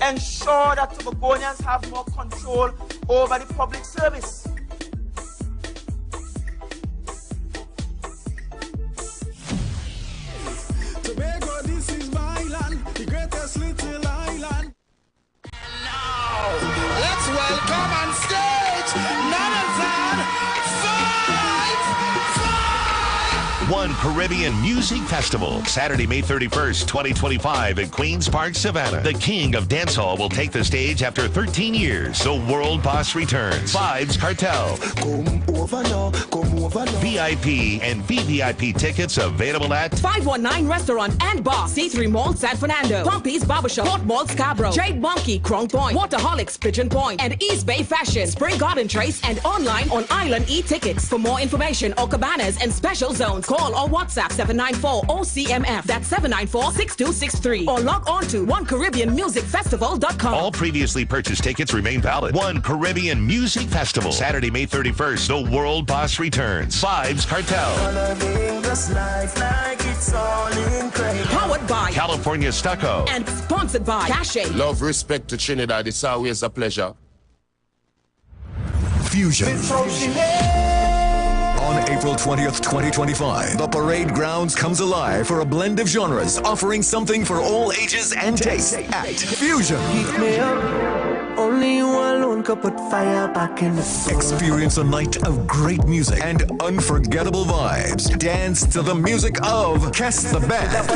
ensure that Tobagonians have more control over the public service. Tobago, this is my land, the greatest little island. Now, let's welcome on stage none other than One Caribbean Music Festival, Saturday, May 31st, 2025 at Queen's Park, Savannah. The king of dancehall will take the stage after 13 years. The World Boss returns. Vibes Cartel. Come over now, come over now. VIP and VVIP tickets available at 519 Restaurant and Bar, C3 Mall, San Fernando, Pompey's Barbershop, Port Mall, Scarborough, Jade Monkey, Crown Point, Waterholics, Pigeon Point, and East Bay Fashion, Spring Garden Trace, and online on Island e-tickets. For more information or cabanas and special zones, call or WhatsApp 794-OCMF. That's 794-6263. Or log on to OneCaribbeanMusicFestival.com. All previously purchased tickets remain valid. One Caribbean Music Festival. Saturday, May 31st. The World Boss returns. Vibes Cartel. Powered by California Stucco. And sponsored by Cache. Love, respect to Trinidad. It's always a pleasure. Fusion. On April 20th, 2025, the Parade Grounds comes alive for a blend of genres, offering something for all ages and tastes at Fusion. Heat me up. Only you alone could put fire back in the fire. Experience a night of great music and unforgettable vibes. Dance to the music of Kess the Band. Kess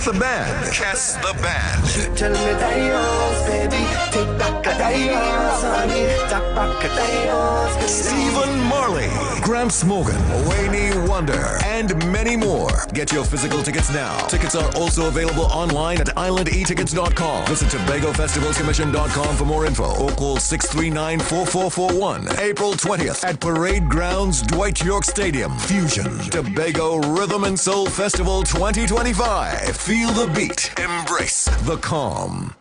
the Band. Kess the Band. Tell me dios, baby. Take back a dios, honey. Take back a dios. Stephen Marley, Gramps Morgan, Wayne Wonder, and many more. Get your physical tickets now. Tickets are also available online at islandetickets.com. Visit TobagoFestivalsCommission.com for more info or call 639-4441. April 20th at Parade Grounds, Dwight York Stadium. Fusion, Tobago Rhythm and Soul Festival 2025. Feel the beat. Embrace the calm.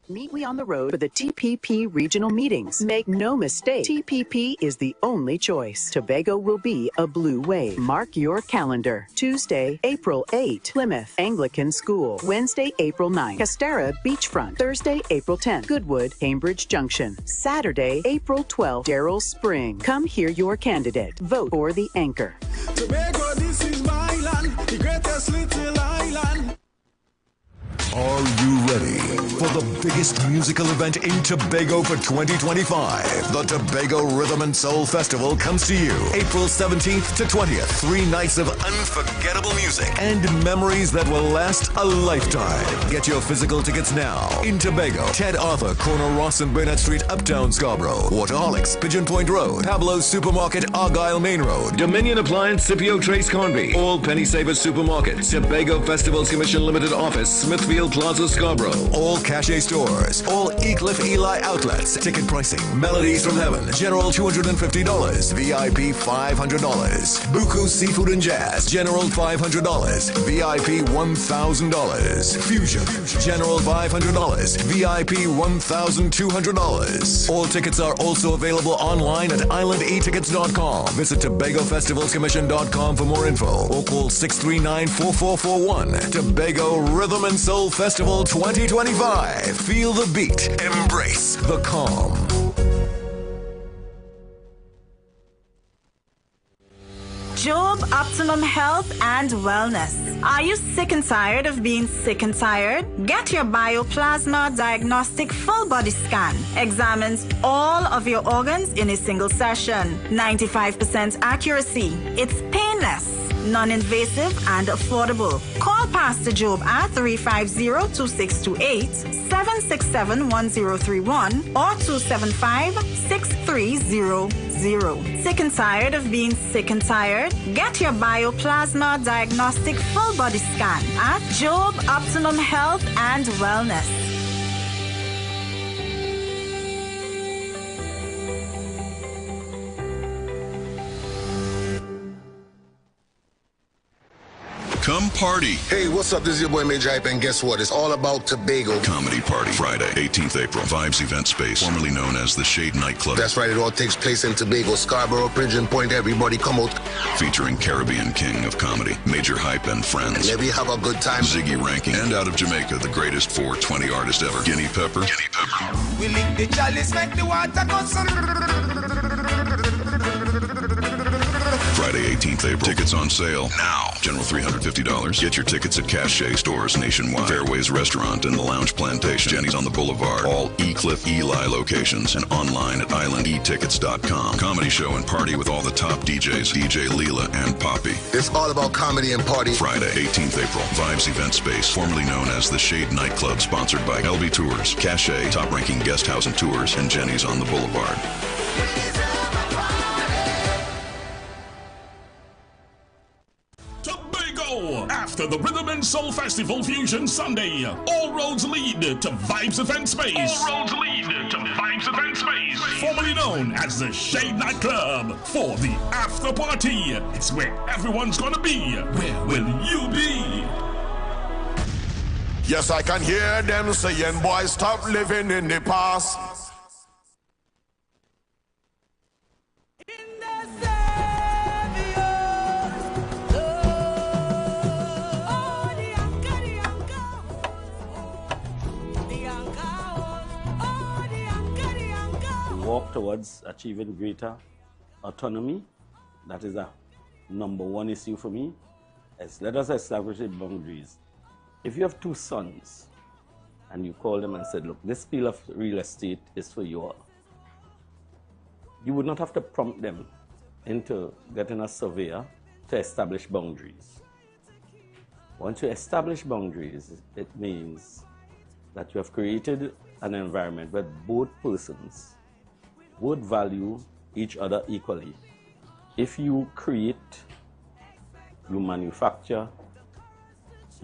Meet we on the road for the TPP regional meetings. Make no mistake, TPP is the only choice. Tobago will be a blue wave. Mark your calendar. Tuesday, April 8, Plymouth Anglican School. Wednesday, April 9, Castara Beachfront. Thursday, April 10, Goodwood, Cambridge Junction. Saturday, April 12, Darrell Spring. Come hear your candidate. Vote for the anchor. Tobago, this is my land, the greatest little island. Are you ready for the biggest musical event in Tobago for 2025? The Tobago Rhythm and Soul Festival comes to you April 17th to 20th. 3 nights of unforgettable music and memories that will last a lifetime. Get your physical tickets now. In Tobago, Ted Arthur, corner Ross and Burnett Street, Uptown Scarborough. Waterholics, Pigeon Point Road. Pablo's Supermarket, Argyle Main Road. Dominion Appliance, Scipio Trace Conby. All Penny Savers Supermarkets. Tobago Festivals Commission Limited Office, Smithfield Plaza, Scarborough. All Cache stores. All Ecliff Eli outlets. Ticket pricing. Melodies from Heaven. General $250. VIP $500. Buku Seafood and Jazz. General $500. VIP $1,000. Fusion. General $500. VIP $1,200. All tickets are also available online at islandetickets.com. Visit TobagoFestivalsCommission.com for more info or call 639-4441. Tobago Rhythm and Soul Festival 2025. Feel the beat. Embrace the calm. Job Optimum Health and Wellness. Are you sick and tired of being sick and tired? Get your Bioplasma Diagnostic Full Body Scan. Examines all of your organs in a single session. 95% accuracy. It's painless, non-invasive and affordable. Call Pastor Job at 350-2628, 767-1031 or 275-6300. Sick and tired of being sick and tired? Get your Bioplasma Diagnostic Full Body Scan at Job Optimum Health and Wellness. Come party. Hey, what's up? This is your boy Major Hype, and guess what? It's all about Tobago. Comedy Party, Friday, 18th April. Vibes Event Space, formerly known as the Shade Nightclub. That's right, it all takes place in Tobago, Scarborough, Pigeon Point. Everybody come out. Featuring Caribbean King of Comedy, Major Hype and Friends. And maybe have a good time. Ziggy Ranking, and out of Jamaica, the greatest 420 artist ever, Guinea Pepper. We lick the chalice, make the water go. Friday, 18th April. Tickets on sale now. General $350. Get your tickets at Cache stores nationwide. Fairways Restaurant and the Lounge Plantation. Jenny's on the Boulevard. All Ecliff Eli locations and online at islandetickets.com. Comedy show and party with all the top DJs, DJ Leela and Poppy. It's all about comedy and party. Friday, 18th April. Vibes Event Space, formerly known as the Shade Nightclub, sponsored by LB Tours, Cache, top-ranking guest house and tours, and Jenny's on the Boulevard. Tobago Now, after the Rhythm and Soul Festival Fusion Sunday, all roads lead to Vibes Event Space. All roads lead to Vibes Event Space. Formerly known as the Shade Nightclub. For the after party, it's where everyone's gonna be. Where will you be? Yes, I can hear them saying, boy, stop living in the past. Walk towards achieving greater autonomy. That is a #1 issue for me. Let us establish boundaries. If you have 2 sons and you call them and said, look, this piece of real estate is for you all, you would not have to prompt them into getting a surveyor to establish boundaries. Once you establish boundaries, it means that you have created an environment where both persons would value each other equally. If you create, you manufacture,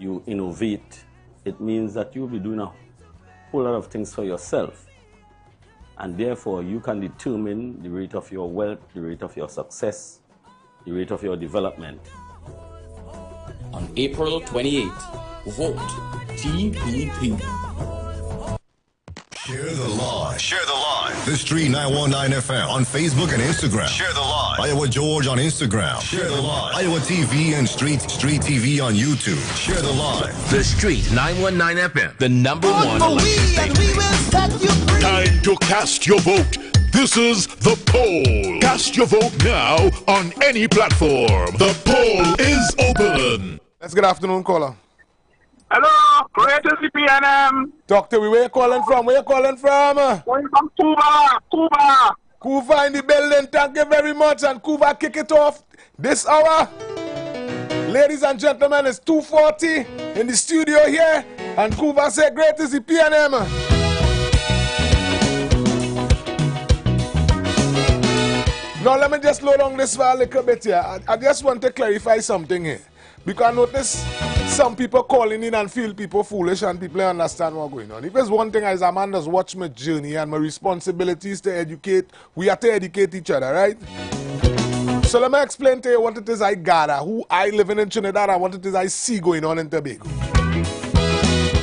you innovate, it means that you'll be doing a whole lot of things for yourself. And therefore, you can determine the rate of your wealth, the rate of your success, the rate of your development. On April 28th, vote TPP. Share the live. Share the live. The Street 919 FM on Facebook and Instagram. Share the live. Iowa George on Instagram. Share the live. Iowa TV and Street TV on YouTube. Share the live. The Street 919 FM, the #1 election station. Time to cast your vote. This is the poll. Cast your vote now on any platform. The poll is open. Let's good afternoon, caller. Hello, greatest PNM. Doctor, where you calling from? Where you calling from? Calling from Cuba. Cuba. Cuba in the building. Thank you very much. And Cuba kick it off this hour. Ladies and gentlemen, it's 2:40 in the studio here. And Cuba said, great is the PNM. Now, let me just slow down this for a little bit here. I just want to clarify something here. Because I notice some people calling in and feel people foolish and people understand what's going on. If there's one thing as a man does watch my journey and my responsibility is to educate, we have to educate each other, right? So let me explain to you what it is I gather, who I living in Trinidad and what it is I see going on in Tobago.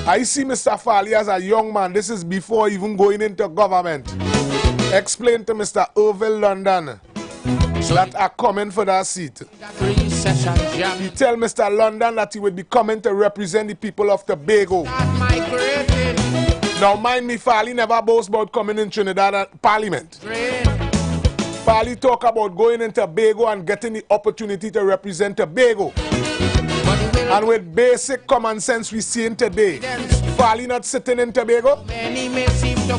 I see Mr. Farley as a young man. This is before even going into government. Explain to Mr. Orville London that are coming for that seat. He tell Mr. London that he would be coming to represent the people of Tobago. Now mind me, Farley never boast about coming in Trinidad Parliament. Farley talk about going in Tobago and getting the opportunity to represent Tobago. And with basic common sense we see in today, Farley not sitting in Tobago.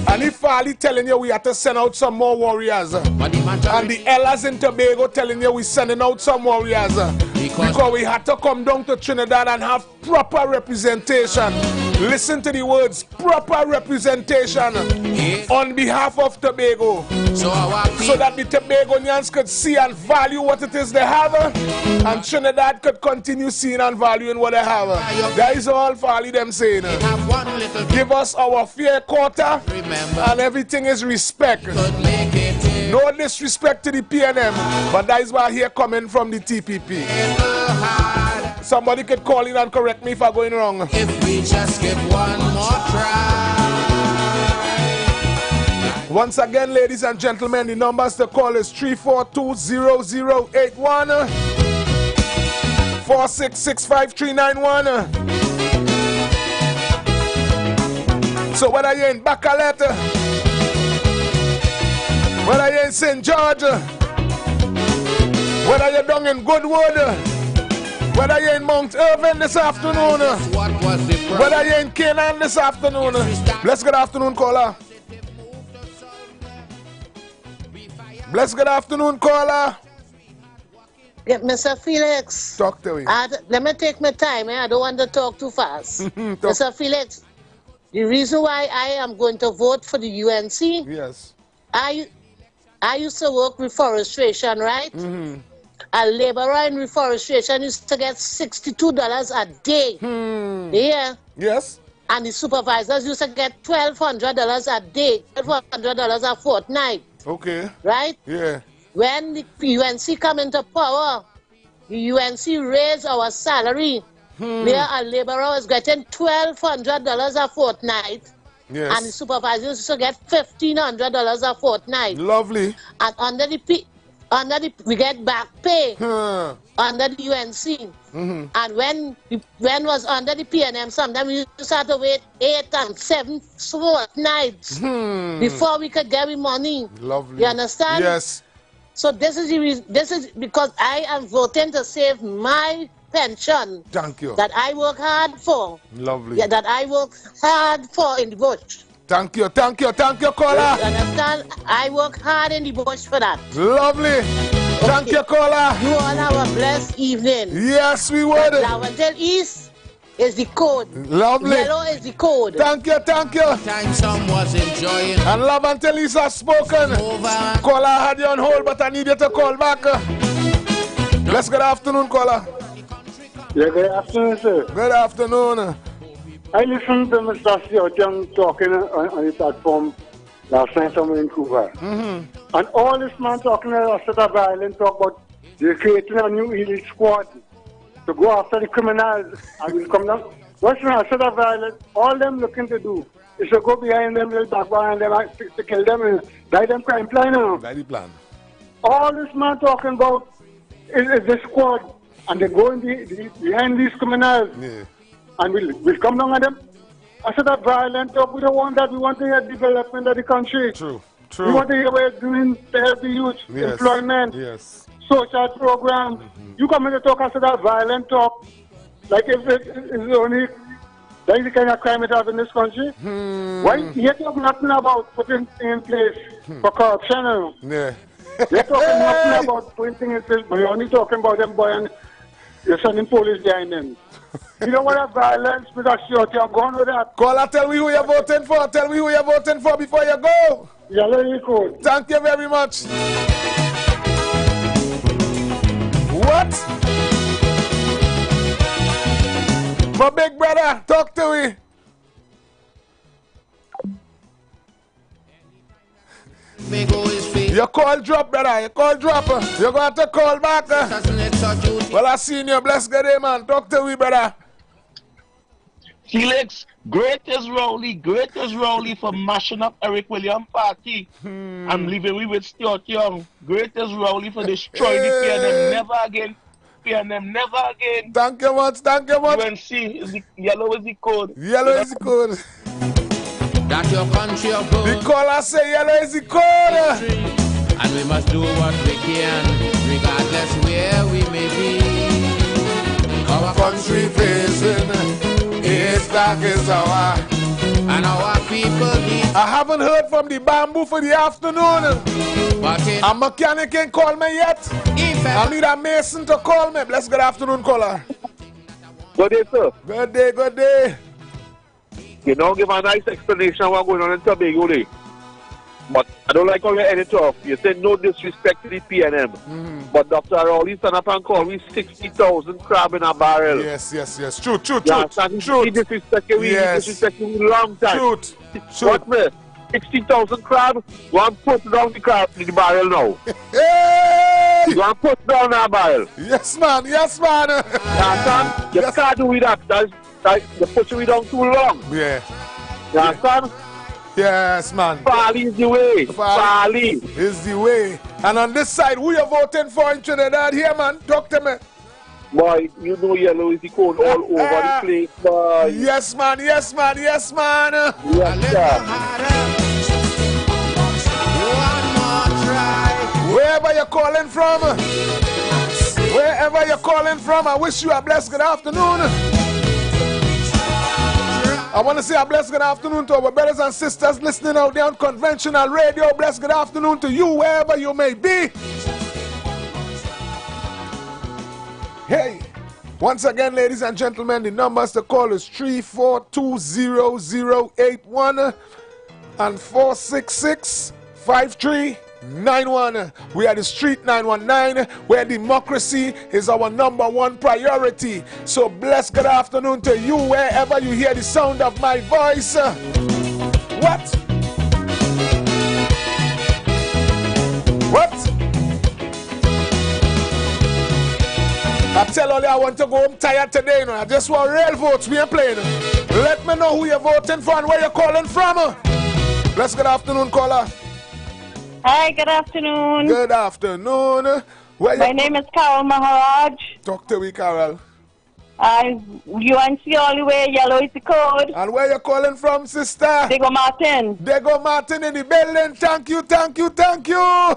And if Farley telling you we have to send out some more warriors, and the elders in Tobago telling you we sending out some warriors, because we had to come down to Trinidad and have proper representation. Listen to the words, proper representation on behalf of Tobago, so that the Tobagonians could see and value what it is they have, and Trinidad could continue seeing and valuing what they have. That is all Farley them saying. Give us our fair quota, and everything is respect. No disrespect to the PNM, but that is why I hear coming from the TPP. Somebody could call in and correct me if I'm going wrong. If we just give one more try. Once again, ladies and gentlemen, the numbers to call is 342-0081, 4665-391. So whether you're in Bacalet, whether you're in St. George, whether you're down in Goodwood, whether you're in Mount Irving this afternoon, whether you're in Canaan this afternoon, bless good afternoon, caller. Bless good afternoon, caller. Yeah, Mr. Felix. Talk to me. Let me take my time. I don't want to talk too fast. Mr. Felix, the reason why I am going to vote for the UNC, yes, I used to work with forestation, right? And a laborer in reforestation used to get $62 a day. Yeah. Yes. And the supervisors used to get $1,200 a day, $1,200 a fortnight. Okay. Right? Yeah. When the UNC come into power, the UNC raised our salary. Where a laborer was getting $1,200 a fortnight. Yes. And the supervisors used to get $1,500 a fortnight. Lovely. And we get back pay under the UNC. And when was under the PNM, sometimes we used to have to wait 8 and 7 fortnights before we could get the money. Lovely. You understand? Yes. So this is because I am voting to save my pension. Thank you. That I work hard for. Lovely. Yeah, that I work hard for in the bush. Thank you, thank you, thank you, caller. You understand? I work hard in the bush for that. Lovely. Thank you, caller. You all have a blessed evening. Yes, we would. Lavendale East is the code. Lovely. Yellow is the code. Thank you, thank you. Time some was enjoying. And Lavendale East has spoken. Caller, I had you on hold, but I need you to call back. Bless good afternoon, caller. Yeah, good afternoon, sir. Good afternoon. I listened to Mr. Siotiang talking on the platform last night somewhere in Cuba. And all this man talking about set of violence, talk about they're creating a new elite squad to go after the criminals and will come down. What's a set of violence? All them looking to do is to go behind them, little back behind them, to kill them and die them crime plan now. Die the plan. All this man talking about is the squad, and they go in behind these criminals. Yeah. And we'll come down on them. I said that violent talk, we don't want that. We want to hear development of the country. True. We want to hear what we're doing to help the youth, employment, social programs. You come in to talk, I said that violent talk. Like if it's only, that's the kind of crime it have in this country. Why you talk nothing about putting in place for corruption? Yeah. You're talking nothing about putting things in place, but you're only talking about them boy and you're sending police behind them. You don't want to violence because you're going with that. Caller, tell me who you're voting for. Tell me who you're voting for before you go. Yellow code. Thank you very much. What? My big brother, talk to me. Your call drop, brother. Your call drop. You're going to call back. Well, I seen you. Bless God, man. Talk to me, brother. Felix, greatest Rowley for mashing up Eric Williams party. I'm leaving with Stuart Young. Greatest Rowley for destroying the PNM. Never again. PNM, never again. Thank you much. Thank you much. UNC, yellow is the code. Yellow is the code. That your country of gold. The caller say yellow is the code. And we must do what we can, regardless where we may be. Our country facing its darkest hour. And our people need. I haven't heard from the bamboo for the afternoon. A mechanic ain't called me yet. I need a mason to call me. Bless good afternoon, caller. Good day, sir. Good day, good day. You know, give a nice explanation of what's going on in Tobago Day. But I don't like how you end it off. You said no disrespect to the PNM. But Dr. Rowley stand up and call me 60,000 crab in a barrel. Yes. True. Yeah, he disrespected me. He disrespected me long time. Truth. What, man? 60,000 crab? Go and put down the crab in the barrel now. Hey! Go and put down that barrel. Yes, man. You can't do with that. You're pushing me down too long. Yeah. You understand? Yes, man. Farley is the way. Farley is the way. And on this side, who you voting for in Trinidad here, man? Talk to me. Boy, you know yellow is the code all over the place, boy. Yes, man. Yes, man. Yes, sir. Wherever you're calling from, I wish you a blessed good afternoon. I want to say a blessed good afternoon to our brothers and sisters listening out there on conventional radio. Blessed good afternoon to you, wherever you may be. Hey, once again, ladies and gentlemen, the numbers to call is 3420081 and 46653 91. We are the Street 919, where democracy is our #1 priority. So blessed good afternoon to you wherever you hear the sound of my voice. What? I tell all you I want to go home tired today, I just want real votes. We ain't playing. Let me know who you're voting for and where you're calling from. Bless good afternoon, caller. Hi, good afternoon. Good afternoon. My name is Carol Maharaj. Talk to me, Carol. UNC all the way, yellow is the code. And where you calling from, sister? Dego Martin. Dego Martin in the building. Thank you, thank you, thank you.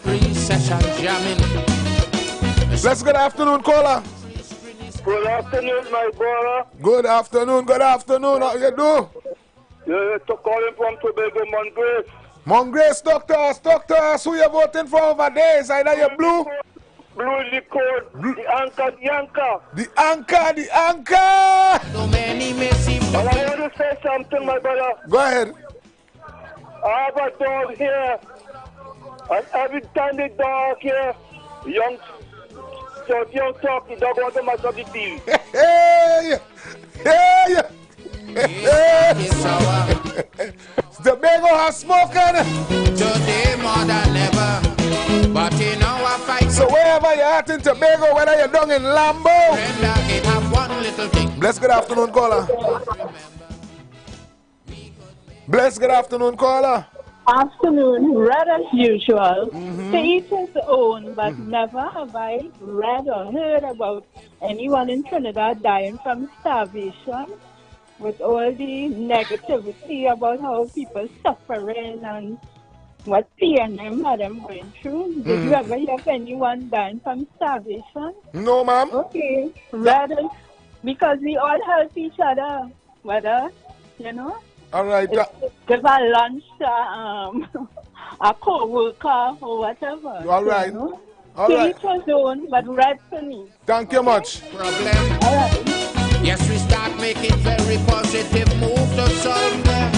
Pre-session jamming. Let's good afternoon, caller. Good afternoon, my brother. Good afternoon, good afternoon. How you do? You're calling from Tobago, Mongrace. Mongrace, doctors, who you voting for over there? Is either you blue? Blue is the code. The anchor, the anchor. The anchor, the anchor. So many messy. And I want to say something, my brother. Go ahead. I have a dog here. And every time the dog here, young talk, the dog wants to mash up the deal. Hey! Hey! Tobago has spoken. Today more than ever. But in our fight. So wherever you're at in Tobago, whether you're down in Lambo. It have one little thing. Bless good afternoon, caller. Bless good afternoon, caller. Afternoon, red as usual. To each his own, but never have I read or heard about anyone in Trinidad dying from starvation. With all the negativity about how people suffering and what PNM had them going through. Did you ever hear of anyone dying from starvation? No, ma'am. Okay. Rather, because we all help each other. Whether, All right. Give a lunch to a co-worker or whatever. All right. All to right. each his own, but right for me. Thank you much. Problem. All right. Yes, we start making very positive move to solve them.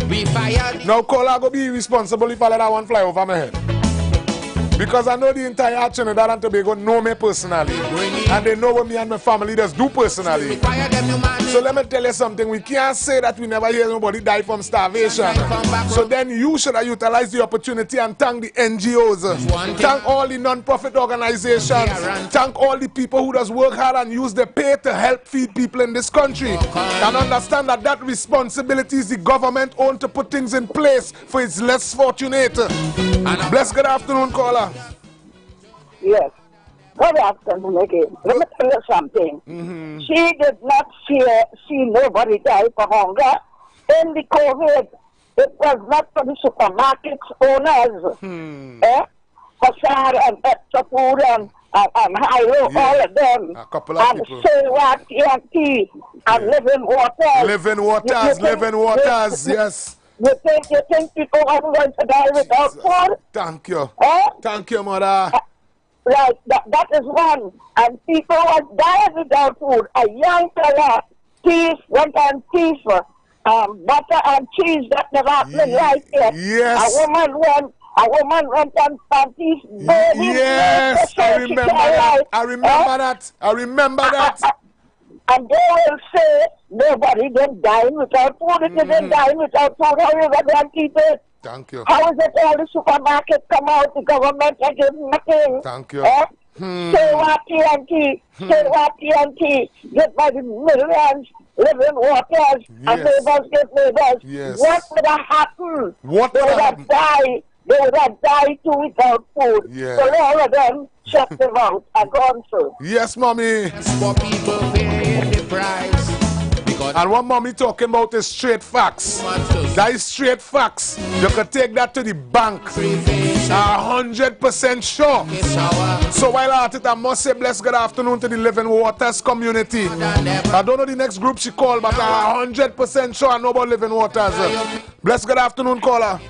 We fired. Now, caller, go be responsible if I let that one fly over my head. Because I know the entire Trinidad and Tobago know me personally. And they know what me and my family just do personally. So let me tell you something. We can't say that we never hear nobody die from starvation. So then you should have utilized the opportunity and thank the NGOs. Thank all the non-profit organizations. Thank all the people who just work hard and use their pay to help feed people in this country. And understand that that responsibility is the government own to put things in place for its less fortunate. Bless good afternoon, caller. Yes. Good afternoon again. Let me tell you something. She did not see nobody die for hunger. In the COVID, it was not for the supermarkets owners. Facade and extra food and Hilo, all of them. A couple of people. Say what, TNT, and Living Waters. Living Waters, Living Waters, yes. You think people are going to die without food? Thank you. Thank you, mother. Right, that is one. And people are dying without food. A young fella went and thief butter and cheese that never happened right here. Yes. A woman went and thief baby. Yes, I remember that. I remember that. I remember that. And they will say nobody didn't die without food. If you didn't die without food, how you going to keep it? Thank you. How is it all the supermarkets come out, the government and give nothing? Thank you. Say what TNT, say what TNT, get by the millions, Living Waters, and neighbors get neighbors. Yes. What would have happened? What they would would have died. They would have died too without food. Yeah. So all of them shut them out and gone through. Yes, mommy. What people paying the price. And what mommy talking about is straight facts. That is straight facts. You can take that to the bank. 100% sure. So while at it, I must say bless good afternoon to the Living Waters community. I don't know the next group she called, but I'm 100% sure I know about Living Waters. Bless good afternoon, caller.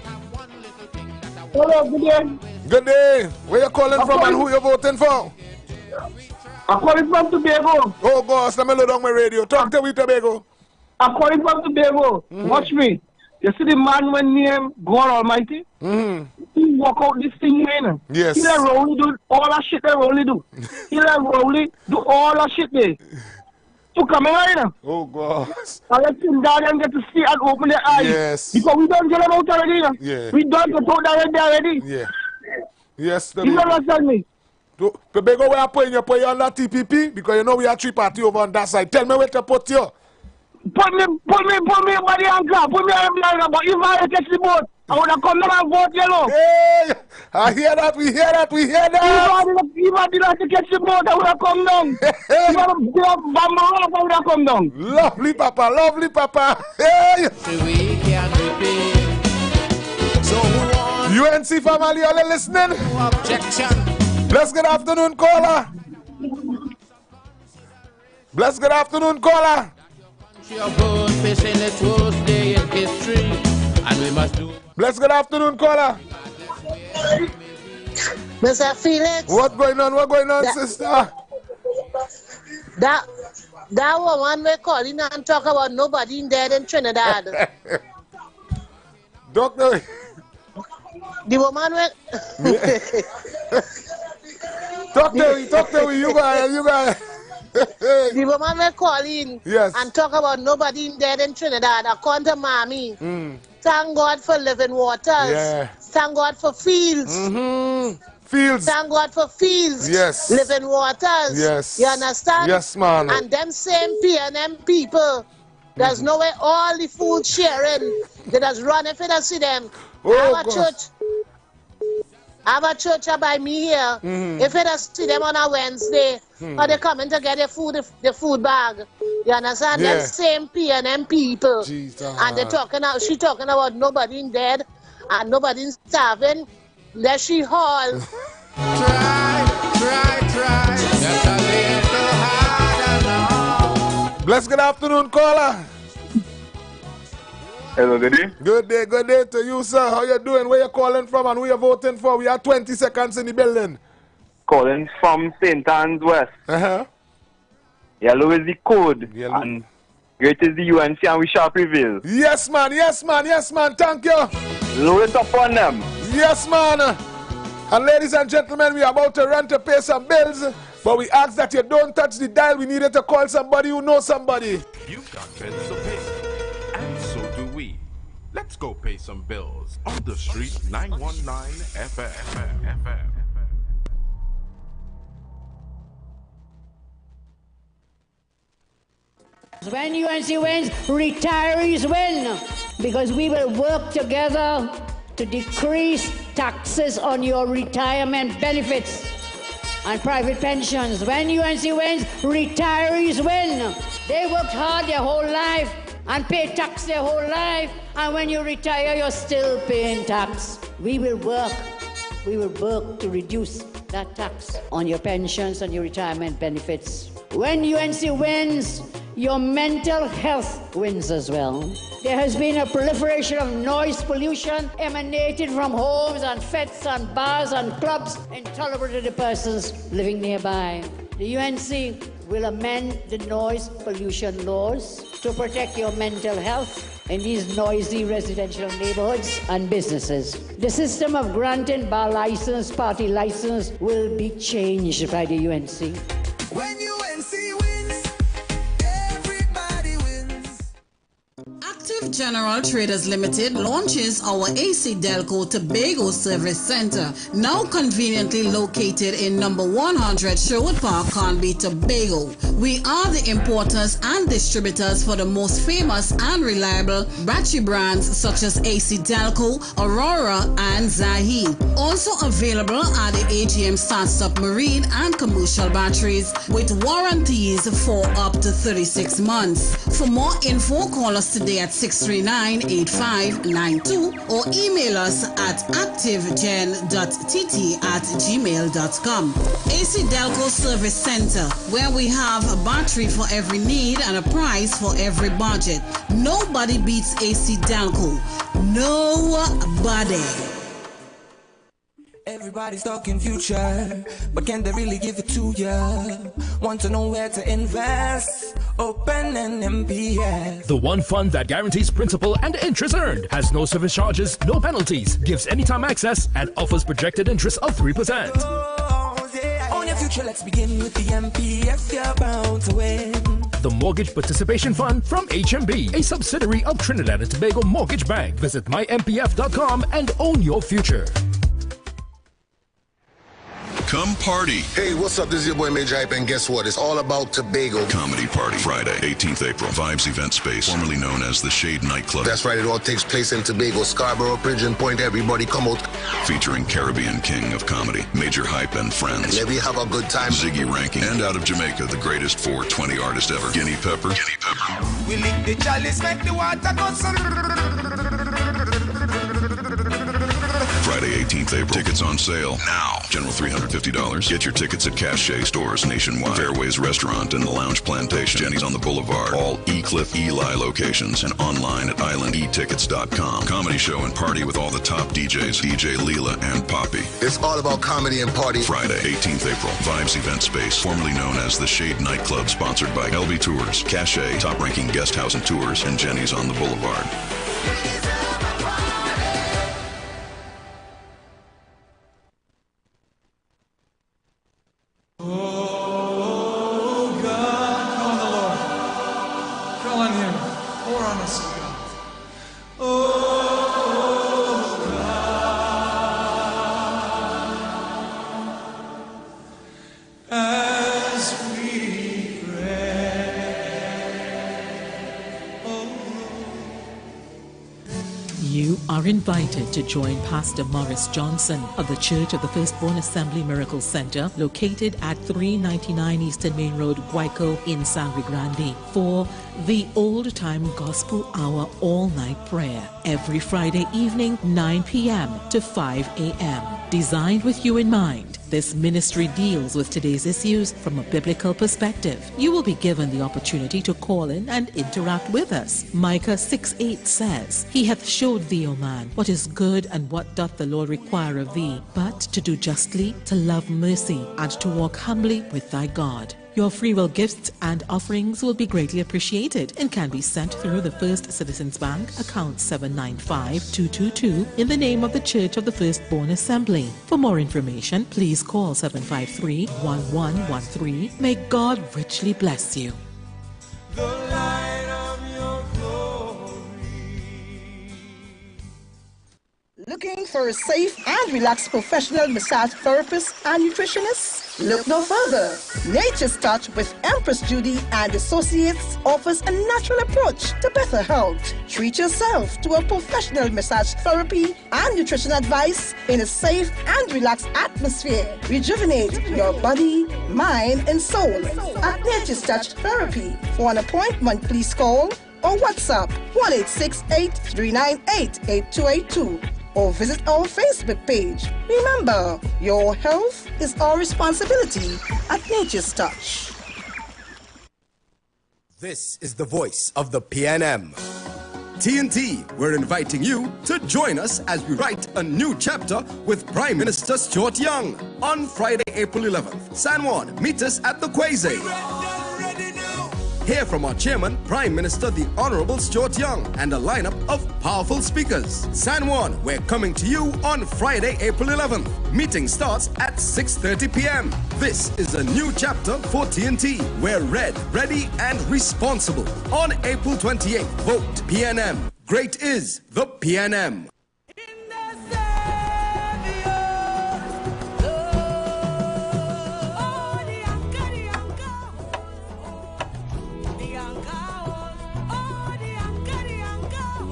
Hello, good day. Good day. Where you calling from and who you voting for? I'm calling from Tobago. Oh, gosh, let me load on my radio. Talk to me, Tobago. I'm calling from Tobago. Watch me. You see the man when named God Almighty? He walk out this thing, man. Yes. He let Rowley do all that shit that Rowley do. He let Rowley do all that shit there. To come in. Oh, God. I let him down and get to see and open their eyes. Yes. Because we don't get them out already. Yeah. We don't get out already. Yeah. Yes, You don't understand me? Tobago, where I put you on that TPP? Because you know we are 3 party over on that side. Tell me where to put you. Put me by the anchor. Put me on the anchor. But if I catch the boat, I would have come down and vote, you know. Hey, I hear that. We hear that. If I did not catch the boat, I would have come down. If I would have come down. Lovely, Papa. Lovely, Papa. Hey. UNC family, are you listening? Bless good afternoon, caller. Bless good afternoon, caller. Bless good afternoon, caller. Mr. Felix. What going on, sister? That woman we're calling and talk about nobody dead in Trinidad. Doctor. The woman Talk to me, you guys. The woman we're calling and talk about nobody dead in Trinidad, according to Mommy. Thank God for living waters. Yeah. Thank God for fields. Fields. Thank God for fields. Yes. Living waters. Yes. You understand? Yes, man. And them same PNM people, there's no way all the food sharing, they just run if you don't see them. I have a church by me here. If you don't see them on a Wednesday, or they coming to get the food bag. You understand? Yeah. Them same PNM people. Jesus. And she talking about nobody dead and nobody starving. Let she haul. Try. Just a little harder now. Bless good afternoon, caller. Hello, good day. Good day to you, sir. How you doing? Where you calling from and who you voting for? We have 20 seconds in the building. Calling from St. Anne's West. Yellow is the code. And great is the UNC and we shall prevail. Yes, man. Thank you. Load it up on them. Yes, man. And ladies and gentlemen, we are about to run to pay some bills. But we ask that you don't touch the dial. We needed to call somebody who knows somebody. You've got bills to pay. And so do we. Let's go pay some bills on the street 919 FM. When UNC wins, retirees win, because we will work together to decrease taxes on your retirement benefits and private pensions. When UNC wins, retirees win. They worked hard their whole life and pay tax their whole life, and when you retire, you're still paying tax. We will work to reduce that tax on your pensions and your retirement benefits. When UNC wins, your mental health wins as well. There has been a proliferation of noise pollution emanating from homes and fetes and bars and clubs intolerable to the persons living nearby. The UNC will amend the noise pollution laws to protect your mental health in these noisy residential neighborhoods and businesses. The system of granting bar license, party license will be changed by the UNC. When UNC wins, everybody wins. Active General Traders Limited launches our AC Delco Tobago Service Center, now conveniently located in number 100 Sherwood Park, Conby, Tobago. We are the importers and distributors for the most famous and reliable battery brands such as AC Delco, Aurora, and Zahid. Also available are the AGM Start-Stop Marine and commercial batteries with warranties for up to 36 months. For more info, call us today at 639-8592 or email us at activegen.tt@gmail.com. AC Delco Service Center, where we have a battery for every need and a price for every budget. Nobody beats AC Delco. Nobody. Everybody's talking future, but can they really give it to you? Want to know where to invest? Open an MPF. The one fund that guarantees principal and interest earned, has no service charges, no penalties, gives anytime access, and offers projected interest of 3%. On your future, let's begin with the MPF. You're bound to win. The Mortgage Participation Fund from HMB, a subsidiary of Trinidad and Tobago Mortgage Bank. Visit mympf.com and own your future. Come party. Hey, what's up? This is your boy Major Hype, and guess what? It's all about Tobago. Comedy Party, Friday, 18th April, Vibes Event Space, formerly known as the Shade Nightclub. That's right, it all takes place in Tobago, Scarborough, Pigeon Point. Everybody come out. Featuring Caribbean King of Comedy, Major Hype and friends. And let me have a good time. Ziggy Ranking, and out of Jamaica, the greatest 420 artist ever, Guinea Pepper. We lick the chalice, make the water go. Friday, 18th April. Tickets on sale now. General $350. Get your tickets at Cache stores nationwide. Fairways Restaurant and the Lounge Plantation. Jenny's on the Boulevard. All E-Cliff Eli locations and online at islandetickets.com. Comedy show and party with all the top DJs. DJ Leela and Poppy. It's all about comedy and party. Friday, 18th April. Vibes Event Space, formerly known as the Shade Nightclub, sponsored by LB Tours, Cache, Top Ranking Guest House and Tours, and Jenny's on the Boulevard. Oh God, call on the Lord. Call on Him. Pour on us, God. Oh God, as we pray. Oh. You are invited to join Pastor Morris Johnson of the Church of the Firstborn Assembly Miracle Center, located at 399 Eastern Main Road, Guayco in Sangre Grande, for the Old Time Gospel Hour all-night prayer every Friday evening, 9 p.m. to 5 a.m. Designed with you in mind, this ministry deals with today's issues from a biblical perspective. You will be given the opportunity to call in and interact with us. Micah 6:8 says, He hath showed thee, O man, what is good and what doth the Lord require of thee, but to do justly, to love mercy, and to walk humbly with thy God. Your free will gifts and offerings will be greatly appreciated and can be sent through the First Citizens Bank, account 795-222, in the name of the Church of the Firstborn Assembly. For more information, please call 753-1113. May God richly bless you. The light of your glory. Looking for a safe and relaxed professional massage therapist and nutritionist? Look no further. Nature's Touch with Empress Judy and Associates offers a natural approach to better health. Treat yourself to a professional massage therapy and nutrition advice in a safe and relaxed atmosphere. Rejuvenate your body, mind, and soul at Nature's Touch Therapy. For an appointment, please call or WhatsApp 1-868-398-8282. or visit our Facebook page. Remember, your health is our responsibility at Nature's Touch. This is the voice of the PNM. TNT, we're inviting you to join us as we write a new chapter with Prime Minister Stuart Young on Friday, April 11th. San Juan, meet us at the Quasi. Hear from our chairman, Prime Minister the Honorable Stuart Young, and a lineup of powerful speakers. San Juan, we're coming to you on Friday, April 11th. Meeting starts at 6:30 p.m. This is a new chapter for TNT. We're ready, and responsible. On April 28th, vote PNM. Great is the PNM.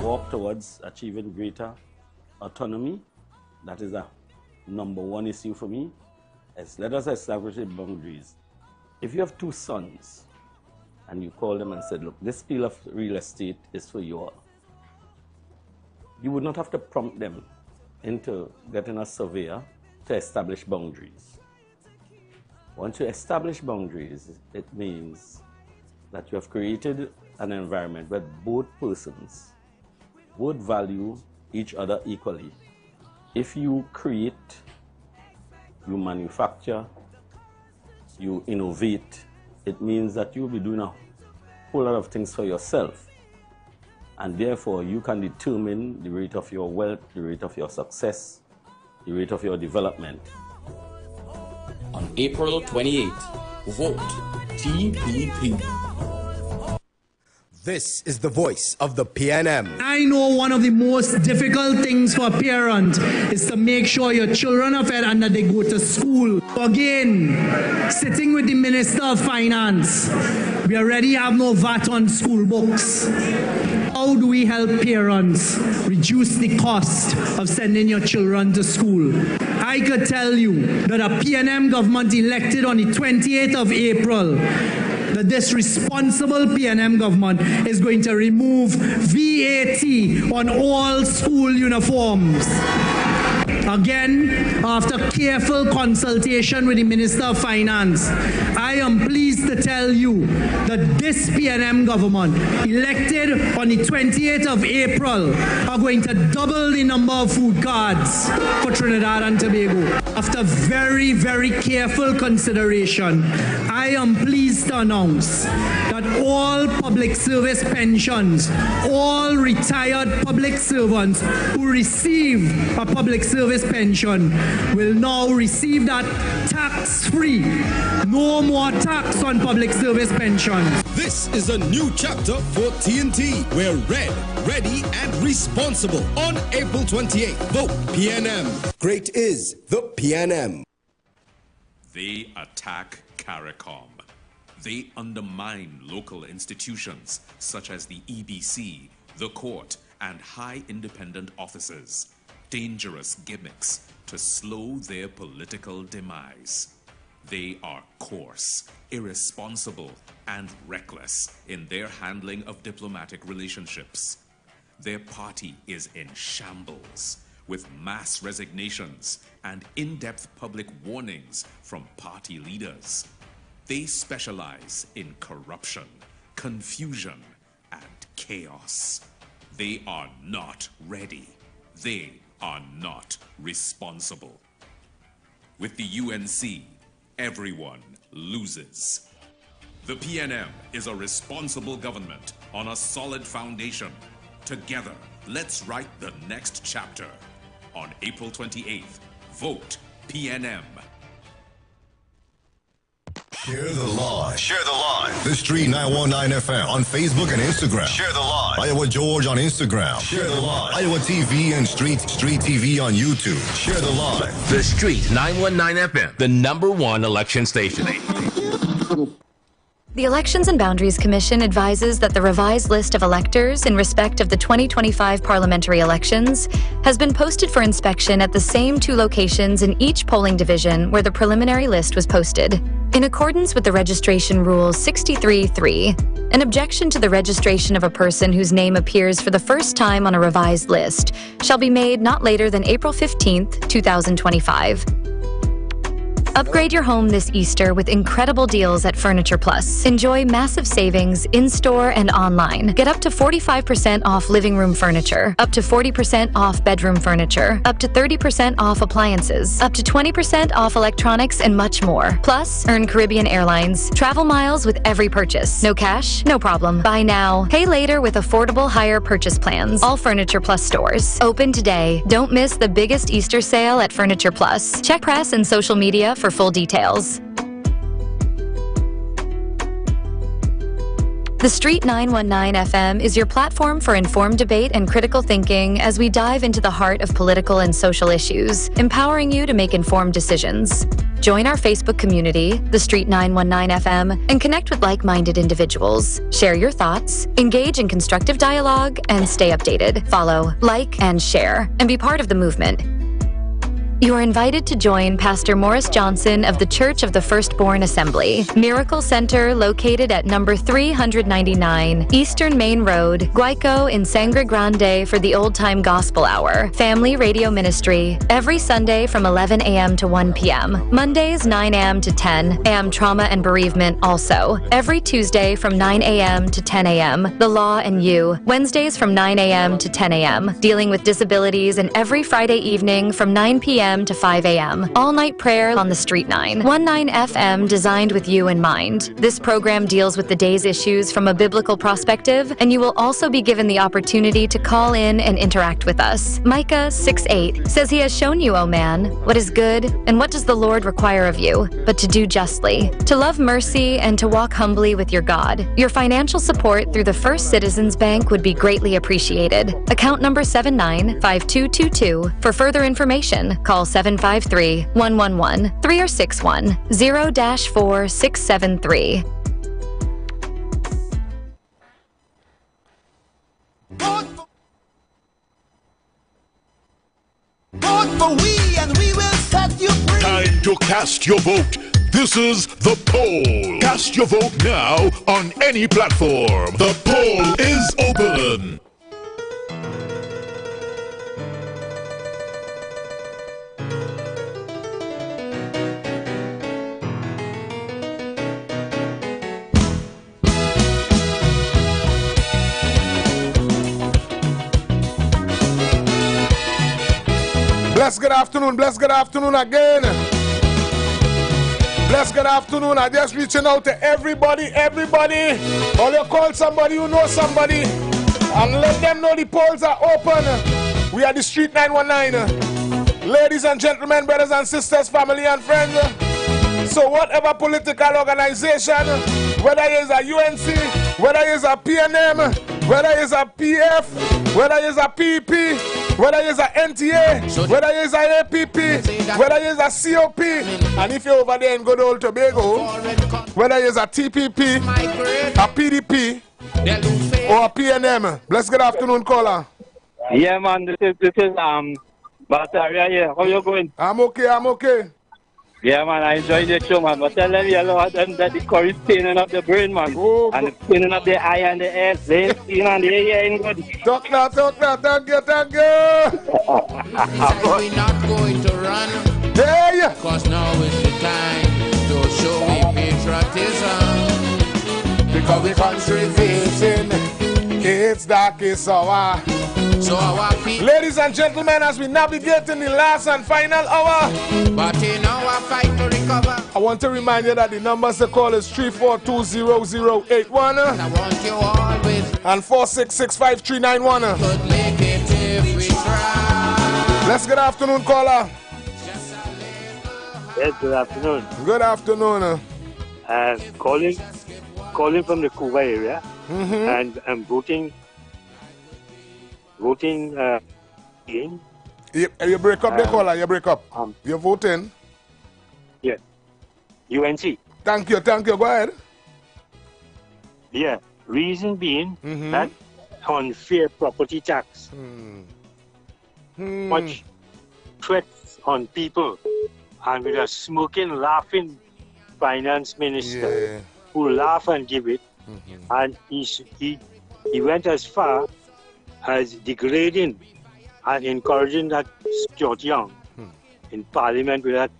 Walk towards achieving greater autonomy. That is the number one issue for me. Let us establish the boundaries. If you have two sons and you call them and said, look, this piece of real estate is for you all, you would not have to prompt them into getting a surveyor to establish boundaries. Once you establish boundaries, it means that you have created an environment where both persons would value each other equally. If you create, you manufacture, you innovate, it means that you'll be doing whole lot of things for yourself. And therefore, you can determine the rate of your wealth, the rate of your success, the rate of your development. On April 28th, vote TPP. This is the voice of the PNM. I know one of the most difficult things for a parent is to make sure your children are fed and that they go to school. Again, sitting with the Minister of Finance, we already have no VAT on school books. How do we help parents reduce the cost of sending your children to school? I could tell you that a PNM government elected on the 28th of April, that this responsible PNM government is going to remove VAT on all school uniforms. Again, after careful consultation with the Minister of Finance, I am pleased to tell you that this PNM government, elected on the 28th of April, are going to double the number of food cards for Trinidad and Tobago. After very, very careful consideration, I am pleased to announce that all public service pensions, all retired public servants who receive a public service pension will now receive that tax-free. No more tax on public service pensions. This is a new chapter for TNT. We're red, ready, and responsible. On April 28th, vote PNM. Great is the PNM. They attack CARICOM. They undermine local institutions such as the EBC, the court, and high independent officers. Dangerous gimmicks to slow their political demise. They are coarse, irresponsible, and reckless in their handling of diplomatic relationships. Their party is in shambles, with mass resignations and in-depth public warnings from party leaders. They specialize in corruption, confusion, and chaos. They are not ready. They are not responsible. With the UNC, everyone loses. The PNM is a responsible government on a solid foundation. Together, let's write the next chapter. On April 28th, vote PNM. Share the live. Share the live. The Street 919 FM on Facebook and Instagram. Share the live. Iowa George on Instagram. Share the live. Iowa TV and Street TV on YouTube. Share the live. The Street 919 FM, the #1 election station. The Elections and Boundaries Commission advises that the revised list of electors in respect of the 2025 parliamentary elections has been posted for inspection at the same 2 locations in each polling division where the preliminary list was posted. In accordance with the Registration Rules 63.3, an objection to the registration of a person whose name appears for the first time on a revised list shall be made not later than April 15th, 2025. Upgrade your home this Easter with incredible deals at Furniture Plus. Enjoy massive savings in-store and online. Get up to 45% off living room furniture, up to 40% off bedroom furniture, up to 30% off appliances, up to 20% off electronics, and much more. Plus, earn Caribbean Airlines travel miles with every purchase. No cash? No problem. Buy now, pay later with affordable hire purchase plans. All Furniture Plus stores. Open today. Don't miss the biggest Easter sale at Furniture Plus. Check press and social media for full details. The Street 919 FM is your platform for informed debate and critical thinking as we dive into the heart of political and social issues, empowering you to make informed decisions. Join our Facebook community, The Street 919 FM, and connect with like-minded individuals. Share your thoughts, engage in constructive dialogue, and stay updated. Follow, like, and share, and be part of the movement. You are invited to join Pastor Morris Johnson of the Church of the Firstborn Assembly, Miracle Center located at number 399 Eastern Main Road, Guayco in Sangre Grande for the Old Time Gospel Hour, Family Radio Ministry, every Sunday from 11 a.m. to 1 p.m. Mondays 9 a.m. to 10 a.m. Trauma and Bereavement also, every Tuesday from 9 a.m. to 10 a.m. The Law and You, Wednesdays from 9 a.m. to 10 a.m. Dealing with disabilities, and every Friday evening from 9 p.m. p.m. to 5 a.m. All-night prayer on the Street 9. 19 FM designed with you in mind. This program deals with the day's issues from a biblical perspective, and you will also be given the opportunity to call in and interact with us. Micah 6:8 says he has shown you, O man, what is good, and what does the Lord require of you, but to do justly, to love mercy, and to walk humbly with your God. Your financial support through the First Citizens Bank would be greatly appreciated. Account number 795222. For further information, call 753-111-3 or 61 0-4673. Vote for we and we will set you free. Time to cast your vote. This is the poll. Cast your vote now on any platform. The poll is open. Bless good afternoon again. Bless good afternoon. I just reaching out to everybody. Or you call somebody who knows somebody and let them know the polls are open. We are the Street 919. Ladies and gentlemen, brothers and sisters, family and friends. So whatever political organization, whether it's a UNC, whether it's a PNM, whether it's a PF, whether it's a PP, whether it's a NTA, whether it's a APP, whether it's a COP, and if you're over there in good old Tobago, whether it's a TPP, a PDP, or a PNM. Bless good afternoon, caller. Yeah, man, this is Bataria here. How you going? I'm okay. Yeah, man, I enjoy the show, man. But tell them that the curry is staining up the brain, man. Oh, and it's staining up the eye and the head. They ain't seen and the ear ain't good. Talk now. Thank you. We're not going to run. Hey! Because now is the time to show we patriotism. Because the country facing its darkest hour. So our people, ladies and gentlemen, as we navigate in the last and final hour, but in our fight to recover, I want to remind you that the numbers to call is 3420081 and I want you always and 4665391. could make it if we try. Let's good afternoon, caller. Yes, good afternoon. Good afternoon. Calling from the Cuba area, and I'm voting in. You break up the caller, you break up. You're voting? Yeah. UNC. Thank you. Go ahead. Yeah. Reason being that unfair property tax. Much threats on people. And with a smoking, laughing finance minister who laugh and give it. And he went as far as degrading and encouraging that Stuart Young in Parliament with that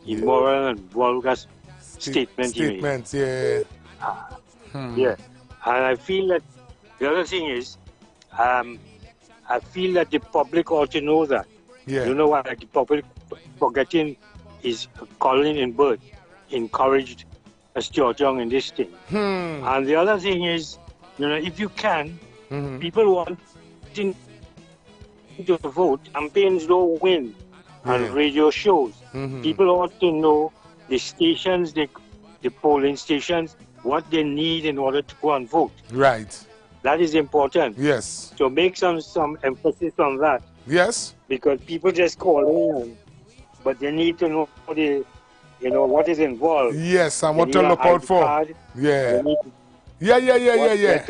immoral and vulgar statement he made. Yeah. Yeah. And I feel that the other thing is, I feel that the public ought to know that. Yeah. You know what? The public forgetting is Colin and Bird encouraged Stuart Young in this thing. And the other thing is, if you can, people want to vote. Campaigns don't win. And radio shows. People ought to know the stations, the polling stations, what they need in order to go and vote. Right. That is important. Yes. So make some emphasis on that. Yes. Because people just call in, but they need to know what is involved. Yes, and what to look out for. Yeah. Yeah.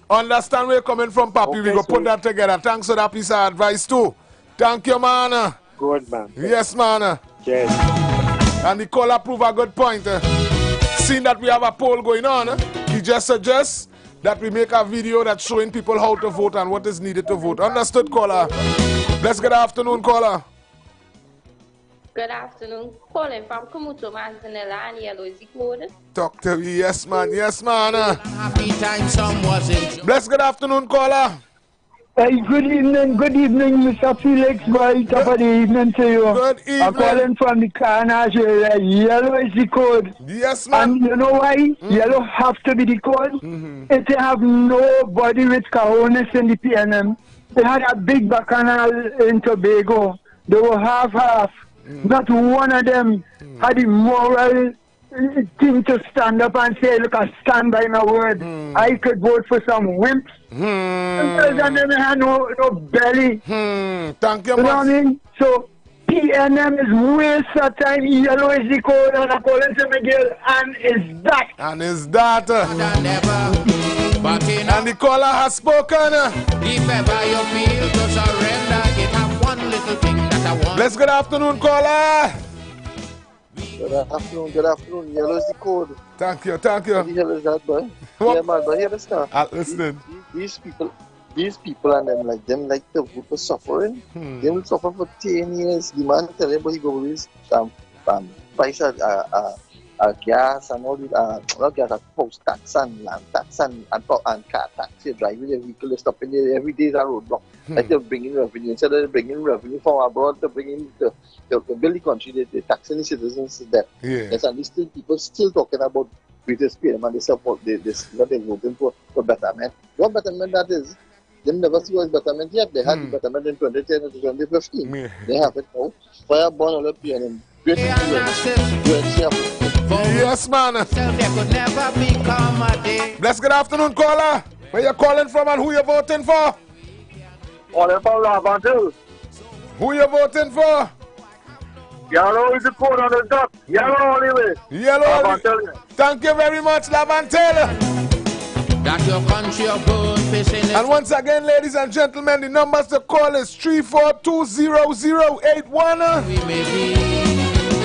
Understand where you're coming from, Papi. Okay, We go put that together. Thanks for that piece of advice too. Thank you, man. Good, man. Yes, man. Yes. And the caller prove a good point. Seeing that we have a poll going on, he just suggests that we make a video that's showing people how to vote and what is needed to vote. Understood, caller? Let's good afternoon, caller. Good afternoon. Calling from Kumuto, Manzanella, and Yellow is the code. Talk to me. Yes, man. Happy time some was in. Bless good afternoon, caller. Hey, good evening, Mr. Felix, boy. Top of the evening to you. Good evening. I'm calling from the Carnage area. Yellow is the code. Yes, man. And you know why? Yellow have to be the code. If they have nobody with cojones in the PNM, they had a big bacchanal in Tobago. They were half-half. Not one of them had the moral thing to stand up and say, look, I stand by my word. I could vote for some wimps. And then they had no belly. Thank you, you know what I mean? So PNM is waste of time. Yellow is the code, and I call it to Miguel, and is that. And is that. And the caller has spoken. If ever you feel to surrender, it have one little thing that I want. Let's good afternoon, caller. Good afternoon. Yellow is the code. Thank you. What the hell is that, boy? Yeah, man, but here the stuff. Listening. These people and them like the vote for suffering. They will suffer for 10 years. The man tell everybody go with price of gas and all the not gas, post tax and land tax and car tax. You drive with your vehicle, they stop in there every day is a roadblock. Like they're bringing revenue. Instead of bringing revenue from abroad, they're bringing the build the country, they're taxing the citizens to death. Yes, and these people still talking about British PNM and they support they're voting for betterment. What betterment that is? They never see what betterment yet. They had the betterment in 2010 and 2015. They have it now. Fireborn all up here and great Yes, man. Bless good afternoon, caller. Where you calling from and who you voting for? Calling from Lavantil. Who you voting for? Yellow is the code on the top. Yellow anyway. Yellow. Thank you very much, Lavantil. That your country of good fishing. And once again, ladies and gentlemen, the numbers to call is 3420081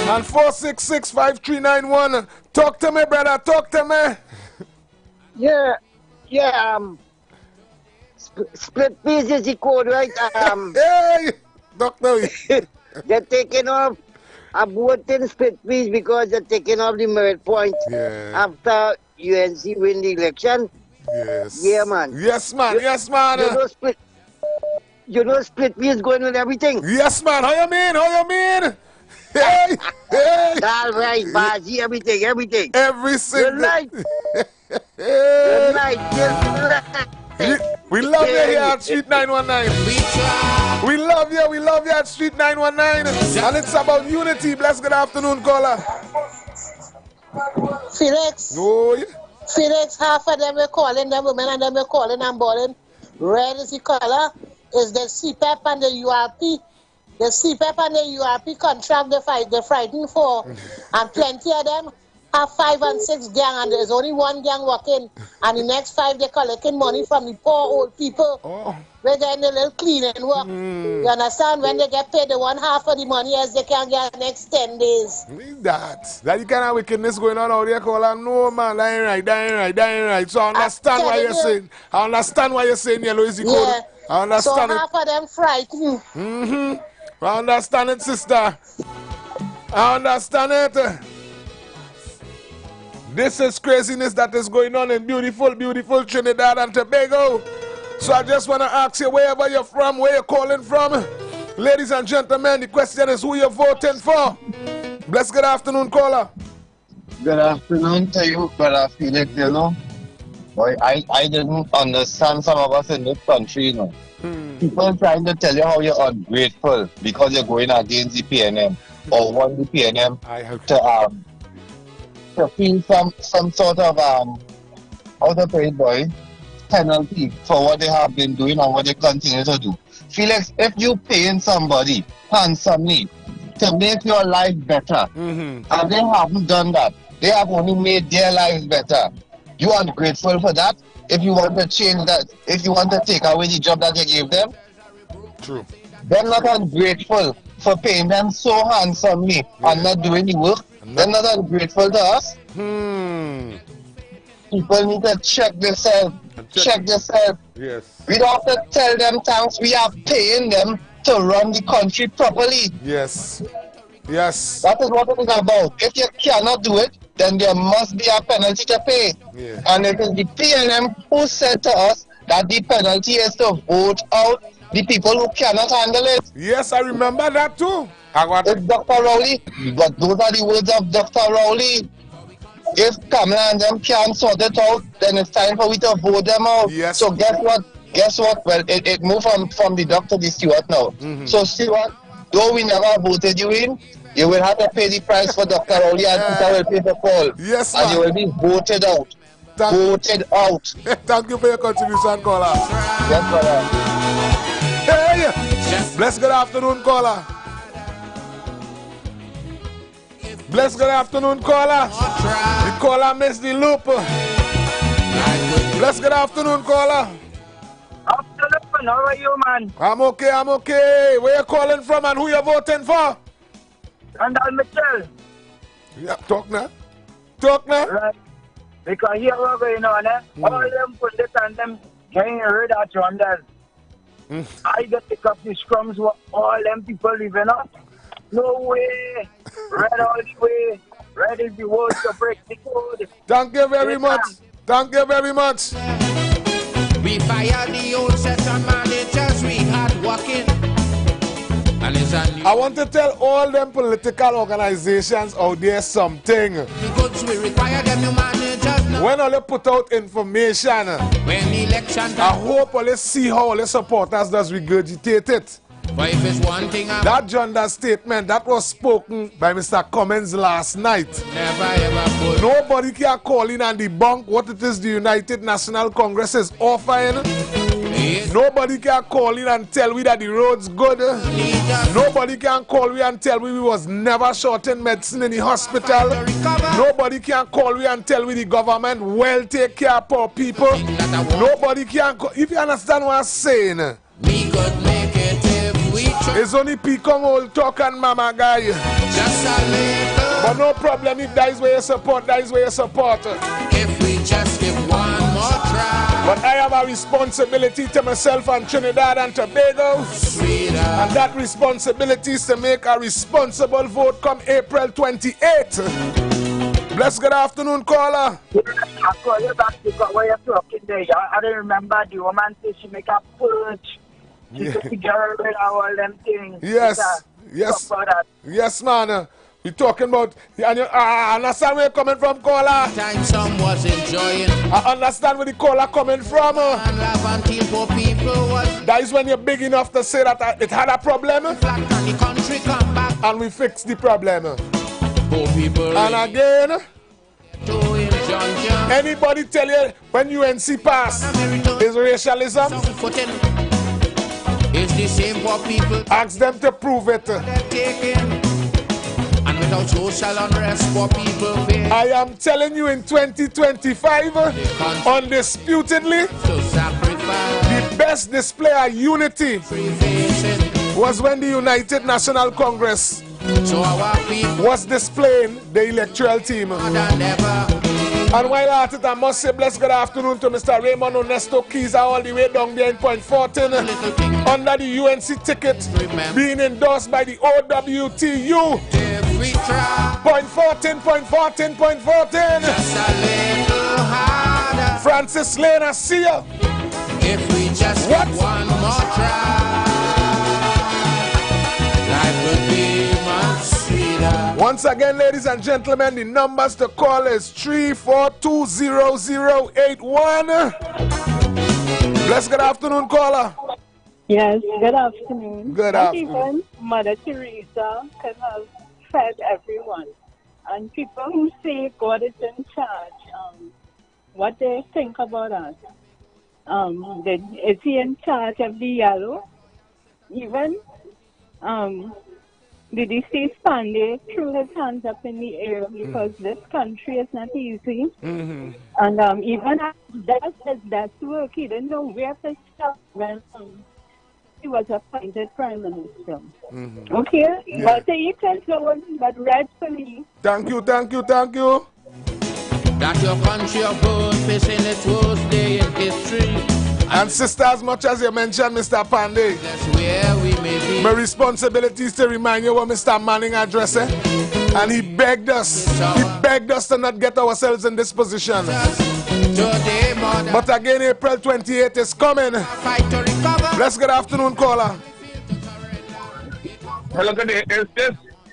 and 4665391. Talk to me, brother. Talk to me. Yeah. Split piece is the code, right? Hey, doctor. They're taking off a voting split piece because they're taking off the merit point after UNC win the election. Yes. Yeah, man. Yes, man. Yes, man. You know split piece going with everything. Yes, man. How you mean? Hey. All right, Bazi, everything. Every single. Good night. Good night. We love you here at Street 919. We love you at Street 919. And it's about unity. Bless good afternoon, caller. Felix. Oh, yeah. Felix, half of them were calling, them women and them were calling and boarding. Red is the color, is the CPEP and the URP. The CPEP and the URP contract they're fighting for. And plenty of them have 5 and 6 gang and there's only one gang working. And the next 5 they're collecting money from the poor old people. We're getting a little cleaning work. You understand? When they get paid the one half of the money as they can get the next 10 days. That the kind of wickedness going on out there, caller. No, man, that ain't right. So I understand why you're saying. I understand why you're saying yellow is the code. I understand so half of them frightened. I understand it, sister. I understand it. This is craziness that is going on in beautiful Trinidad and Tobago. So I just want to ask you, wherever you're from, where you're calling from. Ladies and gentlemen, the question is who you're voting for. Bless good afternoon, caller. Good afternoon to you, brother Felix, you know. Boy, I didn't understand some of us in this country, you know. People trying to tell you how you're ungrateful because you're going against the PNM or want the PNM to feel some sort of how to pay it, boy, penalty for what they have been doing and what they continue to do. Felix, if you paying somebody handsomely to make your life better, and they haven't done that, they have only made their lives better. You are ungrateful for that. If you want to change that, if you want to take away the job that you gave them, true. They're not ungrateful for paying them so handsomely and not doing the work. They're not ungrateful to us. People need to check themselves. Check themselves. Yes. We don't have to tell them thanks. We are paying them to run the country properly. Yes. Yes. That is what it is about. If you cannot do it, then there must be a penalty to pay. Yeah. And it is the PNM who said to us, that the penalty is to vote out the people who cannot handle it. Yes, I remember that too. It's Dr. Rowley, but those are the words of Dr. Rowley. If Kamala and them can't sort it out, then it's time for we to vote them out. Yes. So guess what? Well, it moved from the doctor to the Stewart now. So Stewart, though we never voted you in, you will have to pay the price for Dr. Rowley and Peter will pay the call. Yes, and you will be voted out. Voted out. Thank you for your contribution, caller. Yes, brother. Hey! Bless good afternoon, caller. Bless good afternoon, caller. The caller missed the loop. Bless good afternoon, caller. Afternoon, how are you, man? I'm okay. Where you calling from and who you voting for? Randall Mitchell. Yeah, talk now. Right. Because here what's going on, all them pundits and them getting rid of Randall. I just pick up the scrums with all them people living up. No way. Red all the way. Red is the word to break the code. Thank you very much. Thank you very much. We fired the old session managers we had working. And it's a new I want to tell all them political organizations out there something. goods we require them new managers now. When all they put out information, When the election I hope all they see how all the supporters does regurgitate it. But if it's one thing That gender statement that was spoken by Mr. Cummins last night. never ever put. Nobody can call in and debunk what it is the United National Congress is offering. Nobody can call in and tell we that the road's good. Nobody can call we and tell we was never short in medicine in the hospital. Nobody can call we and tell we the government well take care of poor people. Nobody can call. If you understand what I'm saying, we could make it if we try. it's only Picong old talk and mama guy. Just a little. But no problem if that is where you support, that is where you support. If we just give one more try. But I have a responsibility to myself and Trinidad and Tobago. And that responsibility is to make a responsible vote come April 28th. Bless good afternoon, caller. I call you back because when you're talking there, I don't remember the woman said she make a purge. She took the girl with all them things. Yes, yes, man. We're talking about, and you understand where you're coming from, caller? Time some was enjoying. I understand where the caller coming from. And laugh until poor people was. That is when you're big enough to say that it had a problem. And the country come back. And we fixed the problem. Poor people. And again, anybody tell you when UNC pass is racialism? It's the same poor people. Ask them to prove it. And without social unrest, poor people pay. I am telling you in 2025, undisputedly, the best display of unity was when the United National Congress was displaying the electoral team. And while at it, I must say bless good afternoon to Mr. Raymond Onesto Keys all the way down there in Point 14 under the UNC ticket being endorsed by the OWTU. Point 14. Francis Lane, I see you. If we just get one more try, life would be much sweeter. Once again, ladies and gentlemen, the numbers to call is 3420081. Bless good afternoon, caller. Yes, good afternoon. Good Not afternoon. even Mother Teresa can have fed everyone. And people who say God is in charge, what they think about us? Is he in charge of the yellow? Even did he see Spanday threw his hands up in the air because this country is not easy. And even after that's work, he didn't know where to start when he was appointed Prime Minister. Okay? Yeah. But he can go on, but rightfully. Thank you. That your country of good facing its worst day in history. And sister, as much as you mentioned Mr. Pandey, that's where we may be. My responsibility is to remind you what Mr. Manning addressed. And he begged us to not get ourselves in this position. Today But again, April 28th is coming. Bless good afternoon, caller. Hello, good day. Is this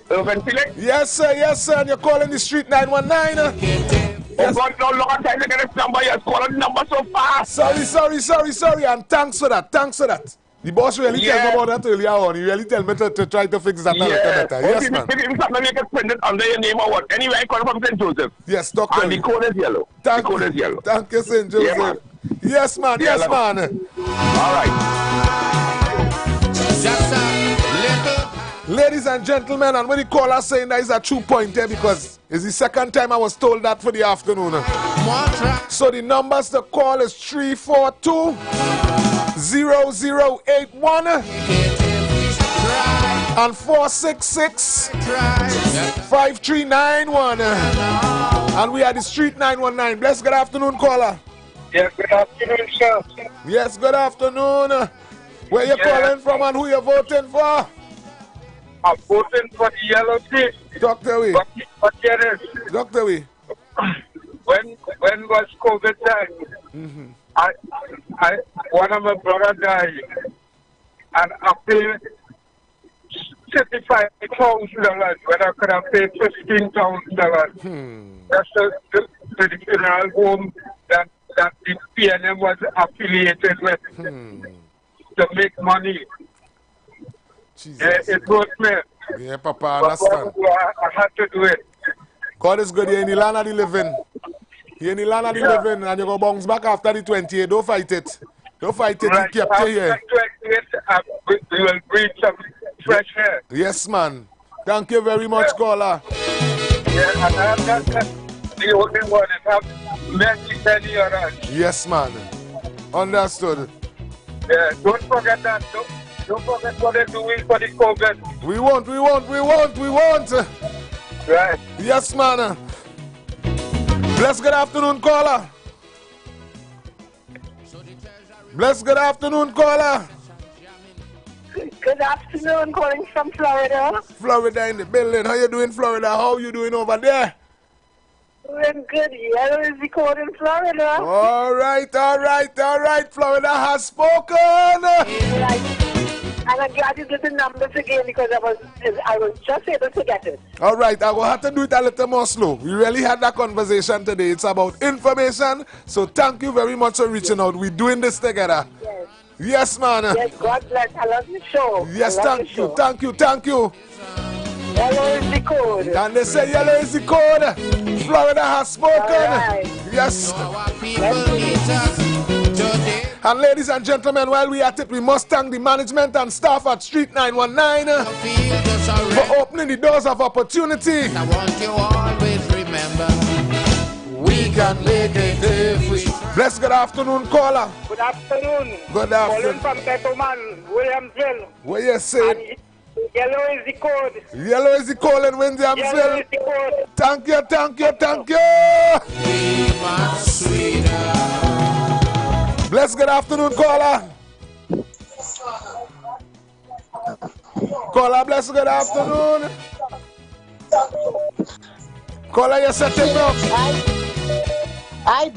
Urban Felix? Yes, sir. Yes, sir. And you're calling the street 919. Yes. Oh, God, no longer time to get this number. You're calling the number so fast. Sorry. And thanks for that. The boss really tell me about that earlier on. He really tell me to try to fix that a little better. Yes, man. If you can print it under your name or what. Anyway, I call from St. Joseph. Yes, doctor. And the code is yellow. Thank you, St. Joseph. Yeah, yes, man. Yes, man. All right. Just a little. Ladies and gentlemen, and when the caller saying that is a true point there because it's the second time I was told that for the afternoon. So the numbers to call is 342-0081 and 466-5391. And we are the street 919. Bless good afternoon, caller. Yes, good afternoon, sir. Yes, good afternoon. Where you calling from and who you voting for? I'm voting for the yellow team. Dr. Wee. But get it. Dr. Wee. When was COVID time? One of my brothers died, and I paid $65,000 when I could have paid $15,000. That's the funeral home that the PNM was affiliated with to make money. It hurt me. Yeah, Papa, I understand. I had to do it. God is good. You're in the land of the living. You're in the land of the living, and you go bounce back after the 28th. Don't fight it. Don't fight it. Right. You kept you here. After 28th, we will breathe some fresh air. Yes, man. Thank you very much, caller. Yeah, and I'm not the only one. It have many others. Yes, man. Understood. Yeah, don't forget that. Don't forget what they're doing for the COVID. We won't. Right. Yes, man. Bless good afternoon, caller. Bless good afternoon, caller. Good afternoon, calling from Florida. Florida in the building. How you doing, Florida? How you doing over there? Doing good. Yellow is the code in Florida. All right. Florida has spoken. Right. And I'm glad you did the numbers again because I was just able to get it. All right, I will have to do it a little more slow. We really had that conversation today. It's about information. So thank you very much for reaching out. We're doing this together. Yes. Yes, man. Yes, God bless. I love the show. Yes, thank you. Yellow is the code. And they say yellow is the code. Florida has spoken. Right. Yes. And ladies and gentlemen, while we are at it, we must thank the management and staff at Street 919 for opening the doors of opportunity. I want you always remember, we can make it if we try. Bless good afternoon, caller. Good afternoon. Good afternoon. Calling from Ghettoman, Williamsville. What you saying? Yellow is the code. Yellow is the code in Williamsville. Yellow is the code. Thank you. Bless good afternoon, caller. Caller, bless good afternoon. Caller, you're setting up. I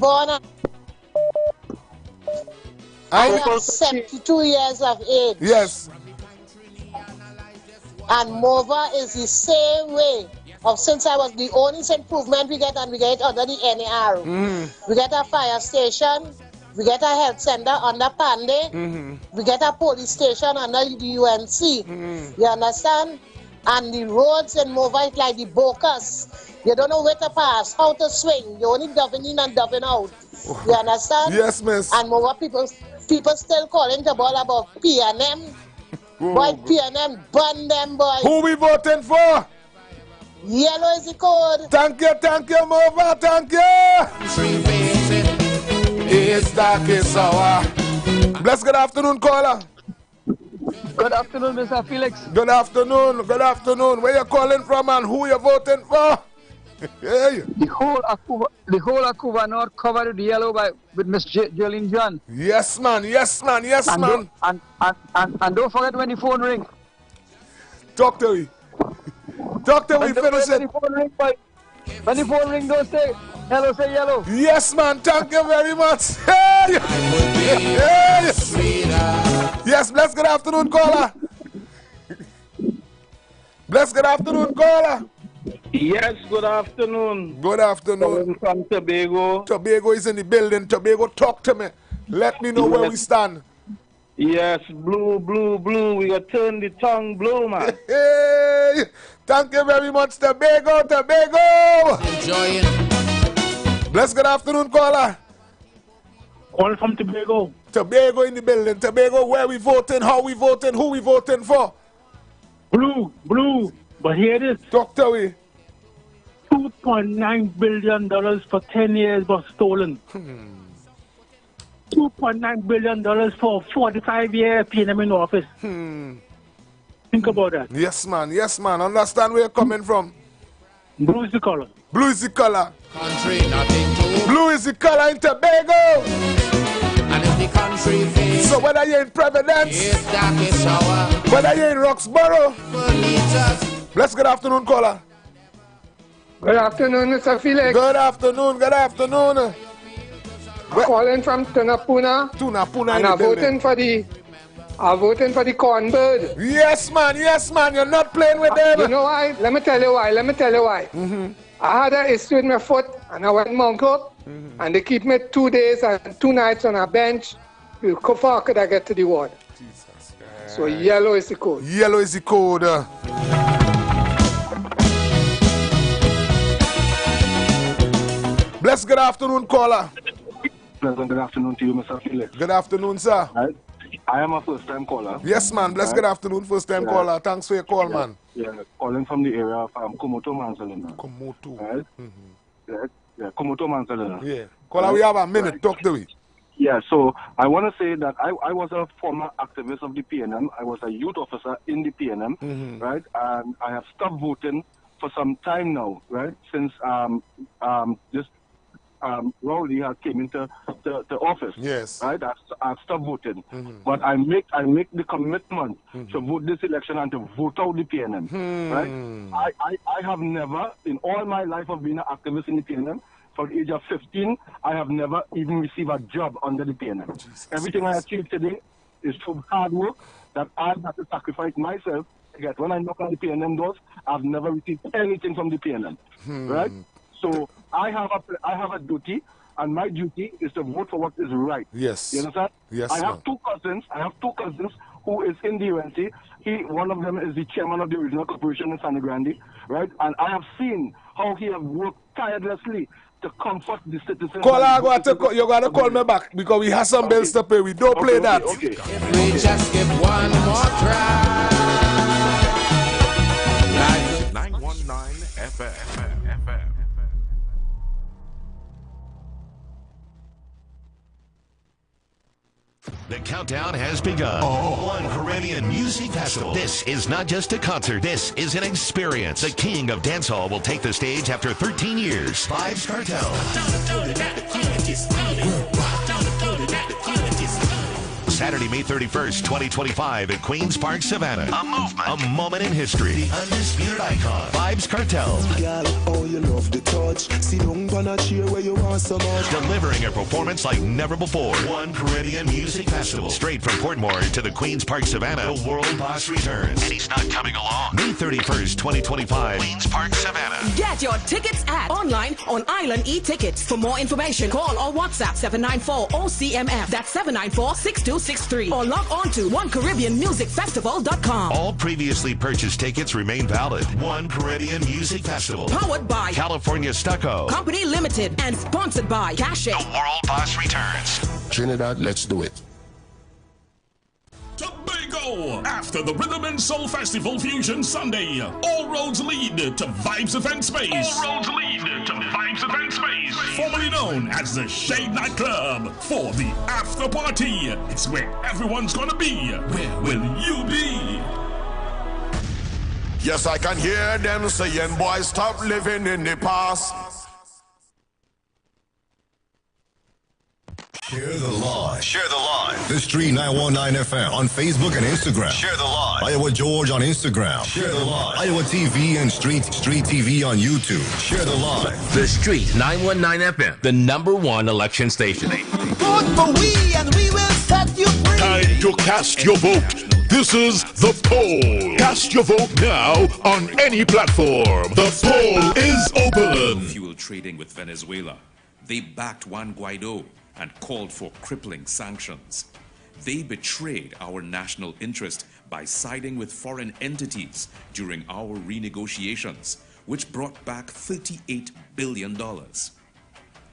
am 72 years of age. Yes. And Mova is the same way. Since I was the only improvement we get, and we get it under the NAR. We get a fire station. We get a health center under Pande. We get a police station under the UNC. You understand? And the roads in Mova is like the Bocas. You don't know where to pass, how to swing. You only dubbing in and dubbing out. You understand? Yes, miss. And Mova people still calling the ball about PNM. Boy, PNM, burn them, boy. Who we voting for? Yellow is the code. Thank you, Mova. Thank you. It's dark, it's sour. Bless good afternoon, caller. Good afternoon, Mr. Felix. Good afternoon. Where you calling from and who you voting for? Hey. The whole Akuba North covered with yellow with Miss Jolene John. Yes, man. And don't forget when the phone ring. Doctor, we finish it. When the phone ring, don't say, Hello, say yellow. Yes, man. Thank you very much. Hey! Hey! Yes, bless good afternoon, caller. Bless good afternoon, caller. Yes, good afternoon. Good afternoon. From Tobago. Tobago is in the building. Tobago, talk to me. Let me know where we stand. Yes, blue, blue, blue. We got turn the tongue blue, man. Hey! Thank you very much, Tobago, Tobago. Enjoying. Bless good afternoon, caller. Calling from Tobago. Tobago in the building. Tobago, where we voting, how we voting, who we voting for? Blue, blue. But here it is. Talk to me. $2.9 billion for 10 years was stolen. $2.9 billion for 45-year PNM in office. Think about that. Yes, man. Yes, man. Understand where you're coming from. Blue is the color. Blue is the color. Country, nothing to. Blue is the color in Tobago. And if the country face. So whether you're in Providence, it's dark, it's shower. whether you're in Roxborough. Bless good afternoon, caller. Good afternoon, Mr. Felix. Good afternoon, good afternoon. I'm calling from Tunapuna. Tunapuna. And I'm voting for the cornbird. Yes, man, you're not playing with them. You know why? Let me tell you why. I had an issue with my foot and I went Mount Cook and they keep me 2 days and 2 nights on a bench. How far could I get to the ward? So yellow is the code. Yellow is the code. Bless good afternoon, caller. Pleasant good afternoon to you, Mr. Felix. Good afternoon, sir. I am a first-time caller. Yes, man. Bless good afternoon, first-time caller. Thanks for your call, man. Yeah, calling from the area of Komoto, Mansalina. Komoto. Right? Yeah, Komoto, Mansalina. Yeah. Caller, we have a minute. Talk to me. Yeah, so I want to say that I was a former activist of the PNM. I was a youth officer in the PNM, right? And I have stopped voting for some time now, right? Since Rowley has came into the office. Yes. Right? I've stopped voting. But I make the commitment to vote this election and to vote out the PNM. Right? I have never, in all my life of being an activist in the PNM, from the age of 15, I have never even received a job under the PNM. Everything I achieved today is through hard work that I have to sacrifice myself to get. When I knock on the PNM doors, I've never received anything from the PNM. Right? So I have a duty, and my duty is to vote for what is right. Yes. You understand? Yes, I have two cousins who is in the UNC. One of them is the chairman of the regional corporation in San Grande, right? And I have seen how he has worked tirelessly to comfort the citizens. Caller, you're going to call me back because we have some bills to pay. We don't play that. Okay. We just give one more try. 919 FM. The countdown has begun. One Caribbean Music Festival. This is not just a concert. This is an experience. The king of dancehall will take the stage after 13 years. Vibes Cartel. Saturday, May 31st, 2025 at Queen's Park, Savannah. A movement. A moment in history. The undisputed icon. Vibes Cartel. Delivering a performance like never before. One Caribbean Music Festival. Straight from Portmore to the Queen's Park, Savannah. The World Boss returns. And he's not coming along. May 31st, 2025. Queen's Park, Savannah. Get your tickets online on Island e-Tickets. For more information, call or WhatsApp 794-OCMF. That's 794-6263. Or log on to OneCaribbeanMusicFestival.com. All previously purchased tickets remain valid. One Caribbean Music Festival. Powered by California Stucco Company Limited and sponsored by Cache. The World Boss returns. Trinidad, let's do it. Tobago! After the Rhythm and Soul Festival Fusion Sunday, all roads lead to Vibes Event Space. All roads lead to Vibes Event Space. Formerly known as the Shade Nightclub. For the after party, it's where everyone's gonna be. Where will you be? Yes, I can hear them saying, boys, stop living in the past. Share the live. Share the live. The Street 919 FM on Facebook and Instagram. Share the live. Iowa George on Instagram. Share the live. Iowa TV and Street TV on YouTube. Share the live. The Street 919 FM, the #1 election station. Vote for we and we will set you free. Time to cast your vote. This is The Poll. Cast your vote now on any platform. The poll is open. Fuel trading with Venezuela. They backed Juan Guaido and called for crippling sanctions. They betrayed our national interest by siding with foreign entities during our renegotiations, which brought back $38 billion.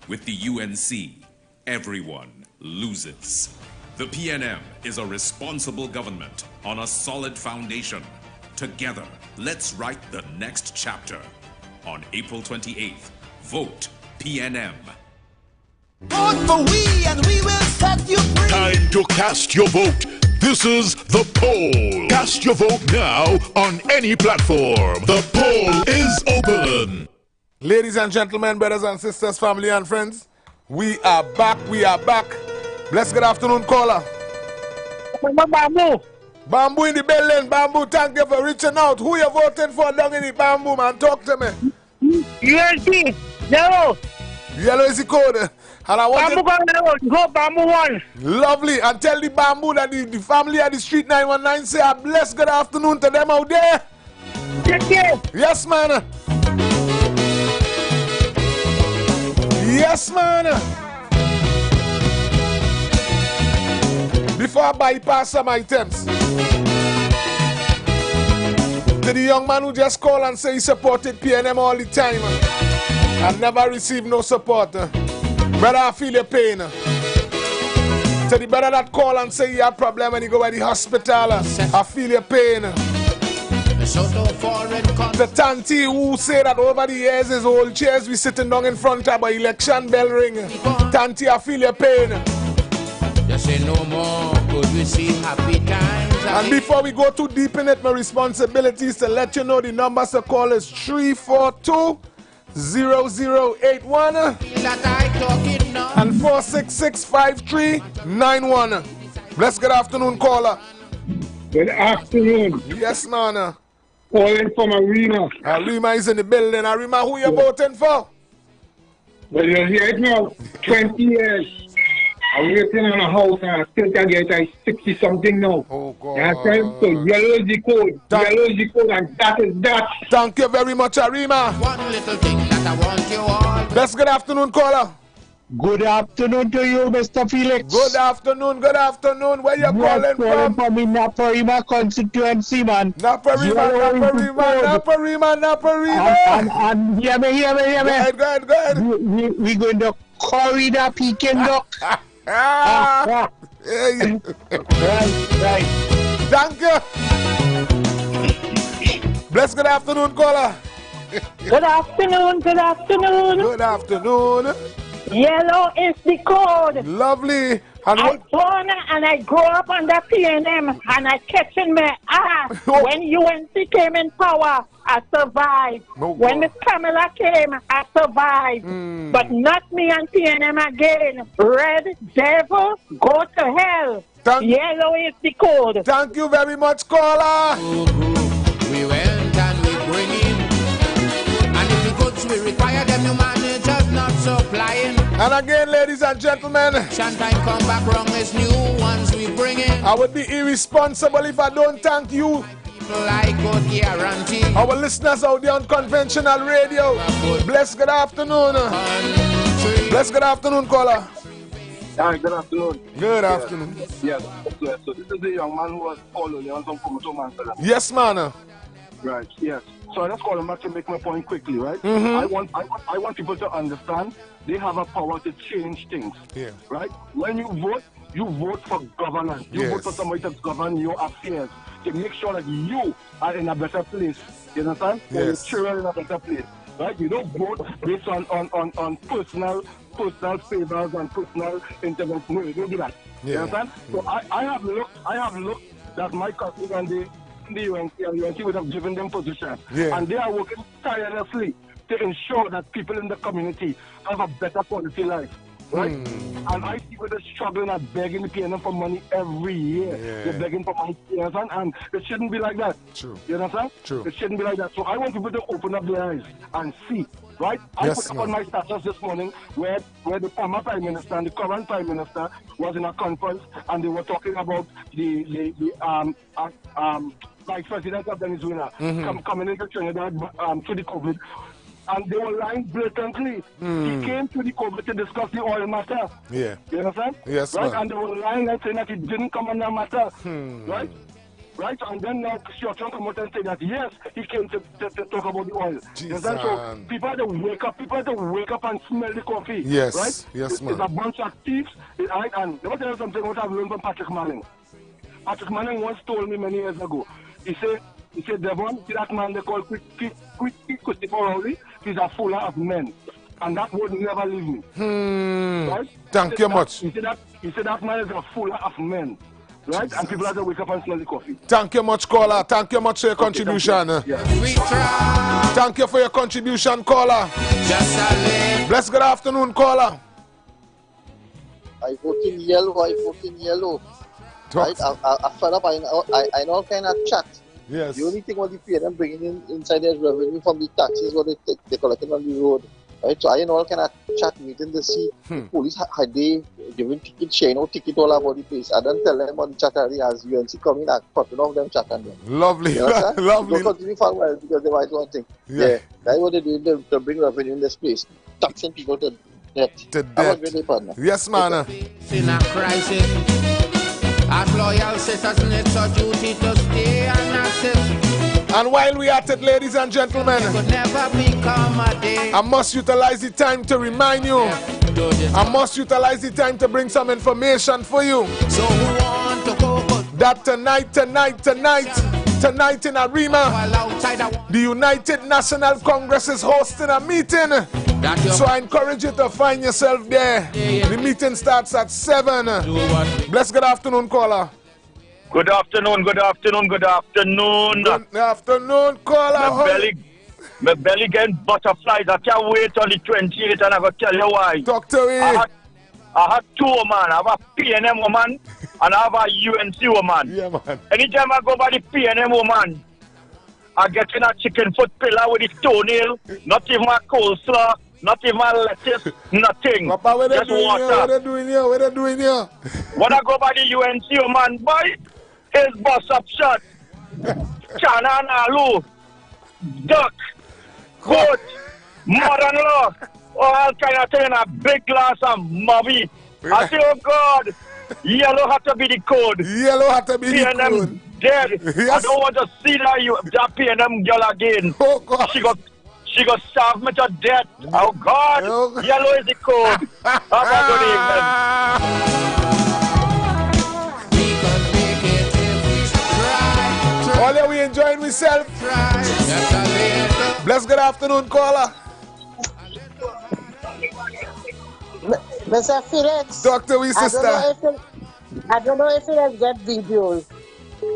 With the UNC, everyone loses. The PNM is a responsible government on a solid foundation. Together, let's write the next chapter. On April 28th, vote PNM. Vote for we and we will set you free. Time to cast your vote. This is The Poll. Cast your vote now on any platform. The poll is open. Ladies and gentlemen, brothers and sisters, family and friends, we are back. We are back. Blessed good afternoon, caller. Bamboo. Bamboo in the building. Bamboo, thank you for reaching out. Who you voting for down in the Bamboo, man? Talk to me. UNC. Yellow. Yellow is the code. And I want Bamboo go Bamboo 1. Lovely. And tell the Bamboo that the family at the Street 919 say a blessed good afternoon to them out there. Yes, man. Yes, man. Before I bypass some items, to the young man who just called and say he supported PNM all the time and never received no support, brother, I feel your pain. To the brother that called and say he had problem when he go by the hospital, I feel your pain. The tanty who say that over the years his old chairs we sitting down in front of, but election bell ring. Tanty, I feel your pain. Just say no more, could we see happy times? And before we go too deep in it, my responsibility is to let you know the numbers to call is 342-0081 and 466-5391. Bless good afternoon, caller. Good afternoon. Yes, man. Calling from Arima. Arima is in the building. Arima, who you voting for? Well, you're here now, 20 years. I'm waiting on a house and I still can get 60-something now. Oh, God. So yellow is the code. Yellow is the code, and that is that. Thank you very much, Arima. One little thing that I want you all. Bless good afternoon, caller. Good afternoon to you, Mr. Felix. Good afternoon, good afternoon. Where you calling from? From the Naparima constituency, man. Naparima. And hear me. Go ahead. We going to curry the Peking duck. Right. Thank you. Bless good afternoon, caller. Good afternoon. Good afternoon. Yellow is the code. Lovely. And I born and I grew up under PNM and I catching my ass. When UNC came in power, I survived. When Miss Kamala came, I survived. But not me and PNM again. Red devil, go to hell. Yellow is the code. Thank you very much, caller. We went and we bring in. And if the goods we require them, you managers not supplying. And again, ladies and gentlemen, Time come back wrong is new ones we bring in. I would be irresponsible if I don't thank you. Like good guarantee. Our listeners out there on conventional radio. Bless good afternoon. Bless good afternoon, caller. Hi, good afternoon. Good afternoon. Yes. So this is the young man who was following on some Komoto man. Yes, man. Right, yes. So I just call him back to make my point quickly, right? I want people to understand they have a power to change things. Yeah. Right? When you vote for governance. You vote for somebody to govern your affairs, to make sure that you are in a better place. You understand? Or your children in a better place. Right? You don't vote based on personal favors and personal intervention. No, you don't do that. You understand? So I have looked that my colleagues and the UNC would have given them position. And they are working tirelessly to ensure that people in the community have a better quality life. right? And I see where they're struggling and begging the PNM for money every year. They're begging for money, you understand? And it shouldn't be like that. True. You understand? True. It shouldn't be like that. So I want people to open up their eyes and see, right? I put up on my status this morning where the former Prime Minister and the current Prime Minister was in a conference and they were talking about the Vice President of Venezuela coming into Trinidad to the COVID. And they were lying blatantly. He came to the COVID to discuss the oil matter. Yeah. You understand? Yes, right? man. And they were lying and saying that it didn't come on that matter. Right? Right? And then now Shortron come out and say that yes, he came to talk about the oil. You understand? So people have to wake up. People have to wake up and smell the coffee. Yes. Right? Yes, man. It's a bunch of thieves. Right? And let me tell you something what I've learned from Patrick Manning. Patrick Manning once told me many years ago. He said, Devon, see that man they call Christopher Rowley? He's a fuller of men. And that word never leave me. Right? Thank you much. He said that man is a fuller of men. Right? Jesus. And people have to wake up and smell the coffee. Thank you much, caller. Thank you much for your contribution. Thank you for your contribution, caller. Bless good afternoon, caller. I vote in yellow. Right? I fed up. I know kind of chat. Yes. The only thing what the PNM bringing in inside their revenue from the taxes what they collecting on the road. Right? So I know all kind of chat meeting to see police had they giving ticket, sharing ticket all about the place. I don't tell them on the chat as UNC coming and cutting off them chat and them. Lovely. You know, Lovely. Don't continue for a while because they might one thing. Yeah. That's what they're doing to bring revenue in this place. Taxing people to death. Yes, man. In a crisis. As loyal citizens, it's our duty to stay and assist. And while we at it, ladies and gentlemen, I must utilize the time to remind you. I must utilize the time to bring some information for you. So who want to go? That tonight in Arima, the United National Congress is hosting a meeting. So I encourage you to find yourself there. The meeting starts at 7. Bless good afternoon, caller. Good afternoon. Good afternoon, caller. My belly getting butterflies. I can't wait on the 28th and I will tell you why. Talk to me. I have two women. I have a PNM woman and I have a UNC woman. Yeah, man. Anytime I go by the PNM woman, I get in a chicken foot pillar with a toenail, not even a coleslaw, not even a lettuce, nothing. Papa, what just water. What are they doing here? When I go by the UNC woman, boy, his bus up shot. Chana and alu, duck, goat, mother-in-law, all kind of thing in a big glass of mummy. I say, oh God, yellow had to be the code. Yellow had to be the code. Dead. Yes. I don't want to see that PNM girl again. Oh God. She got starve me to death. Oh God. Yellow is the code. Have a good evening. All that we enjoying myself. Bless good afternoon, caller. Mr. Felix. Dr. We sister. I don't know if you have got videos,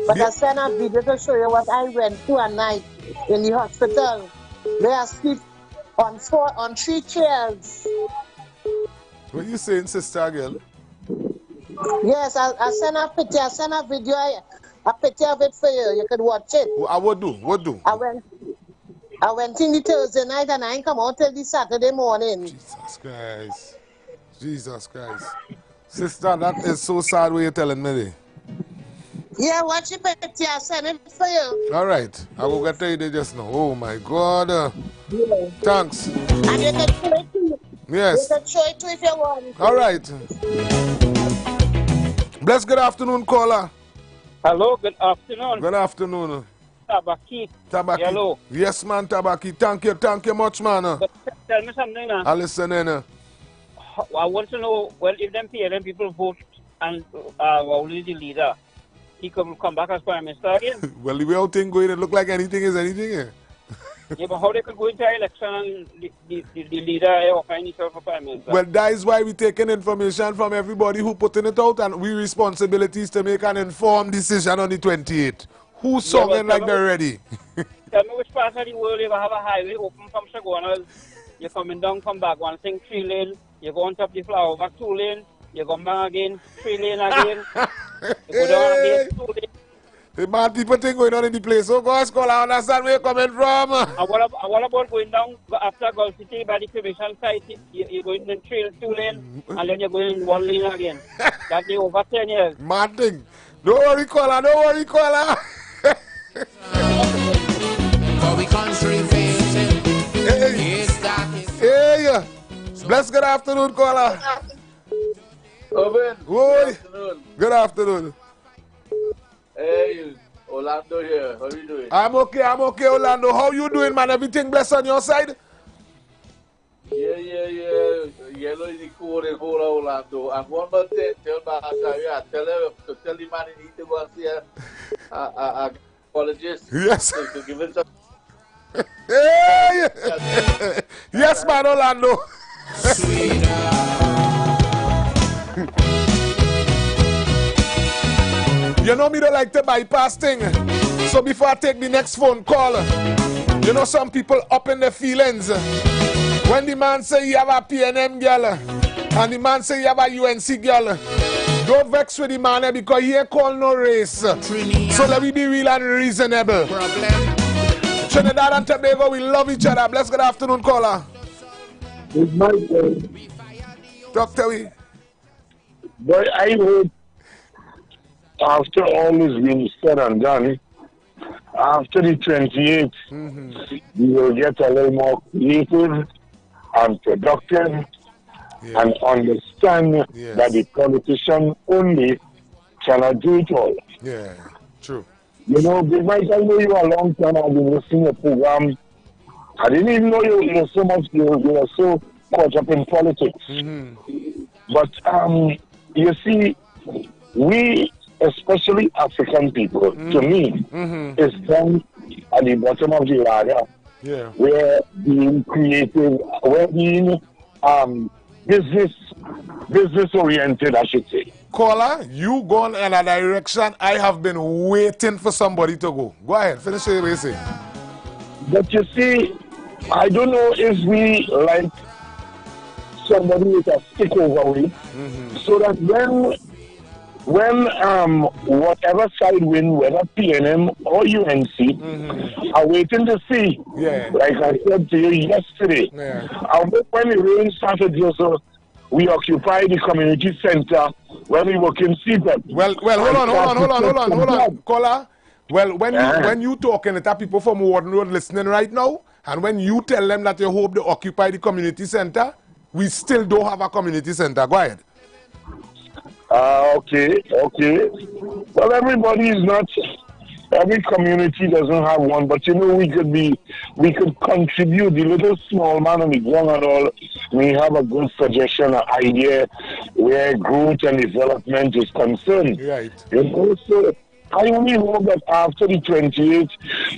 but I sent a video to show you what I went through at night in the hospital. Where I sleep on 3 chairs. What you saying, sister girl? Yes, I sent a picture. I sent a video, a picture of it for you. You could watch it. I would do. What do? I went in the Thursday night and I ain't come out till the Saturday morning. Jesus Christ. Sister, that is so sad what you're telling me. Yeah, watch the picture. I sent it for you. All right. I will get to you there just now. Oh, my God. Yeah. Thanks. And you can show it too. Yes. You can show it too if you want. All right. Bless good afternoon, caller. Hello, good afternoon. Good afternoon. Tabaki. Hello. Yes, man, Tabaki. Thank you much, man. But tell me something now. I listen in. I want to know, well, if them PLM people vote and Rowley the leader, he could come back as Prime Minister again. Well, the way how things going, it look like anything is anything here. Yeah, but how they could go into an election and the leader find himself for Prime Minister? Well, that is why we're taking information from everybody who putting it out, and we responsibilities to make an informed decision on the 28th. Who's songing like they're ready? Tell me which part of the world if I have a highway open from Chaguanas, you're coming down from back one thing 3 lane, you go on top the flower, back 2 lane, you come back again, 3 lane again, you go down again, 2 lane. The bad people think going on in the place. So go school, I understand where you're coming from. And what about going down after Gulf City by the cremation site? You're going in 2 lane and then you're going in 1 lane again. That's over 10 years. Mad thing. Don't worry, caller. Don't worry, caller. Hey. Bless good afternoon, caller. Owen. Good afternoon. Good afternoon. Hey, Orlando here. How you doing? I'm okay, Orlando. How you doing, man? Everything blessed on your side? Yeah. Yellow is the cool in whole Orlando. And one more thing, tell the man he need to go and see a apologist. Yes. To give him some. Hey! Yes, man, Orlando. You know me don't like to bypass thing. So before I take the next phone call, you know some people up in their feelings. When the man say you have a PNM girl and the man say you have a UNC girl, don't vex with the man because he ain't call no race. So let me be real and reasonable. Trinidad and Tobago, we love each other. Bless good afternoon, caller. It's my turn. Talk to me. But I hope after all is being said and done, after the 28th, we will get a little more creative and productive and understand that the politician only cannot do it all. Yeah, true. You know, Big Mike, I know you a long time. I've been listening to your program. I didn't even know you were so much, you were so caught up in politics. But, you see, we, especially African people, to me, is down at the bottom of the ladder. Yeah. We're being creative, we're being business-oriented, I should say. Caller, you gone in a direction I have been waiting for somebody to go. Go ahead, finish what you say. But you see, I don't know if we like somebody with a stick overweight, so that when whatever side win, whether PNM or UNC, are waiting to see. Yeah. Like I said to you yesterday, I hope when the rain started just we occupy the community center when we work in CPEP. Well, hold on, caller. Well, when you talking, there are people from Warden Road listening right now, and when you tell them that you hope they occupy the community center, we still don't have a community center. Go ahead. Okay. Well, everybody is not. Every community doesn't have one, but you know we could contribute. The little small man on the ground and all. We have a good suggestion, an idea where growth and development is concerned. Right. You know, so I only hope that after the 28th,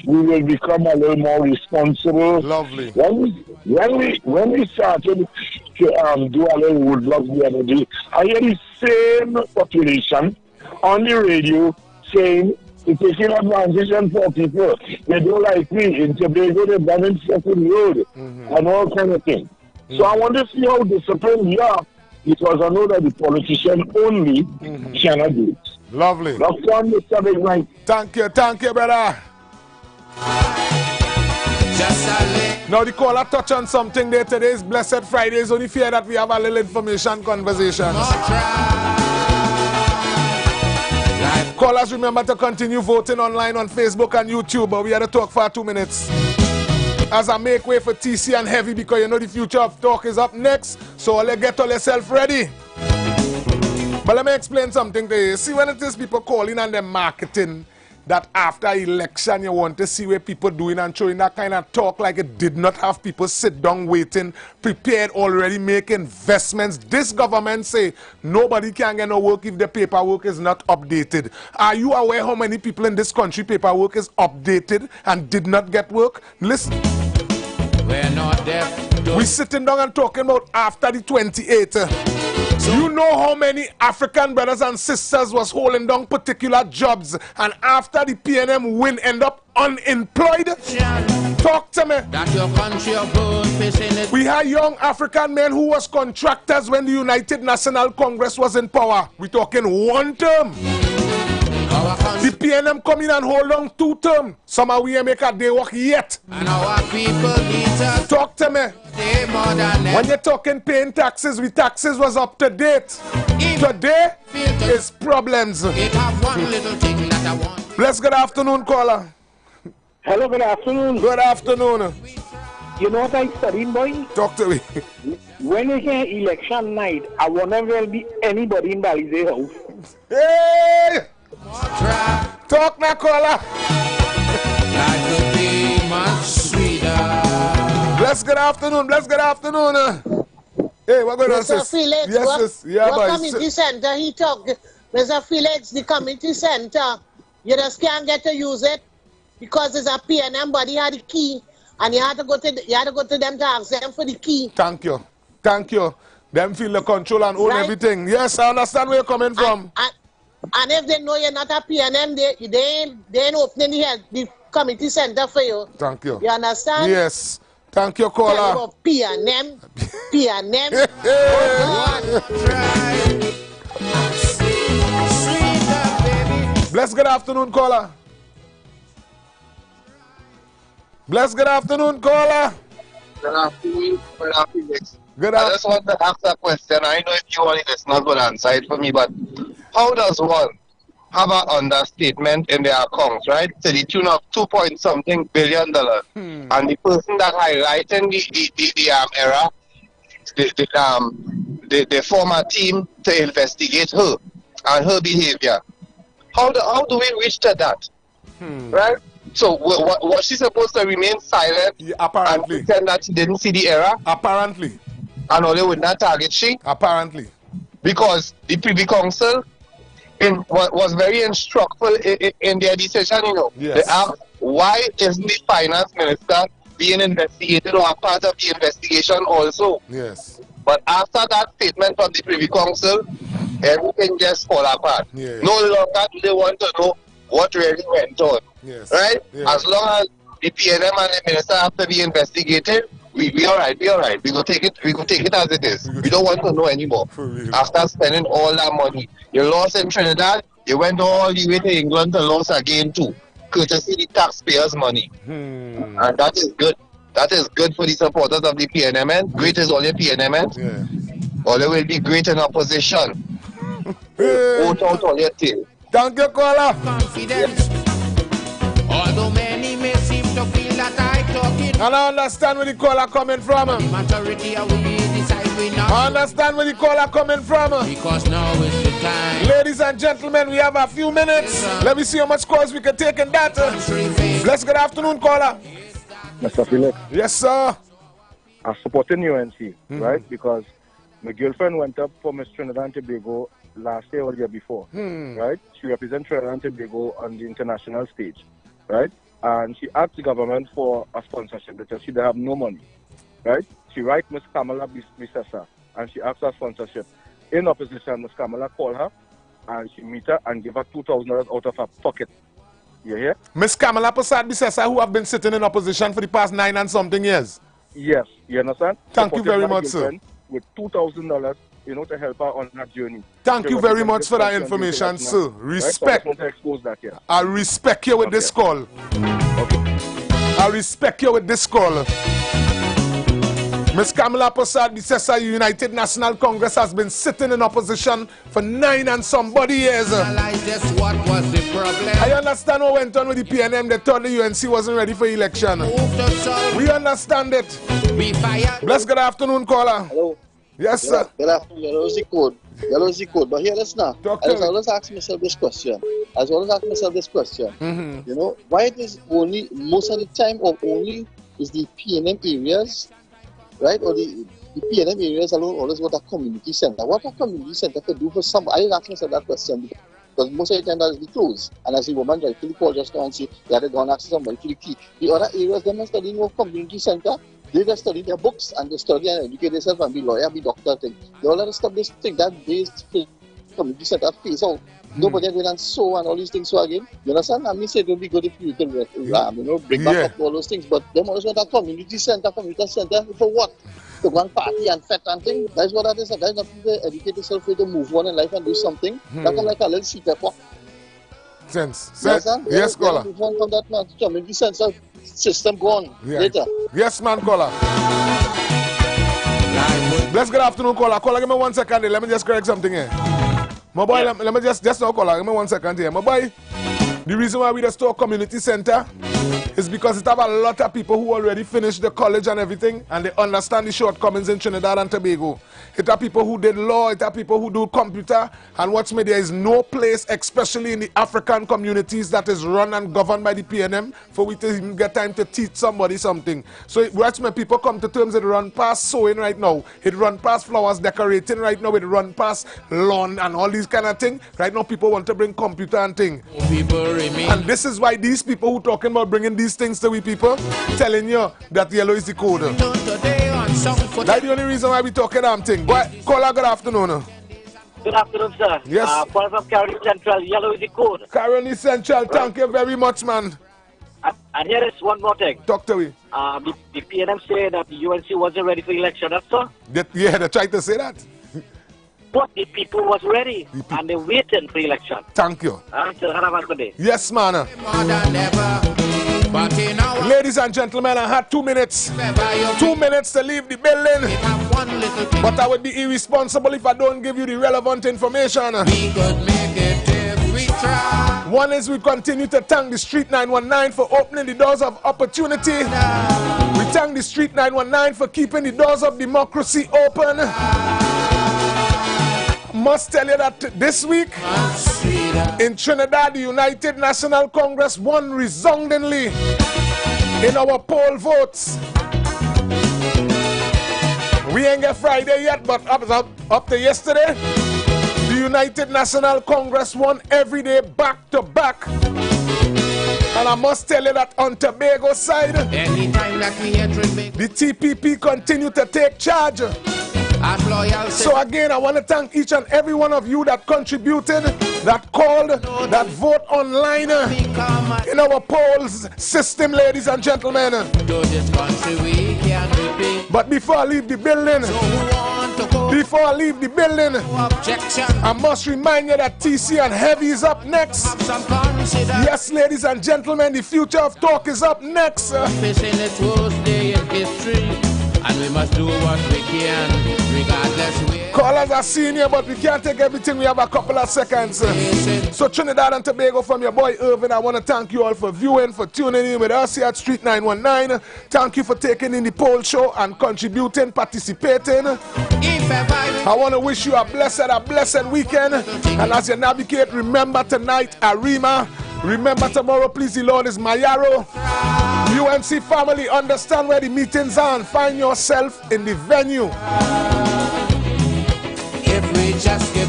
we will become a little more responsible. Lovely. When we started to do a little woodblock the other day, I hear the same population on the radio saying it's taking advantage of poor people. They don't like me. In Tobago, they've done in second road and all kind of things. So I want to see how disciplined we are, because I know that the politician only cannot do it. Lovely. That's one, Mr. Big Mike. Thank you, brother. Now the caller touch on something there. Today is Blessed Friday. It's only fair that we have a little information conversation. Callers, remember to continue voting online on Facebook and YouTube, but we had to talk for 2 minutes. As I make way for TC and Heavy, because you know the future of talk is up next, so let's get all yourself ready. But let me explain something to you. See, when it is people calling and them marketing that after election you want to see where people doing and showing that kind of talk like it did not have people sit down waiting, prepared, already make investments. This government say nobody can get no work if the paperwork is not updated. Are you aware how many people in this country paperwork is updated and did not get work? Listen. We're not deaf. We sitting down and talking about after the 28th. You know how many African brothers and sisters was holding down particular jobs, and after the PNM win end up unemployed? Talk to me. That your country of birth facing it. We had young African men who was contractors when the United National Congress was in power. We talking 1 term. The PNM come in and hold on 2 term. Some of we make a day work yet. And our people need to talk to me. Stay more than when you're talking paying taxes, we taxes was up to date. Today is problems. Bless good afternoon, caller. Hello, good afternoon. Good afternoon. You know what I'm studying, boy? Talk to me. When you hear election night, I wonder if there'll be anybody in Balize house. Hey! Talk now, caller. Life could be much sweeter. Bless good afternoon. Bless good afternoon. Hey, what going on, sis? Felix, yes, sis. Yeah, what boy. community center he talked? Mr. Felix, the community center, you just can't get to use it because there's a PNM body had the key, and you had to go to them to ask them for the key. Thank you. Thank you. Them feel the control and own everything. Yes, I understand where you're coming from. And if they know you're not a PNM, they ain't opening the community center for you. Thank you. You understand? Yes. Thank you, caller. PNM. Bless good afternoon, caller. Bless good afternoon, caller. Good afternoon, Felix. Good I just want to ask a question. I know if you want it, it's not going to answer it for me, but how does one have an understatement in their accounts, right, to the tune of $2.something billion, and the person that highlighting the error, the former team to investigate her and her behavior? How do we reach to that, right? So was she supposed to remain silent and pretend that she didn't see the error? Apparently. And all they would not target she? Apparently. Because the Privy Council was very instructive in their decision, you know. Yes. They asked, why isn't the finance minister being investigated or a part of the investigation also? Yes. But after that statement from the Privy Council, everything just fall apart. Yes. No longer do they want to know what really went on. Yes. Right? Yes. As long as the PNM and the minister have to be investigated, we all right. We go take it as it is. We don't want to know anymore. After spending all that money. You lost in Trinidad, you went all the way to England to lose again too. Courtesy the taxpayers' money. And that is good. That is good for the supporters of the PNM. Great is all your PNM. Yeah. Or they will be great in opposition. Vote out all your tail. Thank you, caller. Confidence. Although many may seem to feel that I talk it. And I understand where the caller coming from. The majority of we decide we not. I understand where the caller coming from. Because now is the time. Ladies and gentlemen, we have a few minutes. Let me see how much calls we can take in that. Bless good afternoon, caller. Mr. Felix. Yes, sir. I'm supporting UNC, right? Because my girlfriend went up for Miss Trinidad and Tobago last year or the year before, right? She represents Trinidad and Tobago on the international stage, right? And she asked the government for a sponsorship because she didn't have no money, right? She write Miss Kamala Bisesa and she asked for sponsorship. In opposition, Miss Kamala called her and she meet her and give her $2,000 out of her pocket. You hear? Miss Kamala Bisesa, who have been sitting in opposition for the past 9 and something years. Yes, you understand? Thank you very much, sir. With $2,000, you know, to help her on her journey. Thank you very much for that information, sir. Respect. Right? So I expose that here. I respect you with this call. Okay. I respect you with this call. Miss Kamala Bisesa, United National Congress has been sitting in opposition for 9 and somebody years. What was the problem? I understand what went on with the PNM. They thought the UNC wasn't ready for election. We understand it. Bless good afternoon, caller. Hello. Yes, sir. Good afternoon. Yellow is the code. But here, listen now. I always ask myself this question. You know, why it is only, most of the time, or only is the PNM areas, right? Or the PNM areas alone always want a community center. What a community center could do for some? I ask myself that question because most of the time that is the close. And as the woman rightfully called just now and say, they had to go and ask somebody to the key. The other areas, they're not studying no community center. They just study their books and they study and educate themselves and be lawyer, be doctor thing. They all have to stop this thing that based community center phase out. Nobody going and sew and all these things so again. You understand? I mean, say it would be good if you could, bring back up all those things. But them always want a community center for what? To go and party and fete and things. That's what that is. That is not to educate yourself to move on in life and do something. That come like a little sheet of pop. Sense. Yes, caller. Move on from that man. Community center system gone later. Yes, man, caller. Let's good afternoon, caller. Caller, give me 1 second here. Let me just correct something here. My boy, let me just now, caller. Give me 1 second here. My boy, the reason why we just talk community center is because it have a lot of people who already finished the college and everything, and they understand the shortcomings in Trinidad and Tobago. It have people who did law, it have people who do computer, and what's made there is no place, especially in the African communities, that is run and governed by the PNM for we to even get time to teach somebody something. So watch when people come to terms, it run past sewing right now, it run past flowers decorating right now, it run past lawn and all these kind of things. Right now people want to bring computer and thing. And this is why these people who talking about bringing these things to we people, telling you that yellow is the code. That's the only reason why we talking damn thing. Boy, caller, good afternoon. Good afternoon, sir. Yes. Paul from Carolina Central, yellow is the code. Carolina Central, thank you very much, man. And here is one more thing. Talk to me. The PNM say that the UNC wasn't ready for election, that's so? Yeah, they tried to say that. But the people was ready, and they waiting for election. Thank you. So have a good day. Yes, man. Ladies and gentlemen, I had 2 minutes. 2 minutes to leave the building. But I would be irresponsible if I don't give you the relevant information. One is we continue to thank the Street 919 for opening the doors of opportunity. We thank the Street 919 for keeping the doors of democracy open. Must tell you that this week in Trinidad, the United National Congress won resoundingly in our poll votes. We ain't get Friday yet, but up to yesterday, the United National Congress won every day back to back. And I must tell you that on Tobago side, the TPP continue to take charge. So again, I want to thank each and every one of you that contributed, that called, that vote online in our polls system, ladies and gentlemen. But before I leave the building, I must remind you that TC and Heavy is up next. Yes, ladies and gentlemen, the future of talk is up next. And we must do what we can, regardless. Callers are senior, but we can't take everything. We have a couple of seconds. So Trinidad and Tobago, from your boy Irvin, I want to thank you all for viewing, for tuning in with us here at Street 919. Thank you for taking in the poll show and contributing, participating. I want to wish you a blessed weekend. And as you navigate, remember tonight, Arima. Remember tomorrow, please, the Lord is Mayaro. UNC family, understand where the meetings are and find yourself in the venue.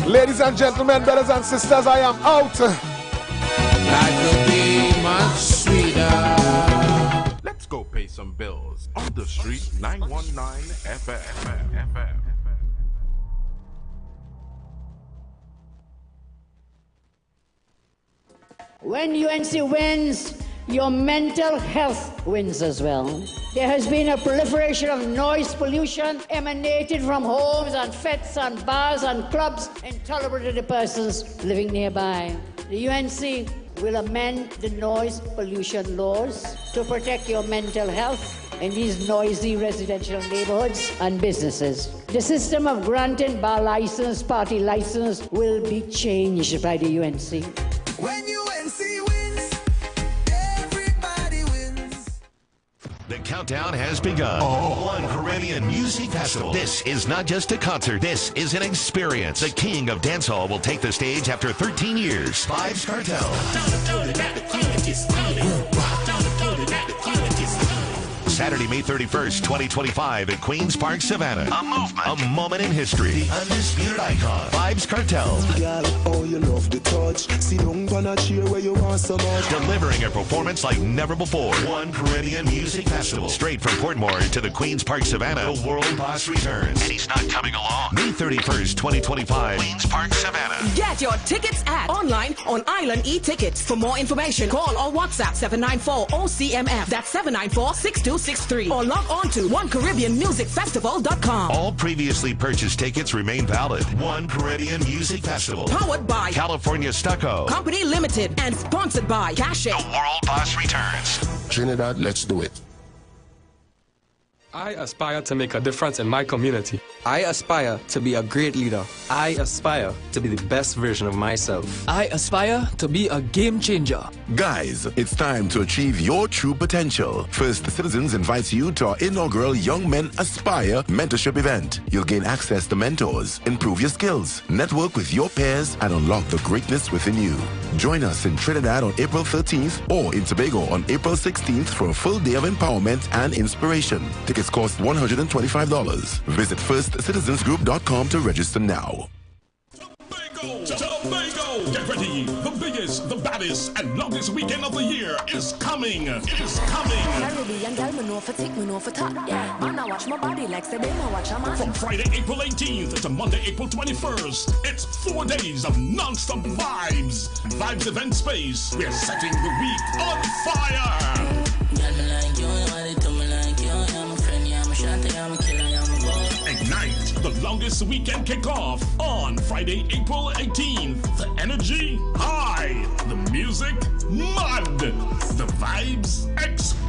Ladies and gentlemen, brothers and sisters, I am out. Life will be much sweeter. Let's go pay some bills on the Street 919 FM. When UNC wins, your mental health wins as well. There has been a proliferation of noise pollution emanating from homes and fetes and bars and clubs intolerable to the persons living nearby. The UNC will amend the noise pollution laws to protect your mental health in these noisy residential neighborhoods and businesses. The system of granting bar license, party license will be changed by the UNC. When UNC wins, everybody wins. The countdown has begun. One Caribbean Music Festival. This is not just a concert. This is an experience. The king of dancehall will take the stage after 13 years. Vybz Kartel. Saturday, May 31st, 2025 at Queen's Park, Savannah. A movement. A moment in history. The undisputed icon. Vybz Kartel. Oh, you love the touch. See, don't gonna cheer where you want so much. Delivering a performance like never before. One Caribbean Music Festival. Straight from Portmore to the Queen's Park, Savannah. The World Boss returns. And he's not coming along. May 31st, 2025. Queen's Park, Savannah. Get your tickets at online. online on Island e-tickets. For more information, call or WhatsApp 794-OCMF. That's 794-6263. Or log on to OneCaribbeanMusicFestival.com. All previously purchased tickets remain valid. One Caribbean Music Festival. Powered by California Stucco. Company Limited and sponsored by Cash. The World Boss returns. Trinidad, let's do it. I aspire to make a difference in my community. I aspire to be a great leader. I aspire to be the best version of myself. I aspire to be a game changer. Guys, it's time to achieve your true potential. First Citizens invites you to our inaugural Young Men Aspire mentorship event. You'll gain access to mentors, improve your skills, network with your peers, and unlock the greatness within you. Join us in Trinidad on April 13th or in Tobago on April 16th for a full day of empowerment and inspiration. Tickets cost $125. Visit firstcitizensgroup.com to register now. Tobago! Get ready! The biggest, the baddest, and longest weekend of the year is coming! It is coming! From Friday, April 18th to Monday, April 21st, it's 4 days of non-stop vibes. Vibes Event Space. We're setting the week on fire! Ignite, the longest weekend kickoff on Friday, April 18th. The energy high, the music mud, the vibes explode.